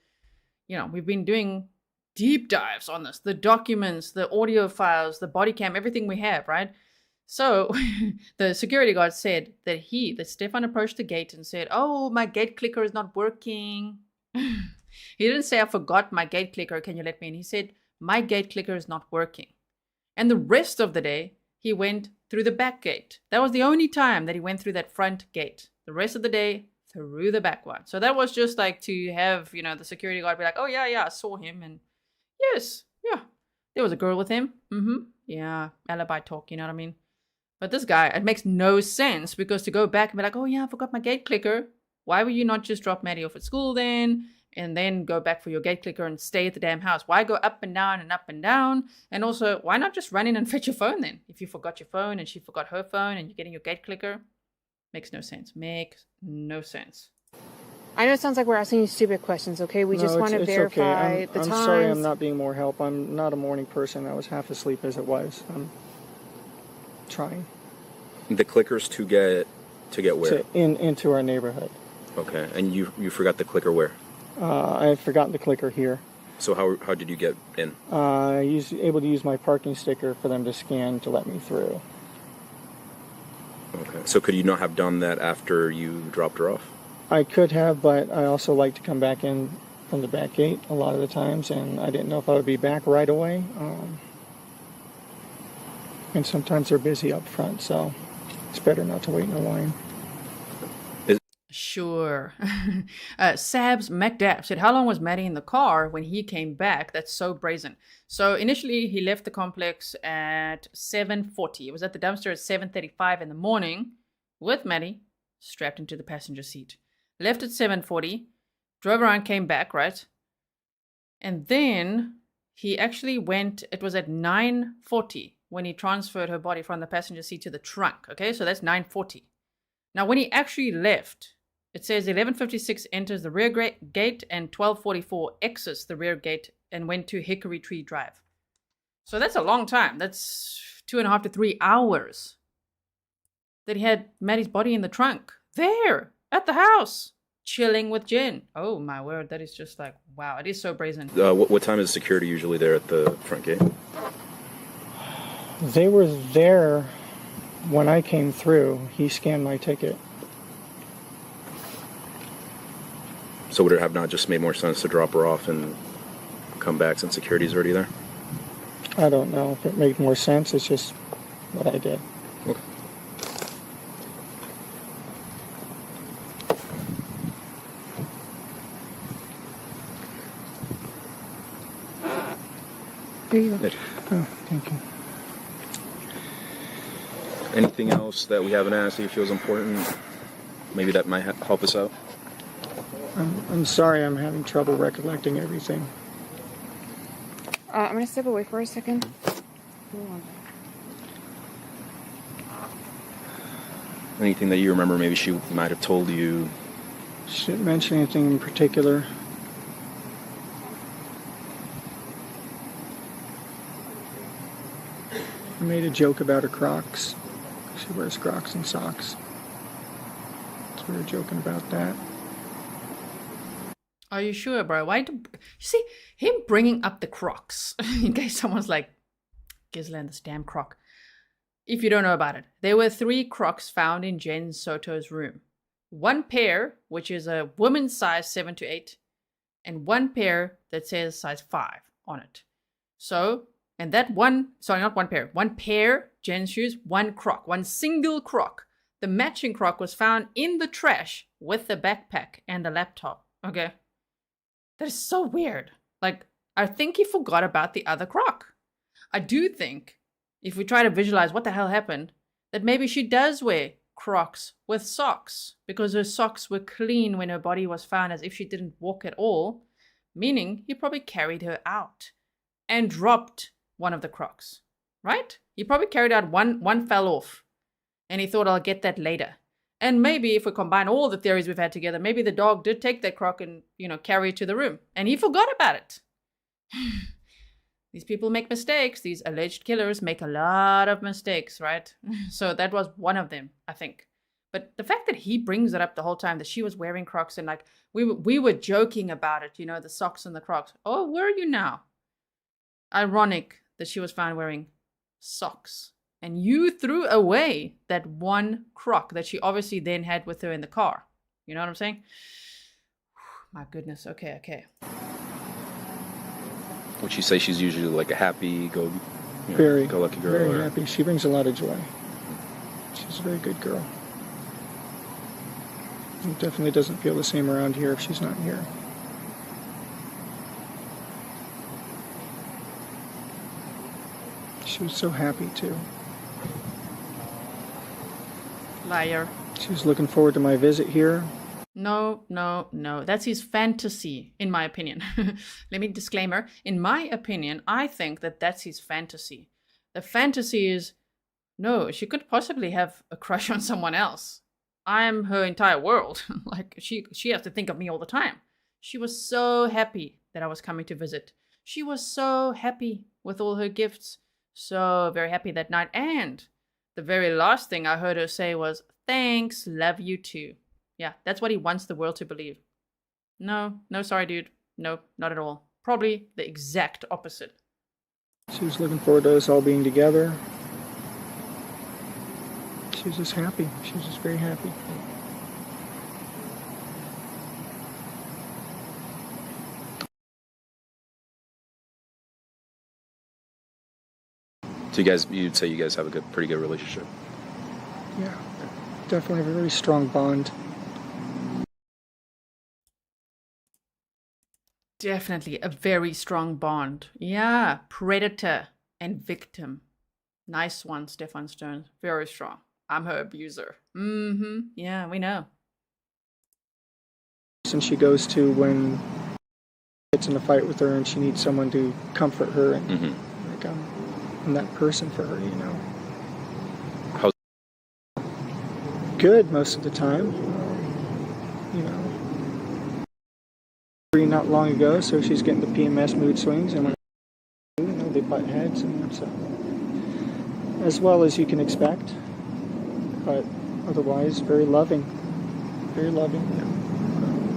you know, we've been doing deep dives on this. The documents, the audio files, the body cam, everything we have, right? So the security guard said that Stephan approached the gate and said, "Oh, my gate clicker is not working." He didn't say, "I forgot my gate clicker. Can you let me in?" He said, "My gate clicker is not working." And the rest of the day, he went through the back gate. That was the only time that he went through that front gate. The rest of the day, through the back one. So that was just like to have, you know, the security guard be like, "Oh, yeah, I saw him. And yes, yeah, there was a girl with him. Yeah, alibi talk, you know what I mean?" But this guy, it makes no sense because to go back and be like, "Oh, yeah, I forgot my gate clicker." Why would you not just drop Maddie off at school then? And then go back for your gate clicker and stay at the damn house? Why go up and down and up and down? And also, why not just run in and fetch your phone then? If you forgot your phone and she forgot her phone and you're getting your gate clicker, makes no sense. Makes no sense. I know it sounds like we're asking you stupid questions, okay? We just want to verify okay. the times. I'm sorry I'm not being more help. I'm not a morning person. I was half asleep as it was. I'm trying. The clickers to get where? Into our neighborhood. Okay, and you forgot the clicker where? I had forgotten the clicker here. So how did you get in? I was able to use my parking sticker for them to scan to let me through. Okay, so could you not have done that after you dropped her off? I could have, but I also like to come back in from the back gate a lot of the times, and I didn't know if I would be back right away. And sometimes they're busy up front, so it's better not to wait in a line. Sure. Sabs McDapp said, "How long was Maddie in the car when he came back? That's so brazen." So initially he left the complex at 7:40. It was at the dumpster at 7:35 in the morning with Maddie strapped into the passenger seat. Left at 7:40, drove around, came back, right? And then he actually went, it was at 9:40 when he transferred her body from the passenger seat to the trunk. Okay, so that's 9:40. Now when he actually left, it says 11:56 enters the rear gate and 12:44 exits the rear gate and went to Hickory Tree Drive. So that's a long time. That's 2.5 to 3 hours that he had Maddie's body in the trunk. There, at the house, chilling with Jenn. Oh my word, that is just like, wow, it is so brazen. What time is security usually there at the front gate? They were there when I came through. He scanned my ticket. So would it have not just made more sense to drop her off and come back since security's already there? I don't know if it made more sense. It's just what I did. Okay. There you go. Oh, thank you. Anything else that we haven't asked that you feel is important? Maybe that might help us out? I'm sorry I'm having trouble recollecting everything. I'm going to step away for a second. Anything that you remember maybe she might have told you? She didn't mention anything in particular. I made a joke about her Crocs. She wears Crocs and socks. So we were joking about that. Are you sure, bro? You see, him bringing up the Crocs, in case someone's like, Grizzly and this damn Croc. If you don't know about it, there were 3 Crocs found in Jenn Soto's room. one pair, which is a woman's size 7 to 8, and one pair that says size 5 on it. So, and that one, sorry, not one pair, Jenn's shoes, one croc, one single croc. The matching croc was found in the trash with the backpack and the laptop. Okay. That is so weird. Like, I think he forgot about the other croc. I do think, if we try to visualize what the hell happened, that maybe she does wear Crocs with socks because her socks were clean when her body was found, as if she didn't walk at all, meaning he probably carried her out and dropped one of the Crocs, right? He probably carried out one fell off and he thought, I'll get that later. And maybe if we combine all the theories we've had together, maybe the dog did take that Croc and, carry it to the room and he forgot about it. These people make mistakes. These alleged killers make a lot of mistakes, right? So that was one of them, I think. But the fact that he brings it up the whole time, that she was wearing Crocs and like we were joking about it, the socks and the Crocs. Oh, where are you now? Ironic that she was found wearing socks. And you threw away that one Croc that she obviously then had with her in the car. You know what I'm saying? My goodness. Okay. Would you say she's usually like a happy, go lucky girl? Very happy. She brings a lot of joy. She's a very good girl. It definitely doesn't feel the same around here if she's not here. She was so happy too. Liar. She was looking forward to my visit here. No. That's his fantasy, in my opinion. Let me disclaimer. In my opinion, I think that that's his fantasy. The fantasy is, no, she could possibly have a crush on someone else. I'm her entire world. Like, she has to think of me all the time. She was so happy that I was coming to visit. She was so happy with all her gifts. So very happy that night. And the very last thing I heard her say was, thanks, love you too. Yeah, that's what he wants the world to believe. No, sorry, dude. No, not at all. Probably the exact opposite. She was looking forward to us all being together. She was just happy. She was just very happy. So you'd say you guys have a pretty good relationship? Yeah, definitely have a very strong bond. Definitely a very strong bond. Yeah, predator and victim. Nice one, Stephan Sterns. Very strong. I'm her abuser. Yeah, we know. And she goes to when she gets in a fight with her and she needs someone to comfort her. And like, I'm that person for her, How's good most of the time. Not long ago, so she's getting the PMS mood swings, and they butt heads, and so as well as you can expect, but otherwise very loving.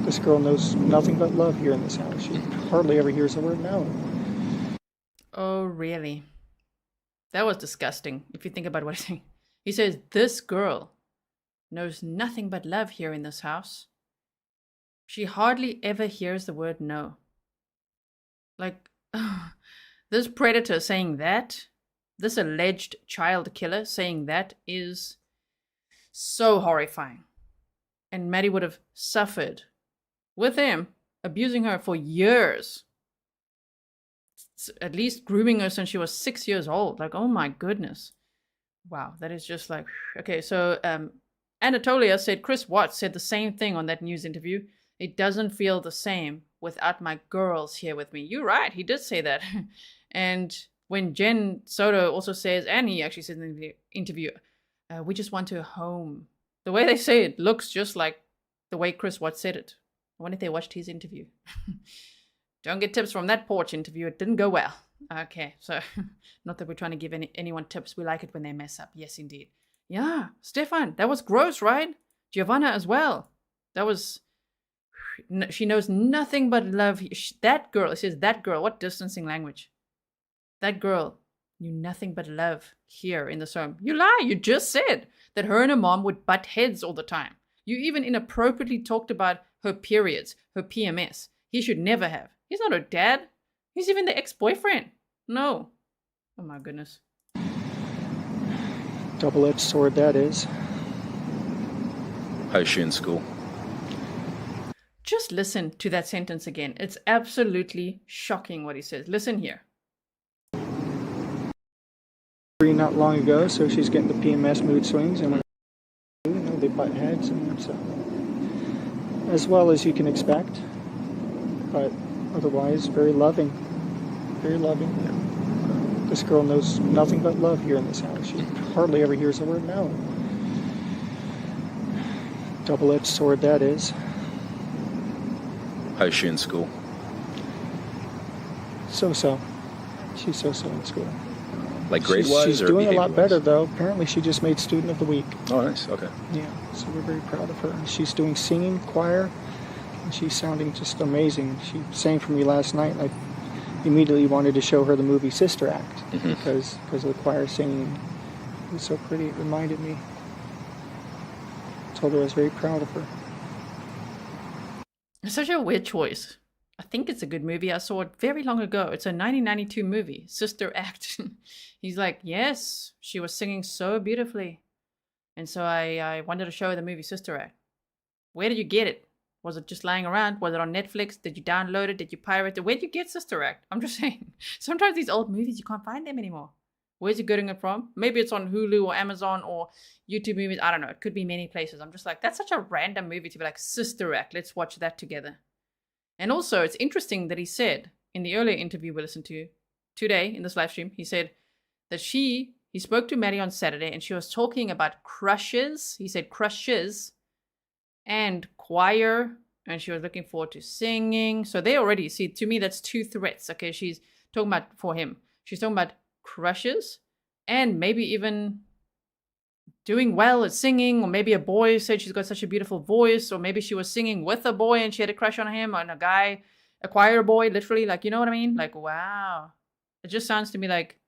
This girl knows nothing but love here in this house. She hardly ever hears the word no. Oh, really? That was disgusting, if you think about what he's saying. He says, this girl knows nothing but love here in this house. She hardly ever hears the word no. Like, this predator saying that, this alleged child killer saying that is so horrifying. And Maddie would have suffered with him, abusing her for years. At least grooming her since she was 6 years old. Like, oh my goodness. Wow, that is just like, okay, so Anatolia said, Chris Watts said the same thing on that news interview. It doesn't feel the same without my girls here with me. You're right. He did say that. And when Jenn Soto also says, and he actually said in the interview, we just want her home. The way they say it looks just like the way Chris Watts said it. I wonder if they watched his interview. Don't get tips from that porch interview. It didn't go well. Okay, so not that we're trying to give anyone tips. We like it when they mess up. Yes, indeed. Yeah, Stephan, that was gross, right? Giovanna as well. That was... She knows nothing but love. That girl, it says that girl, what distancing language? That girl knew nothing but love here in this home. You lie, you just said that her and her mom would butt heads all the time. You even inappropriately talked about her periods, her PMS. He should never have. He's not her dad. He's even the ex-boyfriend. No. Oh my goodness. Double-edged sword that is. How is she in school? Just listen to that sentence again. It's absolutely shocking what he says. Listen here. Not long ago, so she's getting the PMS mood swings, and when they butt heads, and so as well as you can expect, but otherwise very loving, very loving. This girl knows nothing but love here in this house. She hardly ever hears the word no. Double-edged sword that is. How is she in school? So-so. She's so-so in school. Like grade-wise, she's or doing a lot behavior-wise? better, though. Apparently, she just made Student of the Week. Oh, nice. Okay. Yeah, so we're very proud of her. She's doing singing, choir, and she's sounding just amazing. She sang for me last night, and I immediately wanted to show her the movie Sister Act because of the choir singing. It was so pretty. It reminded me. I told her I was very proud of her. It's such a weird choice. I think it's a good movie. I saw it very long ago. It's a 1992 movie, Sister Act. He's like, yes, she was singing so beautifully. And so I wanted to show her the movie Sister Act. Where did you get it? Was it just lying around? Was it on Netflix? Did you download it? Did you pirate it? Where did you get Sister Act? I'm just saying. Sometimes these old movies, you can't find them anymore. Where's you getting it from? Maybe it's on Hulu or Amazon or YouTube Movies. I don't know. It could be many places. I'm just like, that's such a random movie to be like, Sister Act. Let's watch that together. And also, it's interesting that he said in the earlier interview we listened to today in this live stream, he said that he spoke to Maddie on Saturday and she was talking about crushes. He said crushes and choir, and she was looking forward to singing. So they already, see, to me, that's two threats. Okay, she's talking about, for him, she's talking about crushes and maybe even doing well at singing, or maybe a boy said she's got such a beautiful voice, or maybe she was singing with a boy and she had a crush on him, and a guy, a choir boy, literally, like, you know what I mean? Like, wow. It just sounds to me like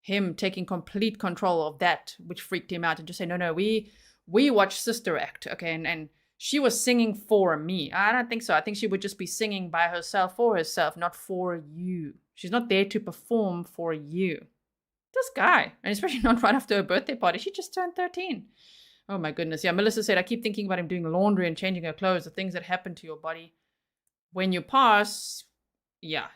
him taking complete control of that, which freaked him out, and just say, no, we watched Sister Act, okay, and she was singing for me. I don't think so. I think she would just be singing by herself, for herself, not for you. She's not there to perform for you. This guy, and especially not right after her birthday party. She just turned 13. Oh my goodness. Yeah, Melissa said, I keep thinking about him doing laundry and changing her clothes, the things that happen to your body when you pass. Yeah,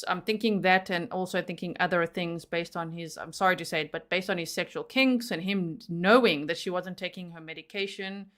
I'm thinking that, and also thinking other things based on his, I'm sorry to say it, but based on his sexual kinks and him knowing that she wasn't taking her medication,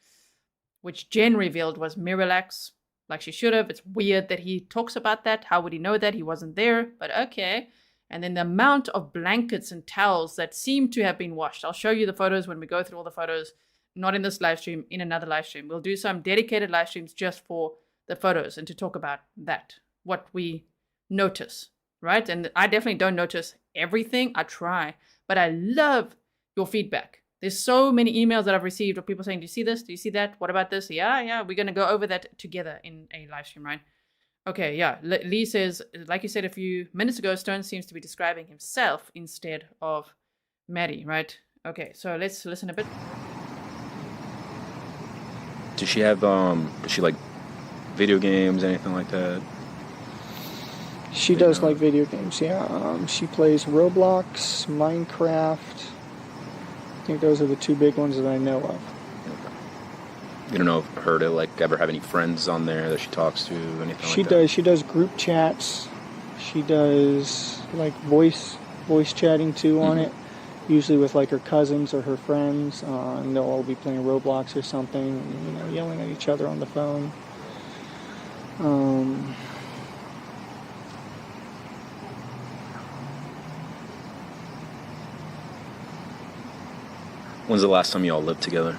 which Jenn revealed was Miralax, like she should have. It's weird that he talks about that. How would he know that? He wasn't there, but okay. And then the amount of blankets and towels that seem to have been washed. I'll show you the photos when we go through all the photos, not in this live stream, in another live stream. We'll do some dedicated live streams just for the photos and to talk about that, what we notice, right? And I definitely don't notice everything. I try, but I love your feedback. There's so many emails that I've received of people saying, do you see this? Do you see that? What about this? Yeah, we're going to go over that together in a live stream, right? Okay, yeah. Lee says, like you said a few minutes ago, Stone seems to be describing himself instead of Maddie, right? Okay, so let's listen a bit. Does she have, does she like video games, anything like that? She does like video games, yeah. She plays Roblox, Minecraft. I think those are the two big ones that I know of. You don't know her to like ever have any friends on there that she talks to, anything like that? She does. She does group chats. She does like voice chatting too on it. Usually with like her cousins or her friends. And they'll all be playing Roblox or something. You know, yelling at each other on the phone. When's the last time you all lived together?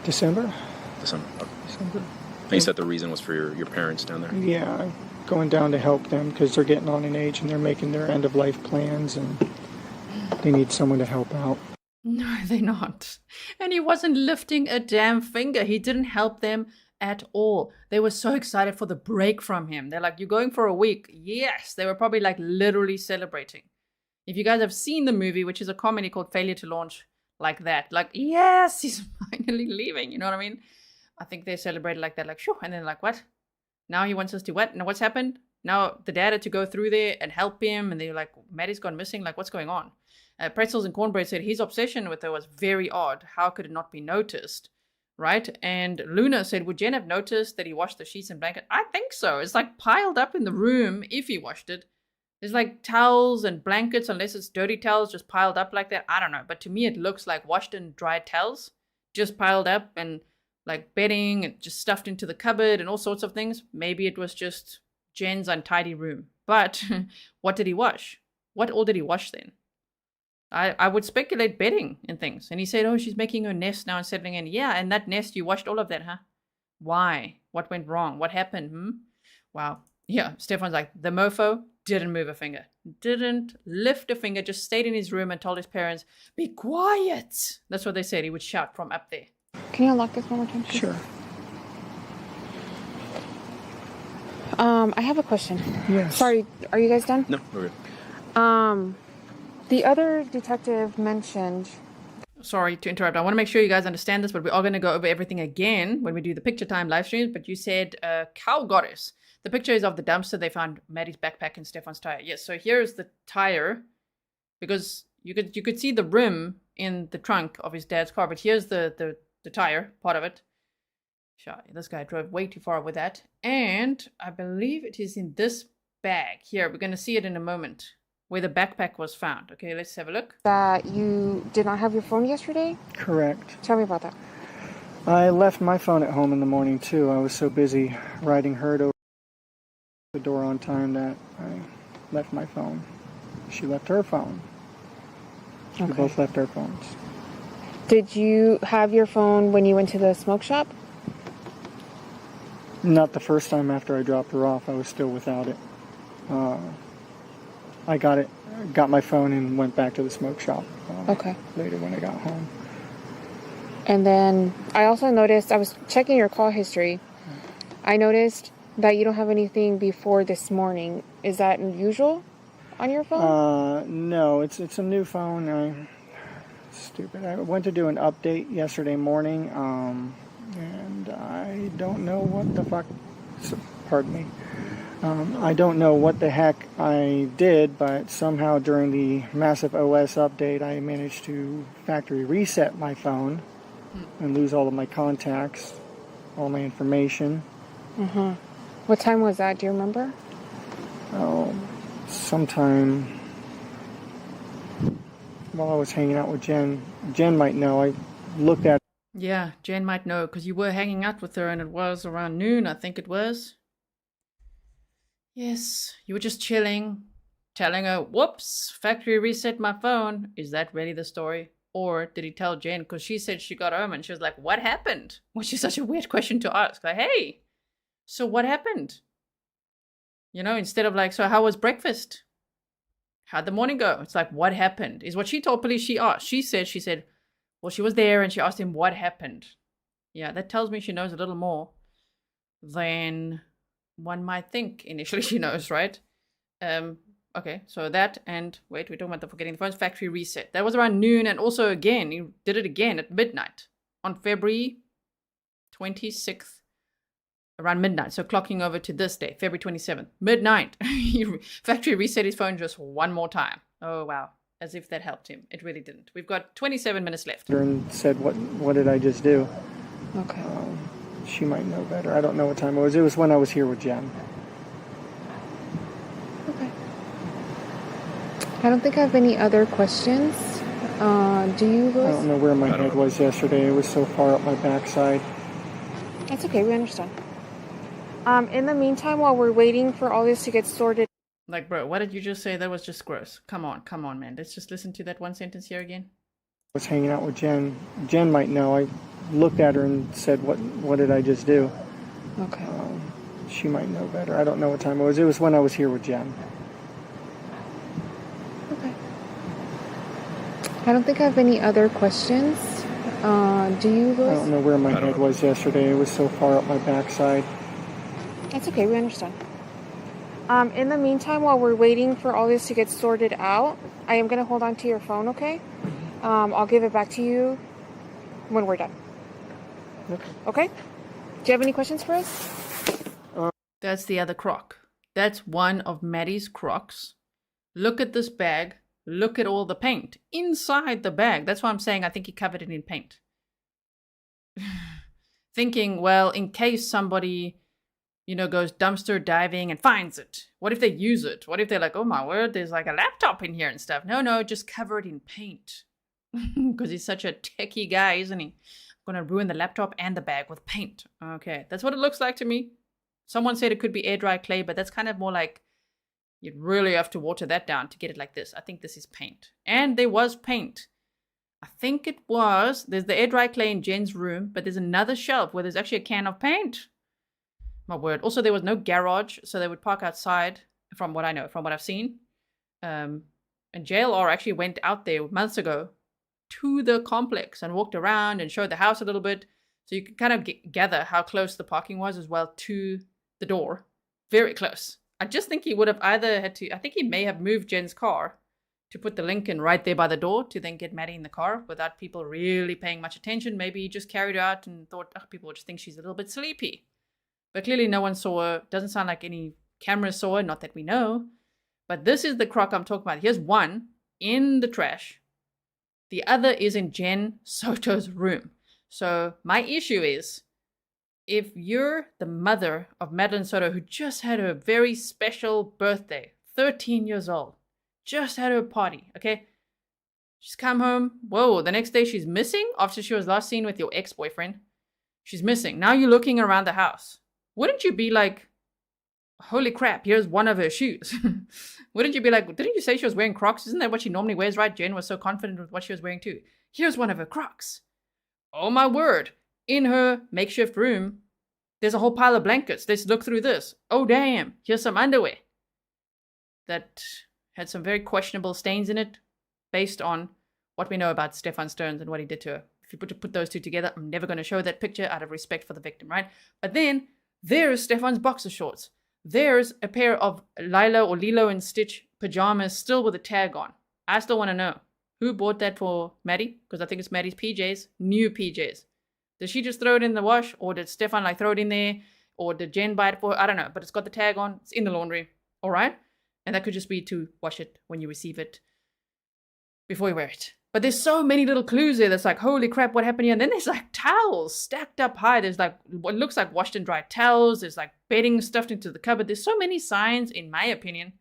December. December. And you said the reason was for your parents down there? Yeah, going down to help them because they're getting on in age and they're making their end-of-life plans and they need someone to help out. No, they're not. And he wasn't lifting a damn finger. He didn't help them at all. They were so excited for the break from him. They're like, you're going for a week. Yes, they were probably like literally celebrating. If you guys have seen the movie, which is a comedy called Failure to Launch, like that. Like, yes, he's finally leaving. You know what I mean? I think they celebrated like that, like, shoo, and then like, what? Now he wants us to what? Now what's happened? Now the dad had to go through there and help him, and they're like, Maddie's gone missing. Like, what's going on? Pretzels and Cornbread said his obsession with her was very odd. How could it not be noticed? Right? And Luna said, would Jenn have noticed that he washed the sheets and blanket? I think so. It's like piled up in the room if he washed it. There's like towels and blankets, unless it's dirty towels just piled up like that. I don't know. But to me, it looks like washed and dried towels just piled up, and like bedding and just stuffed into the cupboard and all sorts of things. Maybe it was just Jen's untidy room. But what did he wash? What all did he wash then? I would speculate bedding and things. And he said, oh, she's making her nest now and settling in. Yeah, and that nest, you washed all of that, huh? Why? What went wrong? What happened? Wow. Yeah, Stephan's like, the mofo didn't move a finger. Didn't lift a finger, just stayed in his room and told his parents, be quiet. That's what they said. He would shout from up there. Can you unlock this one more time, please? Sure. I have a question. Yes. Sorry, are you guys done? No, we're good. The other detective mentioned... Sorry to interrupt. I want to make sure you guys understand this, but we are going to go over everything again when we do the picture time live streams. But you said cow goddess. The picture is of the dumpster. They found Maddie's backpack and Stephan's tire. Yes, so here's the tire, because you could see the rim in the trunk of his dad's car, but here's the tire, part of it. Shy, this guy drove way too far with that. And I believe it is in this bag. Here, we're going to see it in a moment, where the backpack was found. Okay, let's have a look. That you did not have your phone yesterday? Correct. Tell me about that. I left my phone at home in the morning, too. I was so busy riding herd over the door on time that I left my phone. She left her phone. Okay. We both left our phones. Did you have your phone when you went to the smoke shop? Not the first time after I dropped her off. I was still without it. I got my phone and went back to the smoke shop Okay. later when I got home. And then I also noticed, I was checking your call history. I noticed that you don't have anything before this morning. Is that unusual on your phone? No, it's a new phone. Stupid. I went to do an update yesterday morning, and I don't know what the fuck. Pardon me. I don't know what the heck I did, but somehow during the massive OS update, I managed to factory reset my phone and lose all of my contacts, all my information. Mm-hmm. What time was that? Do you remember? Oh, sometime while I was hanging out with Jenn. Jenn might know. I looked at... Yeah, Jenn might know, because you were hanging out with her, and it was around noon, I think it was. Yes, you were just chilling, telling her, whoops, factory reset my phone. Is that really the story? Or did he tell Jenn? Because she said she got home and she was like, what happened? Which is such a weird question to ask. Like, hey, so what happened? You know, instead of like, so how was breakfast? How'd the morning go? It's like, what happened? Is what she told police she asked. She said, well, she was there and she asked him what happened. Yeah, that tells me she knows a little more than one might think initially she knows, right? Okay, so that, and wait, we're talking about the forgetting the phones, factory reset. That was around noon, and also again, he did it again at midnight on February 26th, around midnight. So clocking over to this day, February 27th, midnight. He factory reset his phone just one more time. Oh, wow. As if that helped him. It really didn't. We've got 27 minutes left. And said, what did I just do? Okay. She might know better. I don't know what time it was. It was when I was here with Jenn. Okay. I don't think I have any other questions. Do you, Louis? I don't know where my head was yesterday. It was so far up my backside. That's okay. We understand. In the meantime, while we're waiting for all this to get sorted. Like, bro, what did you just say? That was just gross. Come on, man. Let's just listen to that one sentence here again. I was hanging out with Jenn. Jenn might know. I looked at her and said, what did I just do? Okay. She might know better. I don't know what time it was. It was when I was here with Jenn. Okay. I don't think I have any other questions. Do you, Louis? I don't know where my head was yesterday. It was so far up my backside. That's okay. We understand. In the meantime, while we're waiting for all this to get sorted out, I am going to hold on to your phone, okay? I'll give it back to you when we're done. Okay? Do you have any questions for us? That's the other crock. That's one of Maddie's crocks. Look at this bag. Look at all the paint inside the bag. That's why I'm saying I think he covered it in paint. Thinking, well, in case somebody, goes dumpster diving and finds it. What if they use it? What if they're like, oh my word, there's like a laptop in here and stuff. No, just cover it in paint. Because he's such a techie guy, isn't he? I'm going to ruin the laptop and the bag with paint. Okay, that's what it looks like to me. Someone said it could be air dry clay, but that's kind of more like you'd really have to water that down to get it like this. I think this is paint. And there was paint. I think it was. There's the air dry clay in Jen's room, but there's another shelf where there's actually a can of paint. My word. Also, there was no garage, so they would park outside, from what I know, from what I've seen. And JLR actually went out there months ago to the complex and walked around and showed the house a little bit. So you can kind of gather how close the parking was as well to the door. Very close. I just think he would have either had to, I think he may have moved Jen's car to put the Lincoln right there by the door to then get Maddie in the car without people really paying much attention. Maybe he just carried her out and thought, people would just think she's a little bit sleepy. But clearly no one saw her. Doesn't sound like any cameras saw her, not that we know. But this is the crock I'm talking about. Here's one in the trash. The other is in Jenn Soto's room. So my issue is, if you're the mother of Madeline Soto, who just had her very special birthday, 13 years old, just had her party, okay? She's come home. Whoa, the next day she's missing after she was last seen with your ex-boyfriend. She's missing. Now you're looking around the house. Wouldn't you be like, holy crap, here's one of her shoes? Wouldn't you be like, didn't you say she was wearing Crocs? Isn't that what she normally wears, right? Jen was so confident with what she was wearing too. Here's one of her Crocs. Oh my word. In her makeshift room, there's a whole pile of blankets. Let's look through this. Oh damn, here's some underwear that had some very questionable stains in it based on what we know about Stephan Sterns and what he did to her. If you put those two together, I'm never going to show that picture out of respect for the victim, right? But then there's Stephan's boxer shorts. There's a pair of Lilo and Stitch pajamas still with a tag on. I still want to know who bought that for Maddie, because I think it's Maddie's PJs, new PJs. Did she just throw it in the wash, or did Stephan throw it in there, or did Jen buy it for her? I don't know, but it's got the tag on. It's in the laundry, all right? And that could just be to wash it when you receive it before you wear it. But there's so many little clues there that's like, holy crap, what happened here? And then there's like towels stacked up high. There's like what looks like washed and dried towels. There's like bedding stuffed into the cupboard. There's so many signs, in my opinion,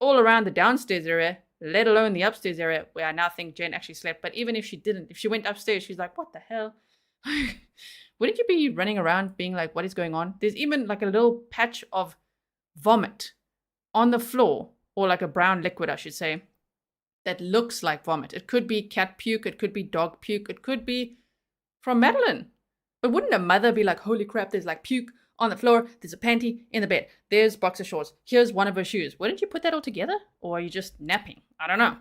all around the downstairs area, let alone the upstairs area, where I now think Jen actually slept. But even if she didn't, if she went upstairs, she's like, what the hell? Wouldn't you be running around being like, what is going on? There's even like a little patch of vomit on the floor, or like a brown liquid, I should say, that looks like vomit. It could be cat puke, it could be dog puke, it could be from Madeline. But wouldn't a mother be like, holy crap, there's like puke on the floor, there's a panty in the bed, there's boxer shorts, here's one of her shoes. Wouldn't you put that all together? Or are you just napping? I don't know.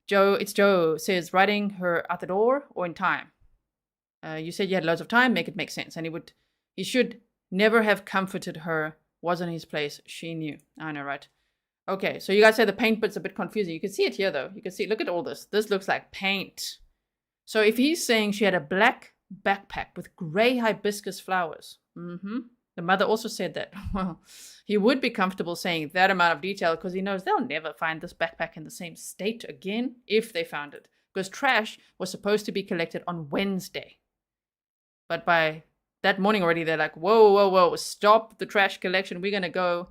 Joe says, writing her out the door or in time? You said you had loads of time, make it make sense. And he should never have comforted her. Wasn't his place. She knew. I know, right? Okay, so you guys say the paint bit's a bit confusing. You can see it here, though. You can see, look at all this. This looks like paint. So if he's saying she had a black backpack with gray hibiscus flowers. The mother also said that. Well, he would be comfortable saying that amount of detail because he knows they'll never find this backpack in the same state again if they found it. Because trash was supposed to be collected on Wednesday. But by that morning already, they're like, whoa, stop the trash collection. We're going to go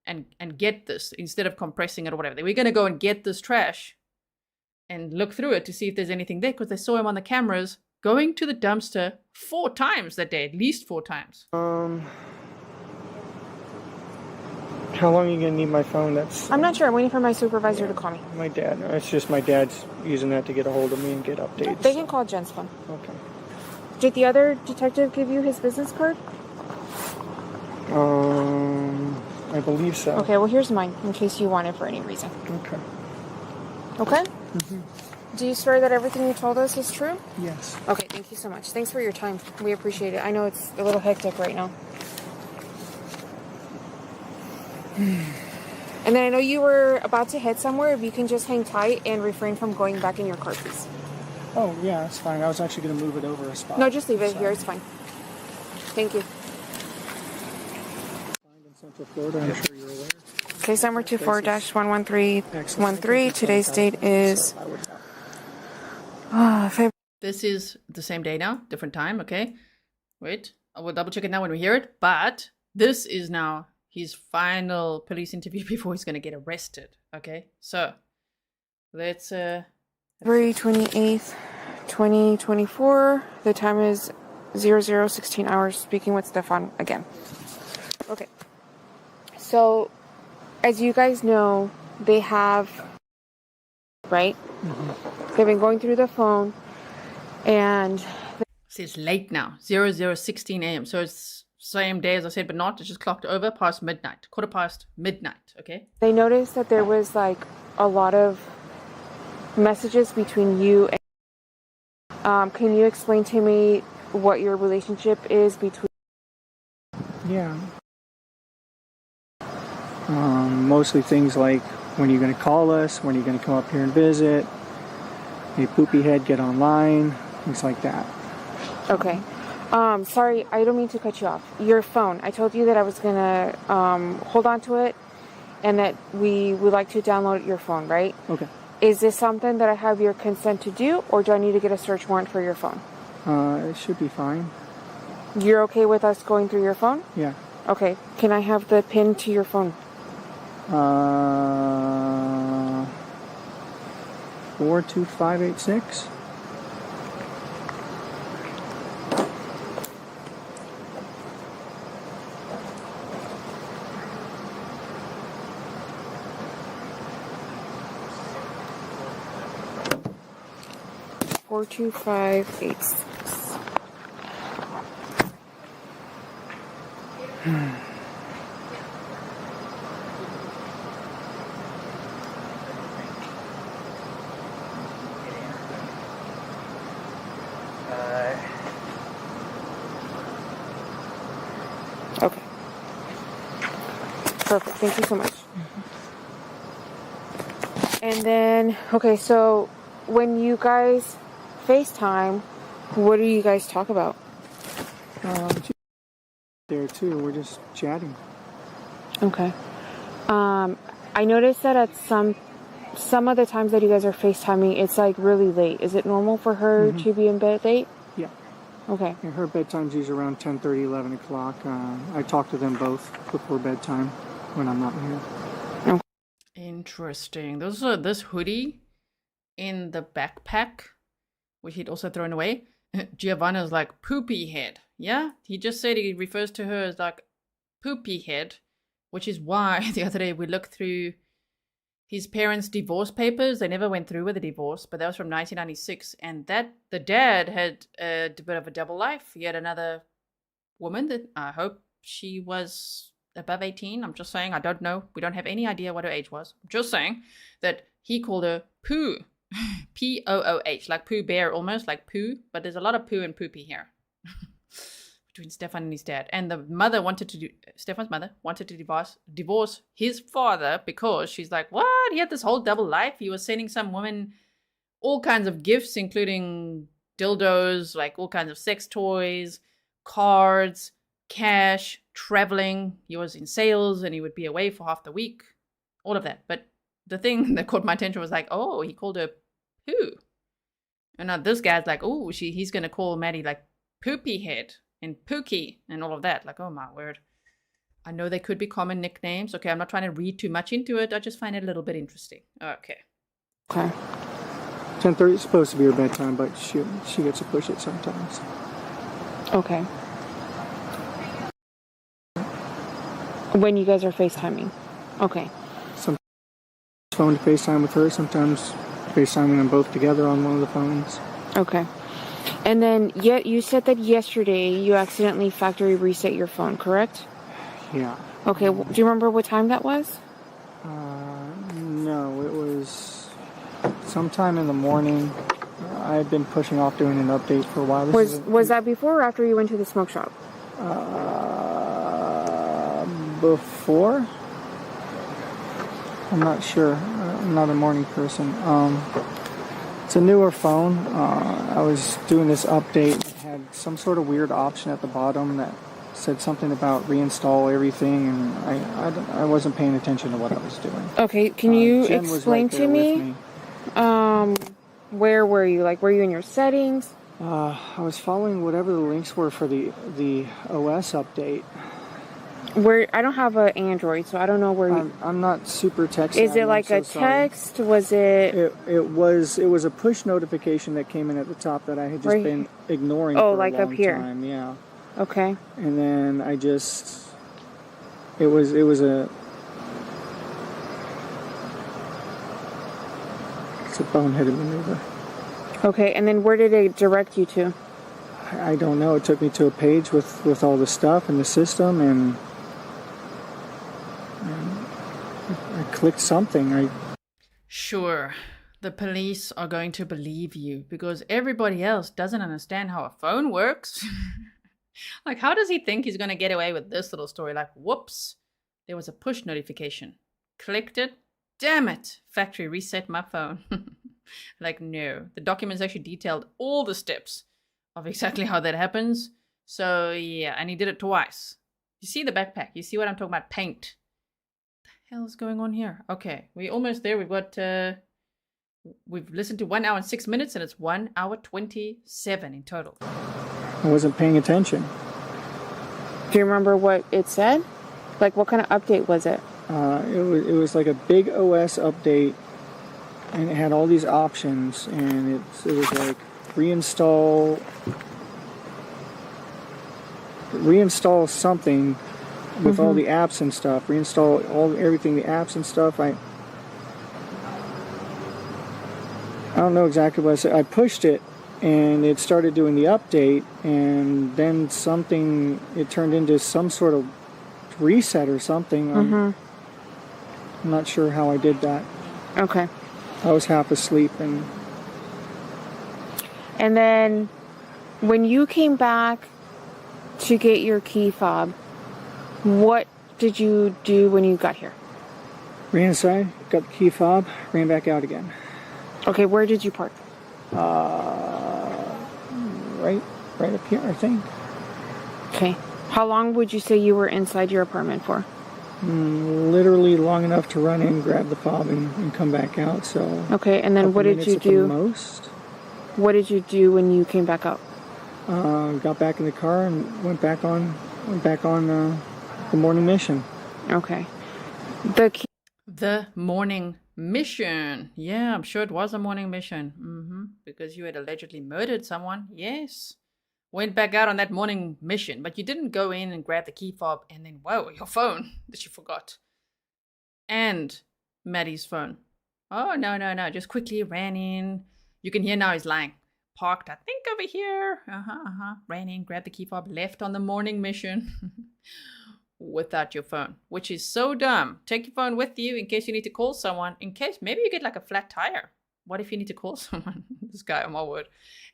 and get this instead of compressing it or whatever. We're going to go and get this trash and look through it to see if there's anything there because they saw him on the cameras going to the dumpster 4 times that day, at least 4 times. How long are you going to need my phone? I'm not sure. I'm waiting for my supervisor to call me. My dad. It's just my dad's using that to get a hold of me and get updates. They can call Jen's phone. Okay. Did the other detective give you his business card? I believe so. Okay, well, here's mine in case you want it for any reason. Okay. Okay? Do you swear that everything you told us is true? Yes. Okay, thank you so much. Thanks for your time. We appreciate it. I know it's a little hectic right now. And then I know you were about to head somewhere. If you can just hang tight and refrain from going back in your car, please. Oh, yeah, that's fine. I was actually going to move it over a spot. No, just leave it here. It's fine. Thank you. In Central Florida, I'm sure you're aware. Case number 24-11313. Today's date is February. This is the same day now, different time, okay? Wait, I will double check it now when we hear it. But this is now his final police interview before he's going to get arrested, okay? So, let's... February 28th, 2024. The time is 00:16 hours. Speaking with Stephan again. Okay. So, as you guys know, they have, right? Mm-hmm. They've been going through the phone, and... It's late now, 00:16 a.m. So it's same day as I said, but not. It's just clocked over past midnight, quarter past midnight, okay? They noticed that there was like a lot of messages between you and... can you explain to me what your relationship is between... Yeah. Mostly things like, when are you going to call us? When are you going to come up here and visit? Hey, poopy head, get online. Things like that. Okay. Sorry, I don't mean to cut you off. Your phone. I told you that I was going to hold on to it and that we would like to download your phone, right? Okay. Is this something that I have your consent to do, or do I need to get a search warrant for your phone? It should be fine. You're okay with us going through your phone? Yeah. Okay. Can I have the PIN to your phone? 42586. Four 2586. Okay. Perfect. Thank you so much. And then, okay, so when you guys FaceTime, what do you guys talk about? There too, we're just chatting. Okay. I noticed that at some of the times that you guys are FaceTiming, it's like really late. Is it normal for her to be in bed late? Yeah. Okay. Yeah, her bedtime's usually around 10:30, 11 o'clock. I talk to them both before bedtime when I'm not here. Okay. Interesting. This hoodie in the backpack, which he'd also thrown away. Giovanna's like poopy head. Yeah, he just said he refers to her as like poopy head, which is why the other day we looked through his parents' divorce papers. They never went through with the divorce, but that was from 1996, and that the dad had a bit of a double life. He had another woman that I hope she was above 18. I'm just saying, I don't know. We don't have any idea what her age was. I'm just saying that he called her Pooh. P-O-O-H, like Pooh Bear, almost like Pooh, but there's a lot of Pooh and Poopy here between Stephan and his dad. And the mother Stephan's mother wanted to divorce his father because she's like, what? He had this whole double life. He was sending some woman all kinds of gifts, including dildos, like all kinds of sex toys, cards, cash, traveling. He was in sales and he would be away for half the week, all of that. But the thing that caught my attention was like, oh, he called her Pooh. And now this guy's like, oh, he's going to call Maddie like Poopy Head and Pookie and all of that. Like, oh my word. I know they could be common nicknames. Okay, I'm not trying to read too much into it. I just find it a little bit interesting. Okay. 10:30 is supposed to be her bedtime, but she gets to push it sometimes. Okay. When you guys are FaceTiming. Okay. Sometimes phone to FaceTime with her, sometimes FaceTiming them both together on one of the phones. Okay. And then you said that yesterday you accidentally factory reset your phone, correct? Yeah. Okay. Do you remember what time that was? No, it was sometime in the morning. I had been pushing off doing an update for a while. Was that before or after you went to the smoke shop? Before? I'm not sure. I'm not a morning person. It's a newer phone. I was doing this update. It had some sort of weird option at the bottom that said something about reinstall everything, and I wasn't paying attention to what I was doing. Okay, can you Jenn was explain right to there with me? Where were you? Like, were you in your settings? I was following whatever the links were for the OS update. Where I don't have an Android, so I don't know where you. I'm not super tech Is savvy, it like I'm a so sorry. text? Was it? It was a push notification that came in at the top that I had just been ignoring for like a long up here. time. Yeah. Okay. And then it was a boneheaded maneuver. Okay, and then where did it direct you to? I don't know. It took me to a page with all the stuff in the system, and I clicked something. Sure, the police are going to believe you because everybody else doesn't understand how a phone works. Like, how does he think he's going to get away with this little story? Like, whoops, there was a push notification. Clicked it. Damn it. Factory reset my phone. Like, no. The documents actually detailed all the steps of exactly how that happens. So, yeah, and he did it twice. You see the backpack? You see what I'm talking about? Paint. What the hell is going on here? Okay, we're almost there. We've listened to 1 hour and 6 minutes, and it's 1 hour 27 in total. I wasn't paying attention. Do you remember what it said? Like, what kind of update was it? It was like a big OS update, and it had all these options, and it was like reinstall something with all the apps and stuff. Reinstall everything, the apps and stuff. I don't know exactly what I said. I pushed it, and it started doing the update, and then it turned into some sort of reset or something. I'm not sure how I did that. Okay. I was half asleep, and then when you came back to get your key fob, what did you do when you got here? ran inside, got the key fob, ran back out again. Okay, where did you park? Right up here, I think. Okay. How long would you say you were inside your apartment for? Literally long enough to run in, grab the fob, and come back out. So. Okay, and then what did you do? Most. What did you do when you came back out? Got back in the car and went back on the morning mission. Okay. The morning mission. Yeah, I'm sure it was a morning mission. Because you had allegedly murdered someone. Yes. Went back out on that morning mission, but you didn't go in and grab the key fob and then, whoa, your phone that you forgot. And Maddie's phone. Oh, no. Just quickly ran in. You can hear now he's lying. Parked, I think, over here. Ran in, grabbed the key fob, left on the morning mission without your phone, which is so dumb. Take your phone with you in case you need to call someone, in case maybe you get like a flat tire. What if you need to call someone? This guy, oh my word,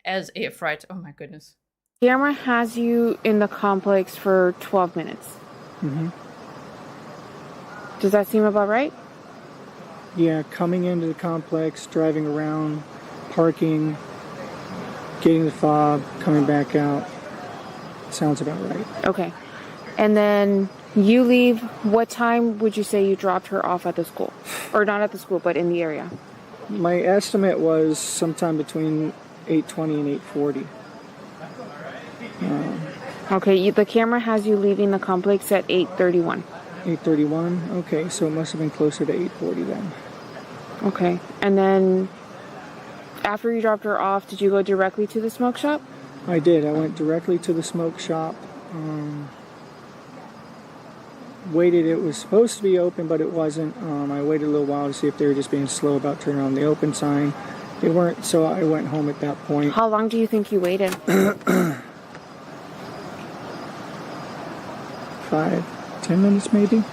as air freight. Oh my goodness. Camera has you in the complex for 12 minutes. Does that seem about right? Yeah, coming into the complex, driving around, parking, getting the fob, coming back out. Sounds about right. Okay. And then you leave. What time would you say you dropped her off at the school? Or not at the school, but in the area? My estimate was sometime between 8:20 and 8:40. Okay, the camera has you leaving the complex at 8:31. 8:31? Okay, so it must have been closer to 8:40 then. Okay, and then after you dropped her off, did you go directly to the smoke shop? I did. I went directly to the smoke shop. Waited. It was supposed to be open, but it wasn't. I waited a little while to see if they were just being slow about turning on the open sign. They weren't, so I went home at that point. How long do you think you waited? 5-10 minutes maybe.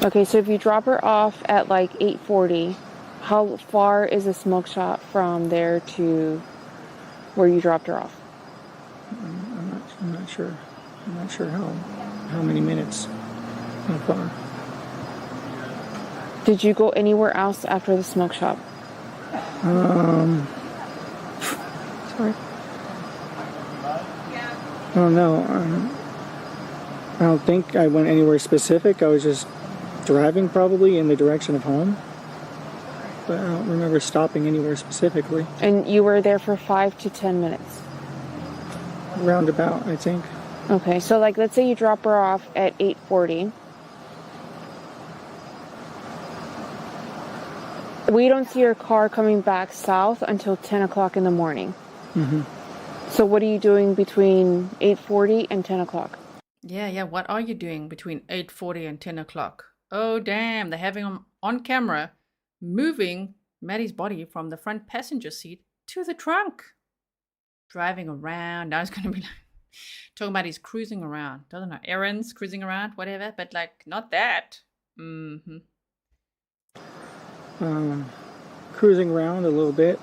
Okay, so if you drop her off at like 8:40, how far is the smoke shop from there to where you dropped her off? I'm not sure. I'm not sure how many minutes. How far? Did you go anywhere else after the smoke shop? Sorry. I don't know. I don't think I went anywhere specific. I was just driving probably in the direction of home. But I don't remember stopping anywhere specifically. And you were there for 5 to 10 minutes? Roundabout, I think. Okay, so like let's say you drop her off at 8:40. We don't see your car coming back south until 10 o'clock in the morning. Mm-hmm. So what are you doing between 8:40 and 10 o'clock? Yeah. What are you doing between 8:40 and 10 o'clock? Oh, damn. They're having him on camera moving Maddie's body from the front passenger seat to the trunk. Driving around. Now it's going to be like talking about he's cruising around. Doesn't know. Errands, cruising around, whatever. But like, not that. Mm-hmm. Cruising around a little bit.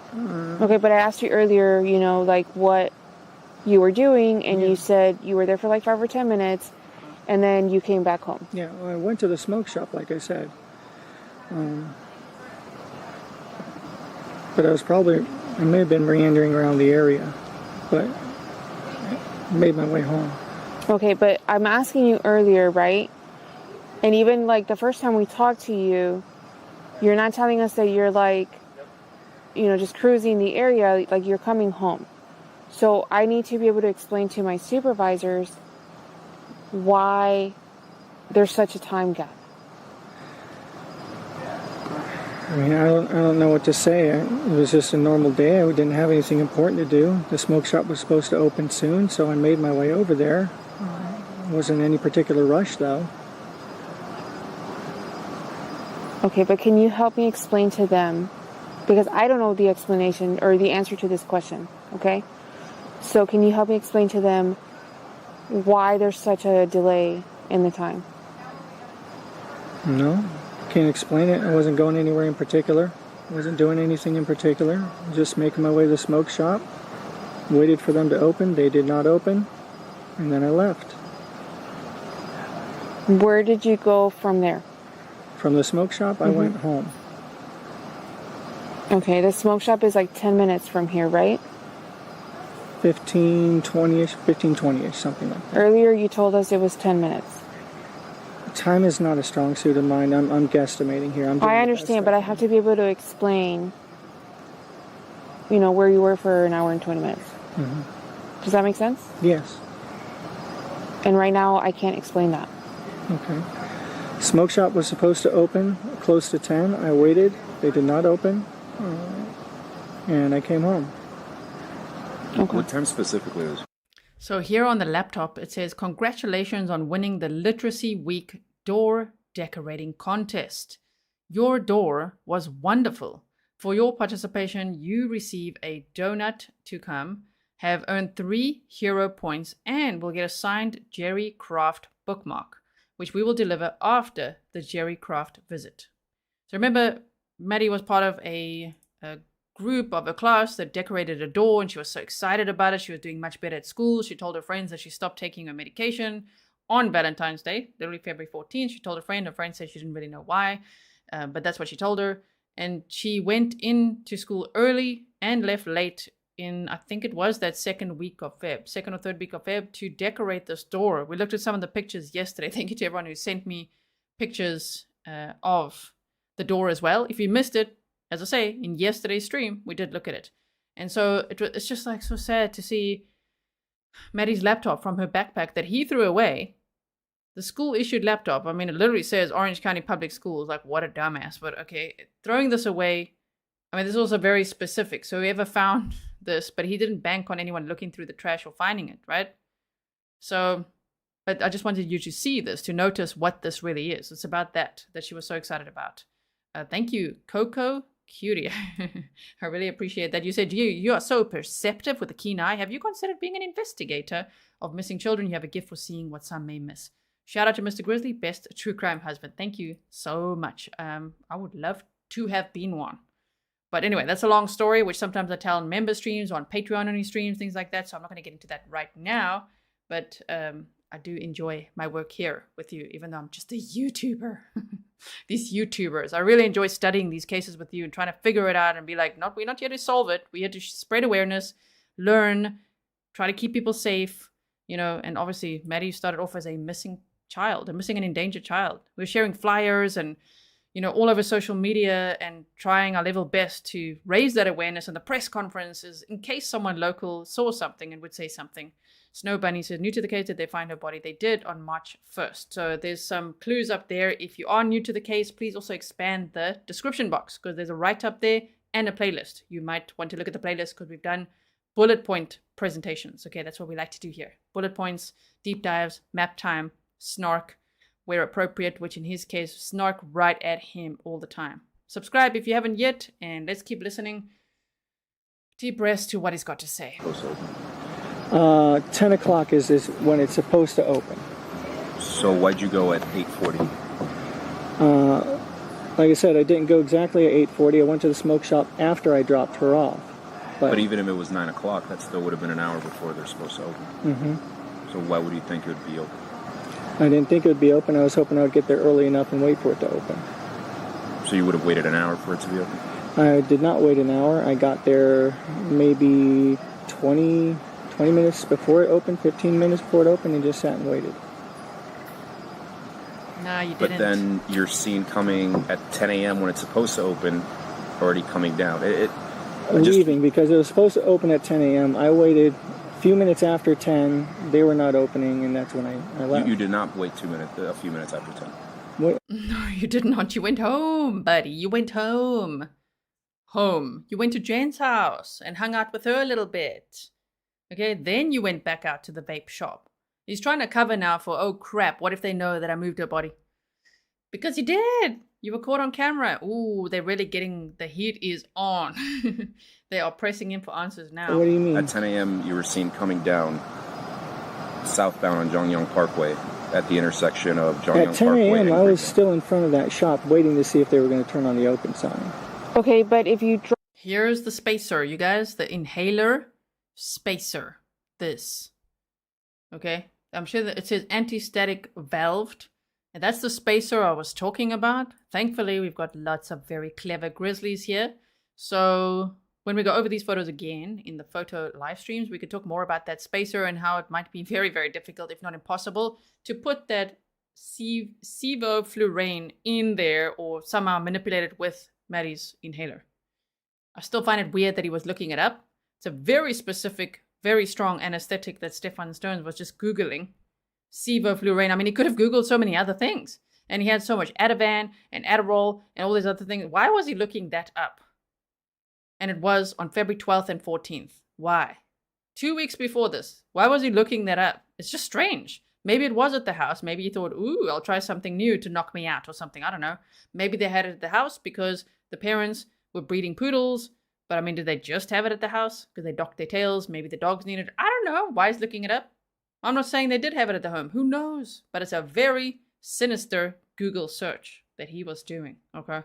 Okay, but I asked you earlier, you know, like what you were doing, and you said you were there for like 5 or 10 minutes, and then you came back home. Yeah, well, I went to the smoke shop, like I said. But I may have been meandering around the area, but I made my way home. Okay, but I'm asking you earlier, right? And even like the first time we talked to you, you're not telling us that you're like, you know, just cruising the area, like you're coming home. So I need to be able to explain to my supervisors why there's such a time gap. I mean, I don't know what to say. It was just a normal day. I didn't have anything important to do. The smoke shop was supposed to open soon, so I made my way over there. It wasn't any particular rush, though. Okay, but can you help me explain to them? Because I don't know the explanation or the answer to this question, okay? So can you help me explain to them why there's such a delay in the time? No, can't explain it. I wasn't going anywhere in particular. I wasn't doing anything in particular. Just making my way to the smoke shop. Waited for them to open. They did not open. And then I left. Where did you go from there? From the smoke shop, I went home. Okay, the smoke shop is like 10 minutes from here, right? 15, 20-ish, something like that. Earlier you told us it was 10 minutes. Time is not a strong suit of mine. I'm guesstimating here. I understand, but I have to be able to explain, you know, where you were for an hour and 20 minutes. Mm-hmm. Does that make sense? Yes. And right now I can't explain that. Okay. Smoke shop was supposed to open close to 10. I waited. They did not open. And I came home. Okay. What time specifically is? So here on the laptop, it says, congratulations on winning the Literacy Week door decorating contest. Your door was wonderful. For your participation, you receive a donut to come, have earned 3 hero points, and will get a signed Jerry Craft bookmark, which we will deliver after the Jerry Craft visit. So remember, Maddie was part of a group of a class that decorated a door, and she was so excited about it. She was doing much better at school. She told her friends that she stopped taking her medication on Valentine's Day, literally February 14th. She told her friend said she didn't really know why, but that's what she told her. And she went into school early and left late in, I think it was that second or third week of Feb, to decorate this door. We looked at some of the pictures yesterday. Thank you to everyone who sent me pictures of the door as well. If you missed it, as I say, in yesterday's stream, we did look at it. And so it's just like so sad to see Maddie's laptop from her backpack that he threw away. The school issued laptop. I mean, it literally says Orange County Public Schools. Like, what a dumbass. But okay, throwing this away. I mean, this is also very specific. So whoever found this, but he didn't bank on anyone looking through the trash or finding it, right? So, but I just wanted you to see this, to notice what this really is. It's about that she was so excited about. Thank you, Coco Cutie. I really appreciate that. You said you are so perceptive with a keen eye. Have you considered being an investigator of missing children? You have a gift for seeing what some may miss. Shout out to Mr. Grizzly, best true crime husband. Thank you so much. I would love to have been one. But anyway, that's a long story, which sometimes I tell on member streams, on Patreon-only streams, things like that. So I'm not going to get into that right now. But I do enjoy my work here with you, even though I'm just a YouTuber. These YouTubers. I really enjoy studying these cases with you and trying to figure it out and be like, we're not here to solve it. We're here to spread awareness, learn, try to keep people safe, you know. And obviously Maddie started off as a missing and endangered child. We were sharing flyers and, you know, all over social media and trying our level best to raise that awareness. And the press conferences, in case someone local saw something and would say something. Snow Bunny says, new to the case, did they find her body? They did on March 1st. So there's some clues up there. If you are new to the case, please also expand the description box, because there's a write-up there and a playlist. You might want to look at the playlist because we've done bullet point presentations. Okay, that's what we like to do here. Bullet points, deep dives, map time, snark where appropriate, which in his case, snark right at him all the time. Subscribe if you haven't yet, and let's keep listening. Deep breaths to what he's got to say. 10 o'clock is when it's supposed to open. So why'd you go at 8:40? Like I said, I didn't go exactly at 8:40. I went to the smoke shop after I dropped her off. But even if it was 9 o'clock, that still would have been an hour before they're supposed to open. Mm-hmm. So why would you think it would be open? I didn't think it would be open. I was hoping I would get there early enough and wait for it to open. So you would have waited an hour for it to be open? I did not wait an hour. I got there maybe 20 minutes before it opened, 15 minutes before it opened, and just sat and waited. No, you didn't. But then you're seen coming at 10 a.m. when it's supposed to open, already coming down. Leaving, because it was supposed to open at 10 a.m. I waited a few minutes after 10. They were not opening, and that's when I left. You did not wait a few minutes after 10. What? No, you did not. You went home, buddy. You went home. You went to Jen's house and hung out with her a little bit. Okay, then you went back out to the vape shop. He's trying to cover now for, oh crap, what if they know that I moved her body? Because you did. You were caught on camera. Ooh, they're really getting, the heat is on. They are pressing in for answers now. What do you mean? At 10 a.m., you were seen coming down southbound on Jongyang Parkway at the intersection of Jongyang Parkway. At 10 a.m., I was still in front of that shop waiting to see if they were going to turn on the open sign. Okay, but if you... Here's the spacer, you guys. The inhaler spacer. This. Okay? I'm sure that it says anti-static valved. And that's the spacer I was talking about. Thankfully, we've got lots of very clever grizzlies here. So when we go over these photos again in the photo live streams, we could talk more about that spacer and how it might be very, very difficult, if not impossible, to put that sevoflurane in there or somehow manipulate it with Maddie's inhaler. I still find it weird that he was looking it up. It's a very specific, very strong anesthetic that Stephan Sterns was just Googling. Sevoflurane. I mean, he could have Googled so many other things. And he had so much Ativan and Adderall and all these other things. Why was he looking that up? And it was on February 12th and 14th. Why? 2 weeks before this. Why was he looking that up? It's just strange. Maybe it was at the house. Maybe he thought, ooh, I'll try something new to knock me out or something. I don't know. Maybe they had it at the house because the parents were breeding poodles. But I mean, did they just have it at the house? Because they docked their tails. Maybe the dogs needed it. I don't know. Why is he looking it up? I'm not saying they did have it at the home. Who knows? But it's a very sinister Google search that he was doing. Okay.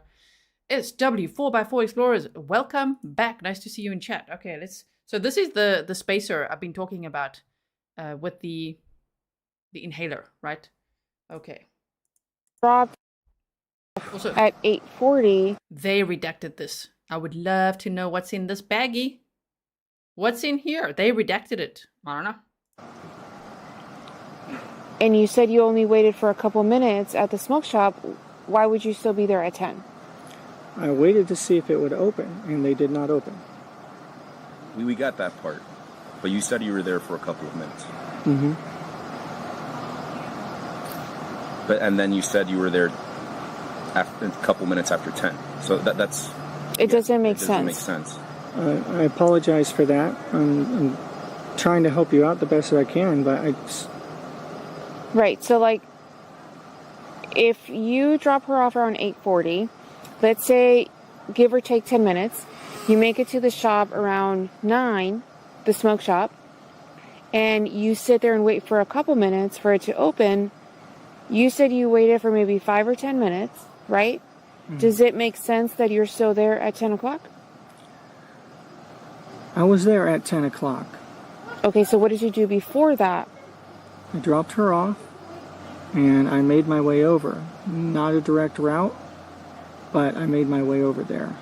It's W4x4 Explorers. Welcome back. Nice to see you in chat. Okay, so this is the spacer I've been talking about with the inhaler, right? Okay. Rob also, at 8:40. They redacted this. I would love to know what's in this baggie. What's in here? They redacted it. I don't know. And you said you only waited for a couple minutes at the smoke shop. Why would you still be there at 10? I waited to see if it would open, and they did not open. We got that part. But you said you were there for a couple of minutes. Mm-hmm. And then you said you were there a couple minutes after 10. So that's... It doesn't make sense. sense. Make sense. I apologize for that. I'm trying to help you out the best that I can, but I just... Right, so like, if you drop her off around 8:40, let's say, give or take 10 minutes, you make it to the shop around 9, the smoke shop, and you sit there and wait for a couple minutes for it to open. You said you waited for maybe 5 or 10 minutes, right? Mm-hmm. Does it make sense that you're still there at 10 o'clock? I was there at 10 o'clock. Okay, so what did you do before that? I dropped her off, and I made my way over. Not a direct route, but I made my way over there.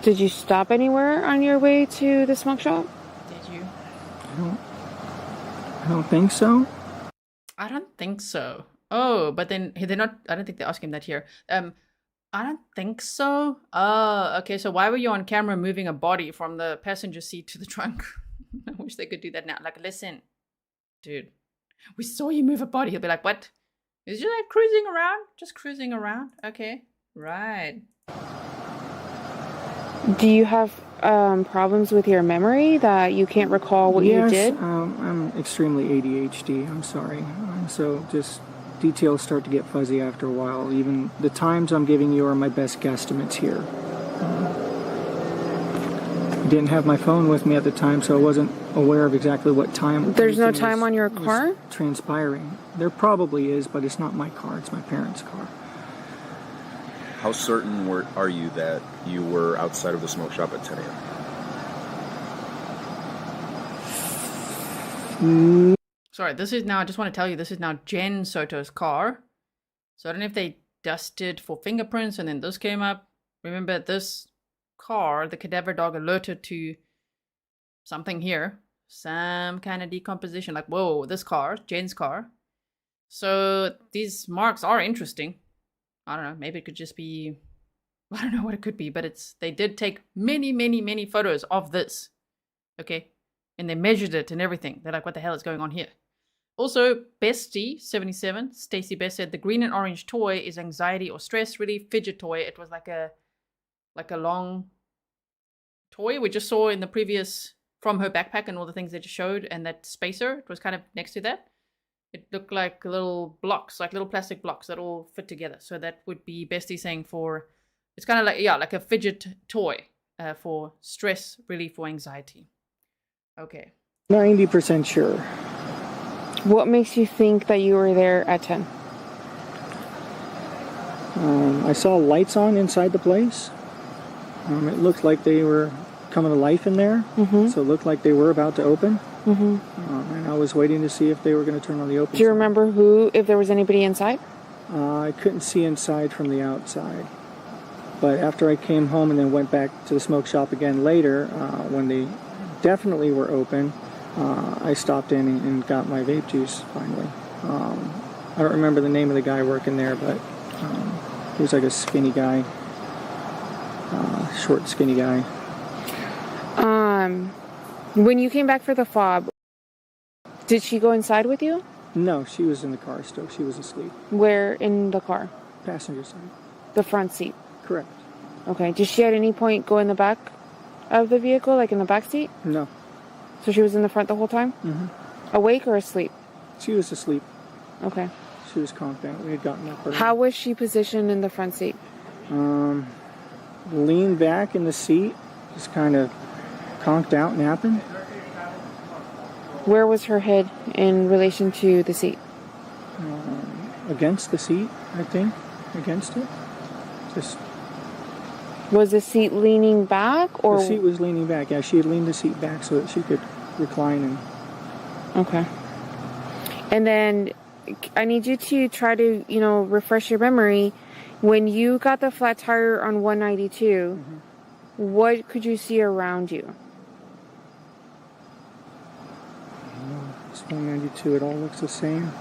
Did you stop anywhere on your way to the smoke shop? Did you? I don't think so. I don't think so. Oh, but then they're not. I don't think they ask him that here. I don't think so. Oh, okay. So why were you on camera moving a body from the passenger seat to the trunk? I wish they could do that now. Like, listen, dude, we saw you move a body. He'll be like, what? Is you like cruising around? Just cruising around? Okay, right. Do you have problems with your memory that you can't recall what you did? Yes, I'm extremely ADHD. I'm sorry. So just details start to get fuzzy after a while. Even the times I'm giving you are my best guesstimates here. I didn't have my phone with me at the time, so I wasn't aware of exactly what time. There's no time on your car? Transpiring. There probably is, but it's not my car. It's my parents' car. How certain are you that you were outside of the smoke shop at 10 a.m.? Sorry, this is now, I just want to tell you, this is now Jenn Soto's car. So I don't know if they dusted for fingerprints and then this came up. Remember, this car, the cadaver dog alerted to something here. Some kind of decomposition. Like, whoa, this car, Jenn's car. So these marks are interesting. I don't know, maybe it could just be, I don't know what it could be, but they did take many photos of this. Okay? And they measured it and everything. They're like, what the hell is going on here? Also, Bestie77, Stacy Best said, the green and orange toy is anxiety or stress relief fidget toy. It was like a long toy we just saw in the previous, from her backpack and all the things that you showed, and that spacer, it was kind of next to that. It looked like little blocks, like little plastic blocks that all fit together. So that would be Bestie saying it's kind of like, yeah, like a fidget toy for stress relief or anxiety. Okay. 90% sure. What makes you think that you were there at 10? I saw lights on inside the place. It looked like they were coming to life in there. Mm-hmm. So it looked like they were about to open. Mm-hmm. And I was waiting to see if they were going to turn on the open. Do you remember if there was anybody inside? I couldn't see inside from the outside. But after I came home and then went back to the smoke shop again later, when they definitely were open, I stopped in and got my vape juice finally. I don't remember the name of the guy working there, but he was like a skinny guy, short, skinny guy. When you came back for the fob, did she go inside with you? No, she was in the car still. She was asleep. Where in the car? Passenger side. The front seat? Correct. Okay. Did she at any point go in the back of the vehicle, like in the back seat? No. So she was in the front the whole time? Mm-hmm. Awake or asleep? She was asleep. Okay. She was conked out. We had gotten up. How was she positioned in the front seat? Leaned back in the seat, just kind of conked out, napping. Where was her head in relation to the seat? Against the seat, I think. Against it. Just. Was the seat leaning back, or? The seat was leaning back. Yeah, she had leaned the seat back so that she could recline and. Okay. And then I need you to try to, refresh your memory. When you got the flat tire on 192, what could you see around you? It's 192. It all looks the same.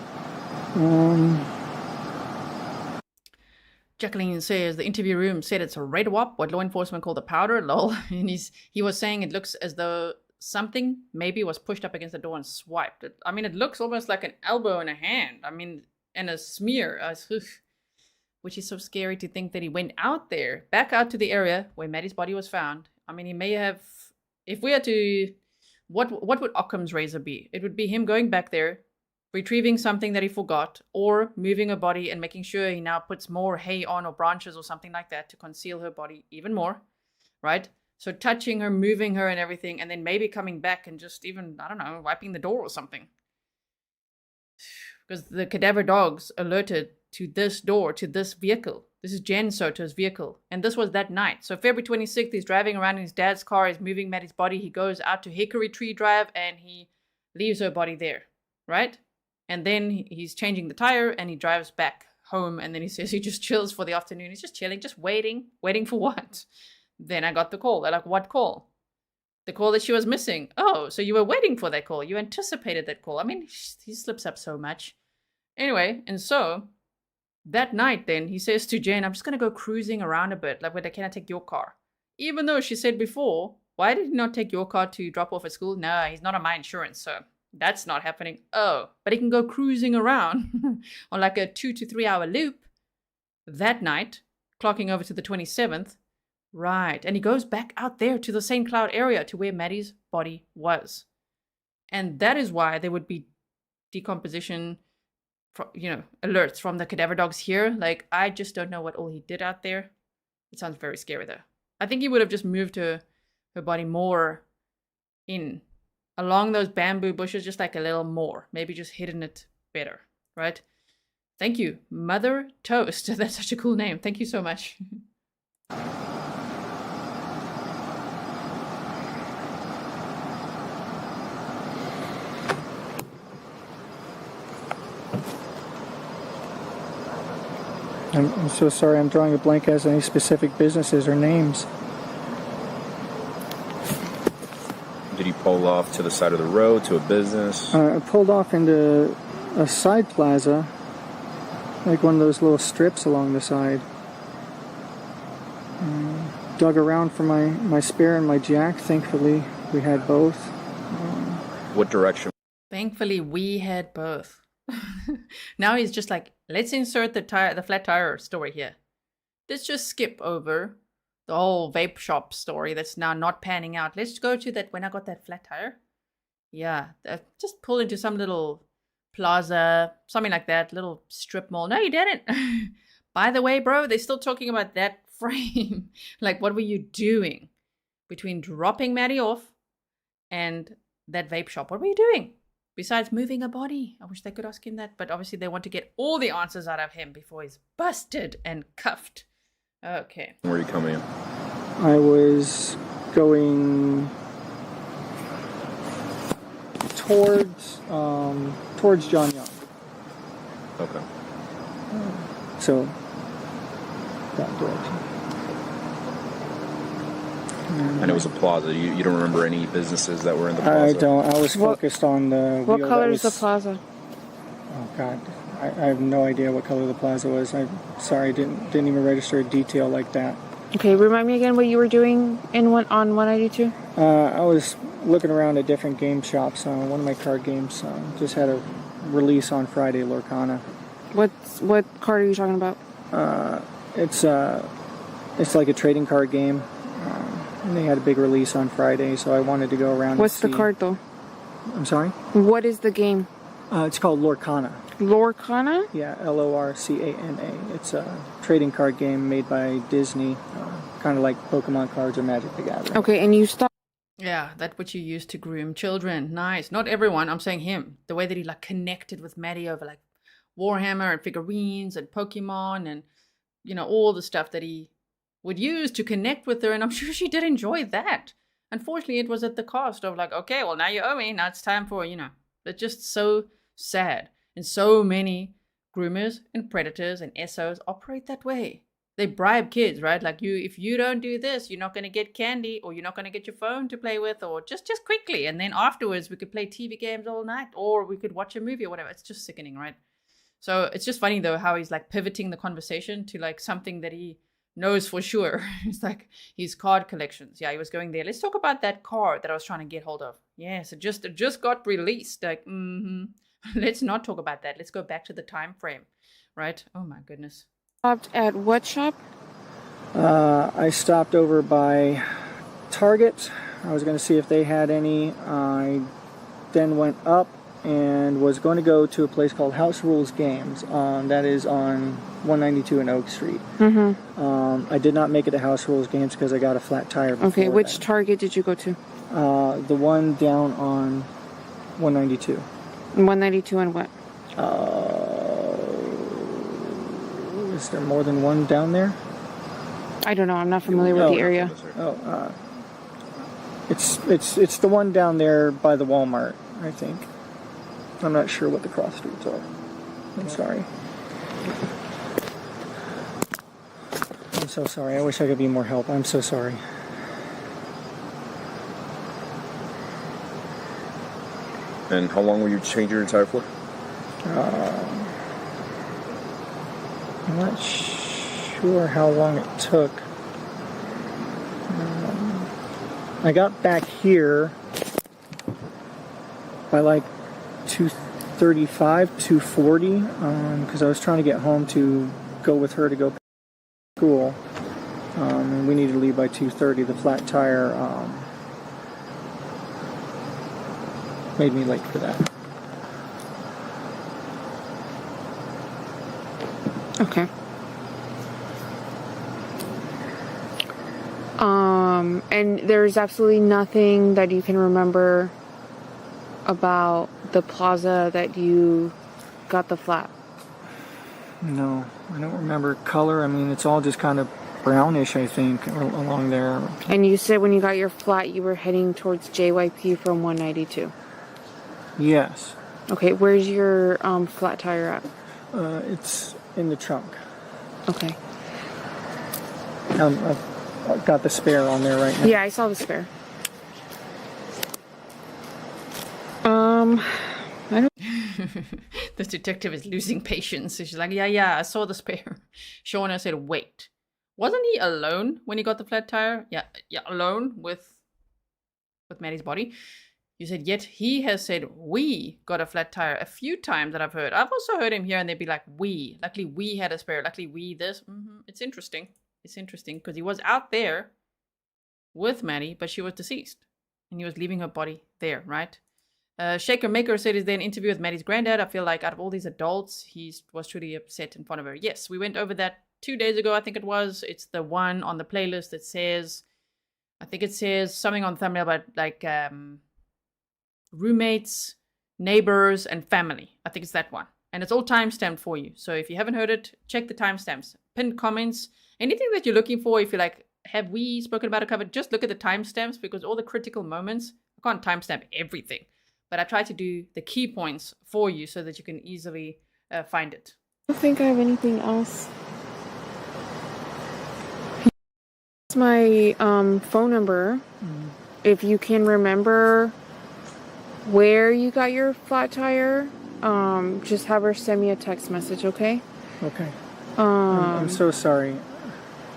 Jacqueline says the interview room said it's a red wop, what law enforcement called a powder, lol. And he was saying it looks as though something maybe was pushed up against the door and swiped it. I mean, it looks almost like an elbow and a hand. I mean, and a smear. Which is so scary to think that he went out there, back out to the area where Maddie's body was found. I mean, he may have, if we had to, what would Occam's razor be? It would be him going back there, retrieving something that he forgot, or moving a body and making sure he now puts more hay on or branches or something like that to conceal her body even more, right? So touching her, moving her and everything, and then maybe coming back and just even, I don't know, wiping the door or something. Because the cadaver dogs alerted to this door, to this vehicle. This is Jenn Soto's vehicle. And this was that night. So February 26th, he's driving around in his dad's car. He's moving Maddie's body. He goes out to Hickory Tree Drive and he leaves her body there, right? And then he's changing the tire and he drives back home. And then he says he just chills for the afternoon. He's just chilling, just waiting. Waiting for what? Then I got the call. They're like, what call? The call that she was missing. Oh, so you were waiting for that call. You anticipated that call. I mean, he slips up so much. Anyway, and so that night then, he says to Jenn, I'm just going to go cruising around a bit. Like, can I take your car? Even though she said before, why did he not take your car to drop off at school? No, he's not on my insurance, so that's not happening. Oh, but he can go cruising around on like a 2 to 3 hour loop that night, clocking over to the 27th. Right, and he goes back out there to the St. Cloud area to where Maddie's body was. And that is why there would be decomposition, alerts from the cadaver dogs here. Like, I just don't know what all he did out there. It sounds very scary though. I think he would have just moved her body more in along those bamboo bushes, just like a little more. Maybe just hidden it better, right? Thank you, Mother Toast. That's such a cool name. Thank you so much. I'm so sorry, I'm drawing a blank as any specific businesses or names. Did he pull off to the side of the road, to a business? I pulled off into a side plaza, like one of those little strips along the side. Dug around for my spare and my jack. Thankfully, we had both. What direction? Thankfully, we had both. Now he's just like, let's insert the flat tire story here. Let's just skip over the whole vape shop story that's now not panning out. Let's go to that when I got that flat tire. Yeah, just pull into some little plaza, something like that, little strip mall. No, you didn't. By the way, bro, they're still talking about that frame. Like, what were you doing between dropping Maddie off and that vape shop? What were you doing? Besides moving a body. I wish they could ask him that, but obviously they want to get all the answers out of him before he's busted and cuffed. Okay. Where are you coming in? I was going towards John Young. Okay. So that direction. And it was a plaza. You don't remember any businesses that were in the plaza? I don't. I was focused on the What wheel color that is the plaza? Oh God, I have no idea what color the plaza was. I'm sorry, didn't even register a detail like that. Okay, remind me again what you were doing on 192? I was looking around at different game shops. One of my card games just had a release on Friday, Lorcana. What card are you talking about? It's like a trading card game. And they had a big release on Friday, so I wanted to go around. What's the card though? I'm sorry? What is the game? It's called Lorcana. Lorcana? Yeah, Lorcana. It's a trading card game made by Disney, kind of like Pokemon cards or Magic the Gathering. Okay, and you stopped. Yeah, that what you use to groom children. Nice. Not everyone, I'm saying him. The way that he like connected with Maddie over like Warhammer and figurines and Pokemon and, all the stuff that he would use to connect with her, and I'm sure she did enjoy that. Unfortunately, it was at the cost of like, okay, well, now you owe me. Now it's time for, It's just so sad. And so many groomers and predators and SOs operate that way. They bribe kids, right? Like, if you don't do this, you're not going to get candy, or you're not going to get your phone to play with, or just quickly. And then afterwards, we could play TV games all night, or we could watch a movie or whatever. It's just sickening, right? So it's just funny, though, how he's like pivoting the conversation to like something that he knows for sure. It's like his card collections. Yeah, he was going there. Let's talk about that card that I was trying to get hold of. Yes, it just got released. Like, Let's not talk about that. Let's go back to the time frame, right? Oh my goodness. Stopped at what shop? I stopped over by Target. I was going to see if they had any. I then went up and was going to go to a place called House Rules Games. That is on 192 and Oak Street. Mm-hmm. I did not make it to House Rules Games because I got a flat tire before. Okay, which Target did you go to? The one down on 192. 192 and what? Is there more than one down there? I don't know. I'm not familiar with the area. It's the one down there by the Walmart, I think. I'm not sure what the cross streets are. I'm sorry. I'm so sorry. I wish I could be more help. I'm so sorry. And how long were you changing your tire for? I'm not sure how long it took. I got back here by like 2:35, 2:40, because I was trying to get home to go with her to go to school. And we needed to leave by 2:30. The flat tire made me late for that. Okay. And there's absolutely nothing that you can remember about the plaza that you got the flat? No, I don't remember color. I mean, it's all just kind of brownish, I think, along there. And you said when you got your flat, you were heading towards JYP from 192. Yes. Okay, where's your flat tire at? It's in the trunk. Okay. I've got the spare on there right now. Yeah, I saw the spare. I don't. This detective is losing patience. She's like, yeah, I saw the spare. Shauna said, wait. Wasn't he alone when he got the flat tire? Yeah, alone with Maddie's body. You said, yet he has said, we got a flat tire a few times that I've heard. I've also heard him here and they'd be like, we. Luckily, we had a spare. Luckily, we this. It's interesting. It's interesting because he was out there with Maddie, but she was deceased. And he was leaving her body there, right? Shaker Maker said, is there an interview with Maddie's granddad? I feel like out of all these adults, he was truly upset in front of her. Yes, we went over that 2 days ago, I think it was. It's the one on the playlist that says, I think it says something on the thumbnail about like roommates, neighbors, and family. I think it's that one. And it's all timestamped for you. So if you haven't heard it, check the timestamps. Pinned comments, anything that you're looking for. If you're like, have we spoken about a cover? Just look at the timestamps because all the critical moments, I can't timestamp everything. But I try to do the key points for you so that you can easily find it. I don't think I have anything else. It's my phone number. If you can remember where you got your flat tire, just have her send me a text message, okay? Okay. I'm so sorry.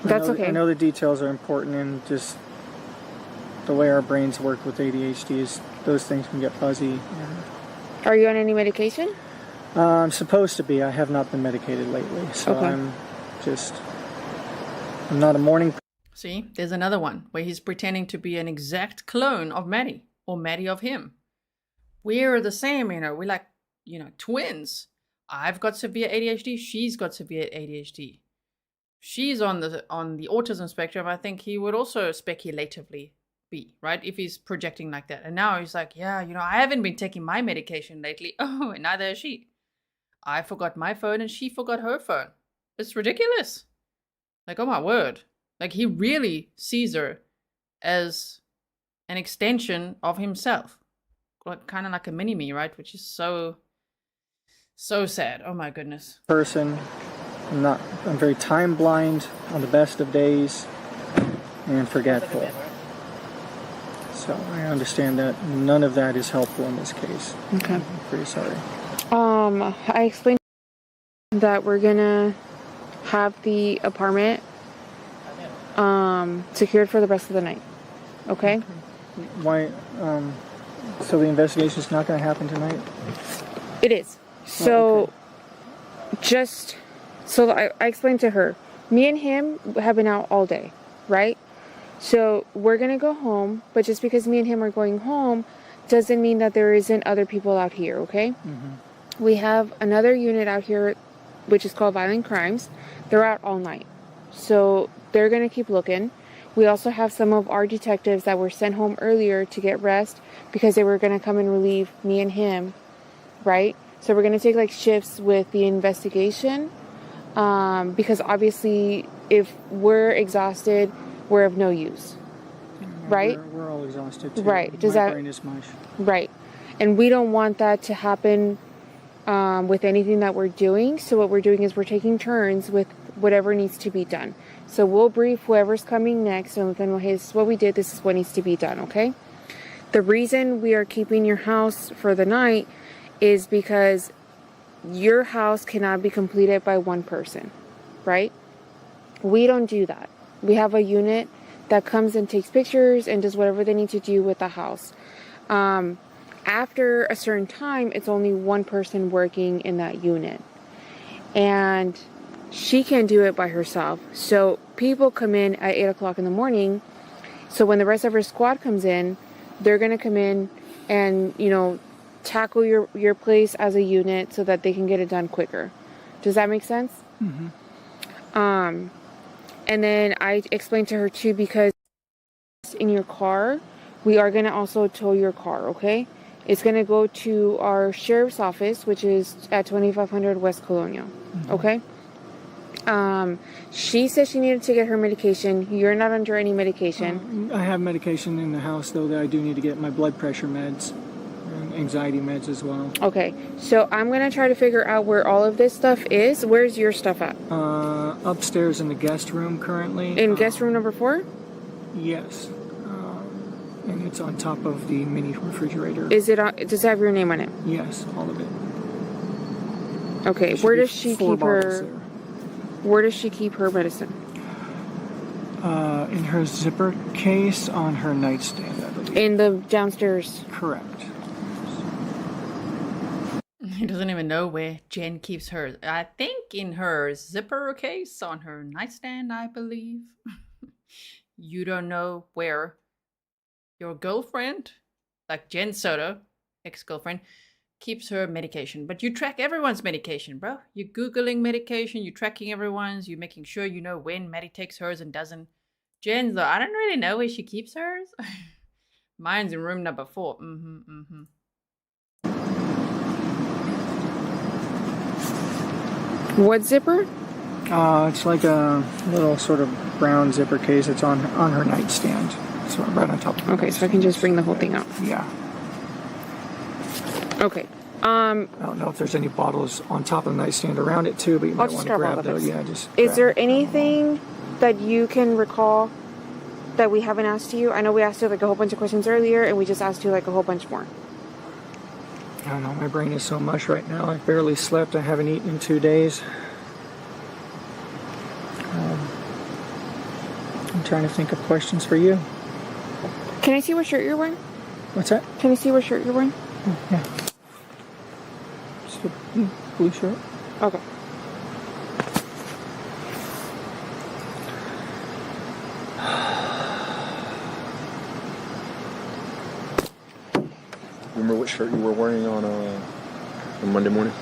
That's okay. I know the details are important, and just the way our brains work with ADHD is those things can get fuzzy. Are you on any medication? I'm supposed to be. I have not been medicated lately, so okay. I'm not a morning. See, there's another one where he's pretending to be an exact clone of Maddie or Maddie of him. We're the same, we're like, twins. I've got severe ADHD. She's got severe ADHD. She's on the autism spectrum. I think he would also speculatively be, right? If he's projecting like that. And now he's like, yeah, I haven't been taking my medication lately. Oh, and neither has she. I forgot my phone and she forgot her phone. It's ridiculous. Like, oh my word. Like, he really sees her as an extension of himself. Like, kind of like a mini-me, right? Which is so sad. Oh my goodness. Person. I'm very time blind on the best of days and forgetful. So I understand that none of that is helpful in this case. Okay. I'm pretty sorry. I explained that we're gonna have the apartment secured for the rest of the night. Okay? Why? So the investigation is not going to happen tonight? It is. So, I explained to her, me and him have been out all day, right? So we're going to go home, but just because me and him are going home doesn't mean that there isn't other people out here, okay? Mm-hmm. We have another unit out here, which is called Violent Crimes. They're out all night. So they're going to keep looking. We also have some of our detectives that were sent home earlier to get rest because they were going to come and relieve me and him, right? So we're going to take like shifts with the investigation because obviously if we're exhausted, we're of no use, right? We're all exhausted too. Right. My brain is mush. Right. And we don't want that to happen with anything that we're doing. So what we're doing is we're taking turns with whatever needs to be done. So we'll brief whoever's coming next and then we'll say, this is what we did, this is what needs to be done, okay? The reason we are keeping your house for the night is because your house cannot be completed by one person, right? We don't do that. We have a unit that comes and takes pictures and does whatever they need to do with the house. After a certain time, it's only one person working in that unit. And she can't do it by herself. So people come in at 8 o'clock in the morning. So when the rest of her squad comes in, they're going to come in and, you know, tackle your place as a unit so that they can get it done quicker. Does that make sense? Mm-hmm. And then I explained to her too, because in your car, we are going to also tow your car, okay? It's going to go to our sheriff's office, which is at 2500 West Colonial, okay? She said she needed to get her medication. You're not under any medication. I have medication in the house, though, that I do need to get my blood pressure meds and anxiety meds as well. Okay, so I'm going to try to figure out where all of this stuff is. Where's your stuff at? Upstairs in the guest room currently. In guest room number 4? Yes. And it's on top of the mini refrigerator. Is it on, does it have your name on it? Yes, all of it. Okay, where does she keep her... There. Where does she keep her medicine? In her zipper case on her nightstand, I believe. In the downstairs? Correct. He doesn't even know where Jenn keeps hers. I think in her zipper case on her nightstand, I believe. You don't know where your girlfriend, like Jenn Soto, ex-girlfriend, keeps her medication. But you track everyone's medication, bro. You're Googling medication, you're tracking everyone's, you're making sure you know when Maddie takes hers and doesn't. Jen's, though, I don't really know where she keeps hers. Mine's in room number 4. What zipper? It's like a little sort of brown zipper case. It's on her nightstand. So right on top of her Okay, so I can just bring the whole thing out. Yeah. Okay. I don't know if there's any bottles on top of the nightstand around it too, but you might want to grab those. Yeah, just. Is there anything that you can recall that we haven't asked you? I know we asked you like a whole bunch of questions earlier, and we just asked you like a whole bunch more. I don't know. My brain is so mush right now. I barely slept. I haven't eaten in 2 days. I'm trying to think of questions for you. Can I see what shirt you're wearing? What's that? Can I see what shirt you're wearing? Oh, yeah. Just a blue shirt. Okay. Remember what shirt you were wearing on Monday morning?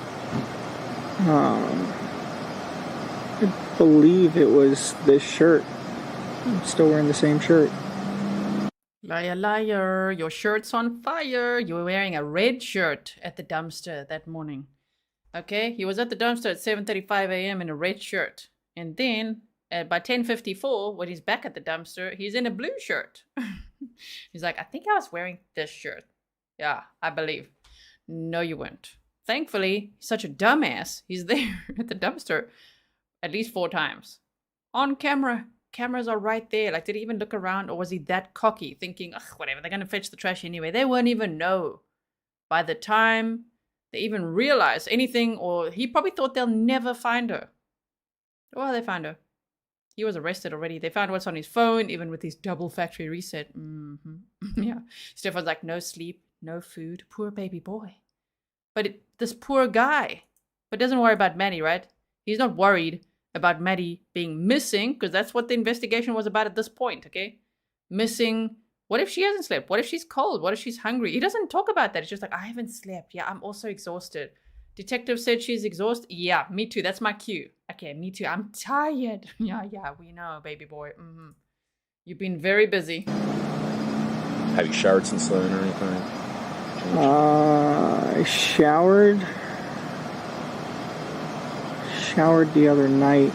I believe it was this shirt. I'm still wearing the same shirt. Liar, liar, your shirt's on fire. You were wearing a red shirt at the dumpster that morning. Okay, he was at the dumpster at 7:35 a.m. in a red shirt. And then, by 10:54, when he's back at the dumpster, he's in a blue shirt. He's like, I think I was wearing this shirt. Yeah, I believe. No, you weren't. Thankfully, he's such a dumbass. He's there at the dumpster at least 4 times. On camera. Cameras are right there. Like, did he even look around, or was he that cocky, thinking, ugh, whatever, they're going to fetch the trash anyway? They won't even know by the time they even realize anything, or he probably thought they'll never find her. Well, they found her. He was arrested already. They found what's on his phone, even with his double factory reset. Yeah. Stephan's like, no sleep, no food. Poor baby boy. But this poor guy. But doesn't worry about Maddie, right? He's not worried about Maddie being missing, because that's what the investigation was about at this point, okay? Missing. What if she hasn't slept? What if she's cold? What if she's hungry? He doesn't talk about that. It's just like, I haven't slept. Yeah, I'm also exhausted. Detective said she's exhausted. Yeah, me too. That's my cue. Okay, me too. I'm tired. Yeah, we know, baby boy. You've been very busy. Have you showered since then or anything? I showered the other night.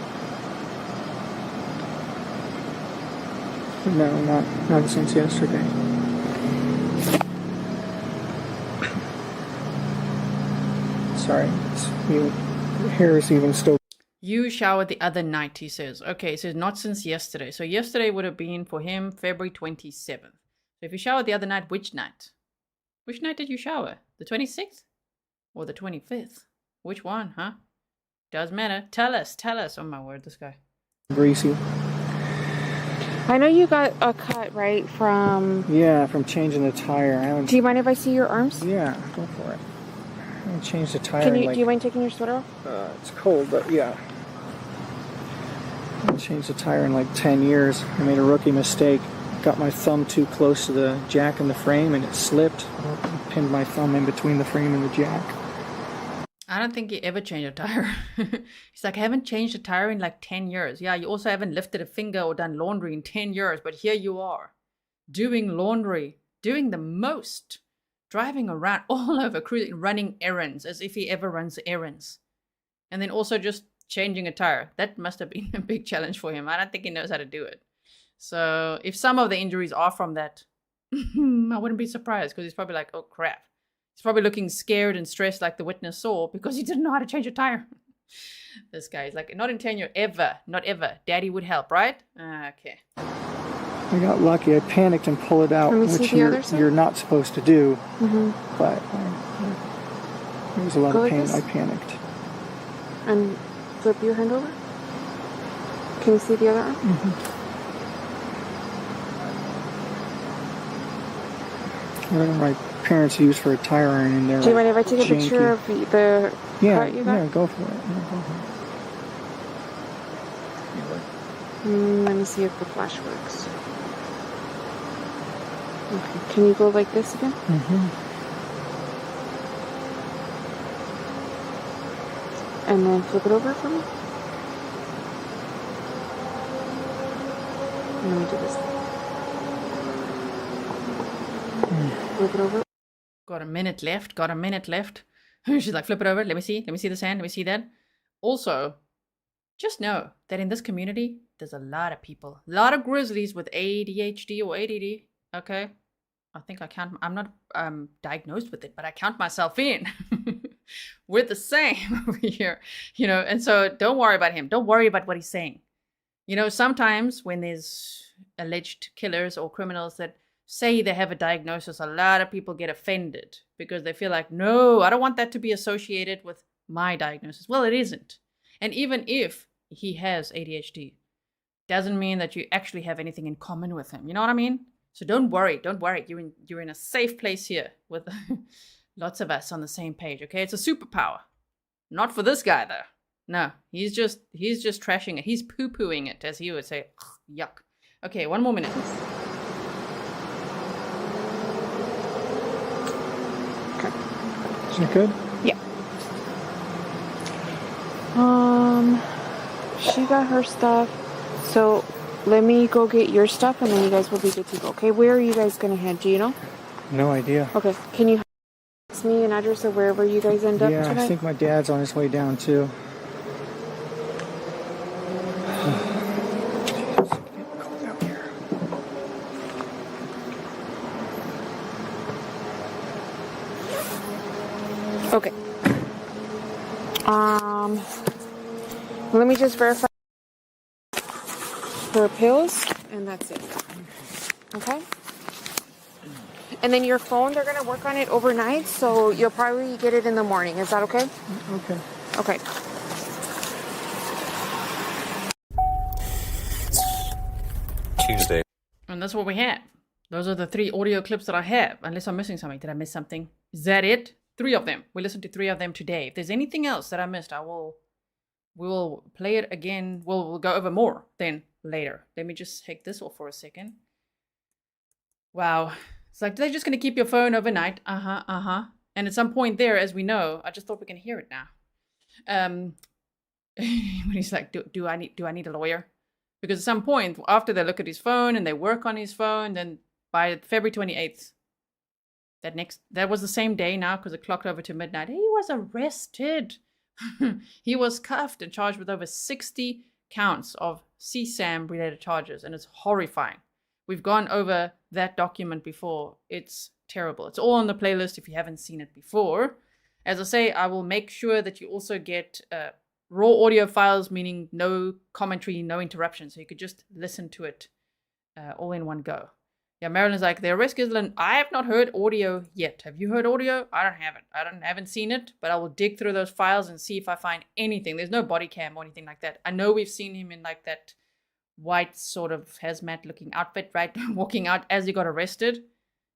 No, not since yesterday. Sorry, your hair is even still. You showered the other night, he says. Okay, so not since yesterday. So yesterday would have been for him February 27th. So if you showered the other night, which night? Which night did you shower? The 26th? Or the 25th? Which one, huh? Does matter. Tell us. Oh my word, this guy. Greasy. I know you got a cut, right, from... Yeah, from changing the tire. Do you mind if I see your arms? Yeah, go for it. I haven't changed the tire. Do you mind taking your sweater off? It's cold, but yeah. I haven't changed the tire in like 10 years. I made a rookie mistake. Got my thumb too close to the jack in the frame and it slipped. I pinned my thumb in between the frame and the jack. I don't think he ever changed a tire. He's like, I haven't changed a tire in like 10 years. Yeah, you also haven't lifted a finger or done laundry in 10 years. But here you are, doing laundry, doing the most, driving around all over, cruising, running errands as if he ever runs errands. And then also just changing a tire. That must have been a big challenge for him. I don't think he knows how to do it. So if some of the injuries are from that, I wouldn't be surprised because he's probably like, oh crap. He's probably looking scared and stressed like the witness saw because he didn't know how to change a tire. This guy is like, not in 10 years, ever, not ever. Daddy would help, right? Okay. I got lucky. I panicked and pulled it out, which you're not supposed to do. But there was a lot of pain. I panicked. And flip your hand over. Can you see the other arm? Whatever my parents use for a tire iron in there. Do you mind if I take a picture of the cut you got? Yeah, go for it. Let me see if the flash works. Okay, can you go like this again? And then flip it over for me. Let me do this. Flip it over. Got a minute left. She's like, flip it over. Let me see this hand. Let me see that. Also, just know that in this community, there's a lot of people, a lot of grizzlies with ADHD or ADD. Okay. I think I'm not diagnosed with it, but I count myself in. We're the same over here, and so don't worry about him. Don't worry about what he's saying. Sometimes when there's alleged killers or criminals that say they have a diagnosis, a lot of people get offended because they feel like, no, I don't want that to be associated with my diagnosis. Well, it isn't. And even if he has ADHD, doesn't mean that you actually have anything in common with him. You know what I mean? So don't worry. You're in a safe place here with lots of us on the same page. Okay, it's a superpower. Not for this guy though. No, he's just trashing it. He's poo-pooing it, as he would say. Yuck. Okay, one more minute. Is that good? Yeah. She got her stuff. So let me go get your stuff and then you guys will be good to go. Okay, where are you guys gonna head? Do you know? No idea. Okay, can you text me an address of wherever you guys end up tonight? I think my dad's on his way down too. Okay. Let me just verify her pills, and that's it. Okay? And then your phone, they're going to work on it overnight, so you'll probably get it in the morning. Is that okay? Okay. Okay. Tuesday. And that's what we have. Those are the 3 audio clips that I have, unless I'm missing something. Did I miss something? Is that it? 3 of them. We listened to 3 of them today. If there's anything else that I missed, we will play it again. We'll go over more then later. Let me just take this off for a second. Wow. It's like, they're just going to keep your phone overnight. And at some point there, as we know, I just thought we can hear it now. When he's like, do I need a lawyer? Because at some point, after they look at his phone and they work on his phone, then by February 28th, that was the same day now because it clocked over to midnight. He was arrested. He was cuffed and charged with over 60 counts of CSAM-related charges, and it's horrifying. We've gone over that document before. It's terrible. It's all on the playlist if you haven't seen it before. As I say, I will make sure that you also get raw audio files, meaning no commentary, no interruption, so you could just listen to it all in one go. Yeah, Marilyn's like, the arrest Gizzle, I have not heard audio yet. Have you heard audio? I haven't seen it, but I will dig through those files and see if I find anything. There's no body cam or anything like that. I know we've seen him in like that white sort of hazmat looking outfit, right? Walking out as he got arrested.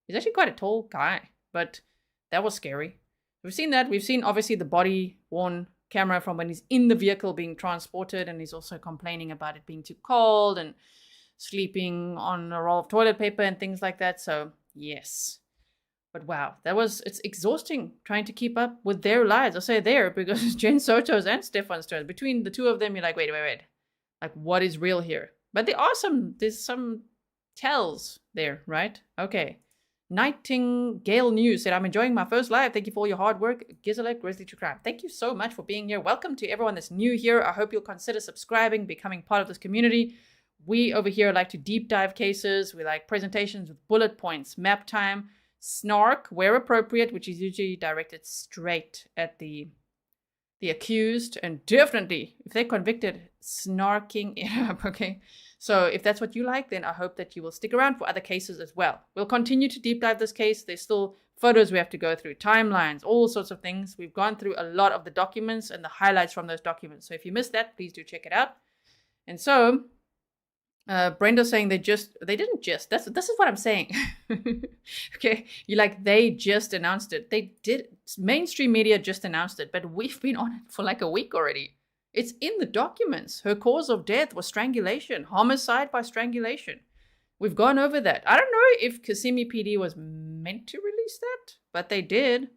He's actually quite a tall guy, but that was scary. We've seen that. We've seen obviously the body worn camera from when he's in the vehicle being transported, and he's also complaining about it being too cold and sleeping on a roll of toilet paper and things like that. So yes, but wow, it's exhausting trying to keep up with their lives. I'll say there, because Jenn Soto's and Stephan Sterns, between the two of them, you're like, wait, like what is real here? But there's some tells there, right? Okay. Nightingale News said, I'm enjoying my first live. Thank you for all your hard work. Gizzle, Grizzly True Crime. Thank you so much for being here. Welcome to everyone that's new here. I hope you'll consider subscribing, becoming part of this community. We over here like to deep dive cases. We like presentations with bullet points, map time, snark where appropriate, which is usually directed straight at the accused, and definitely if they're convicted, snarking it up. Okay, so if that's what you like, then I hope that you will stick around for other cases as well. We'll continue to deep dive this case. There's still photos we have to go through, timelines, all sorts of things. We've gone through a lot of the documents and the highlights from those documents. So if you missed that, please do check it out. And so Brenda's saying this is what I'm saying. Okay, you're like, they just announced it. They did. Mainstream media just announced it, but we've been on it for like a week already. It's in the documents. Her cause of death was strangulation, homicide by strangulation. We've gone over that. I don't know if Kissimmee PD was meant to release that, but they did.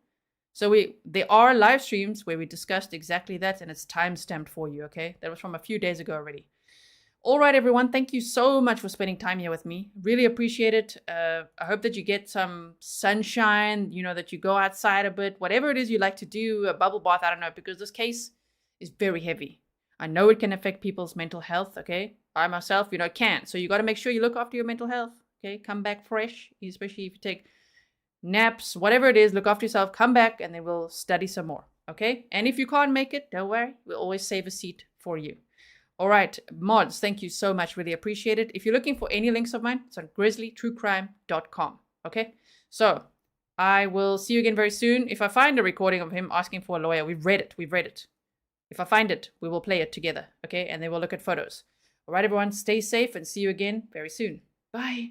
So there are live streams where we discussed exactly that, and it's time-stamped for you, okay? That was from a few days ago already. All right, everyone. Thank you so much for spending time here with me. Really appreciate it. I hope that you get some sunshine, that you go outside a bit, whatever it is you like to do, a bubble bath, I don't know, because this case is very heavy. I know it can affect people's mental health, okay? I myself, can't. So you got to make sure you look after your mental health, okay? Come back fresh, especially if you take naps, whatever it is, look after yourself, come back, and then we'll study some more, okay? And if you can't make it, don't worry. We'll always save a seat for you. All right, mods, thank you so much. Really appreciate it. If you're looking for any links of mine, it's on grizzlytruecrime.com. Okay, so I will see you again very soon. If I find a recording of him asking for a lawyer, we've read it. If I find it, we will play it together. Okay, and then we'll look at photos. All right, everyone, stay safe and see you again very soon. Bye.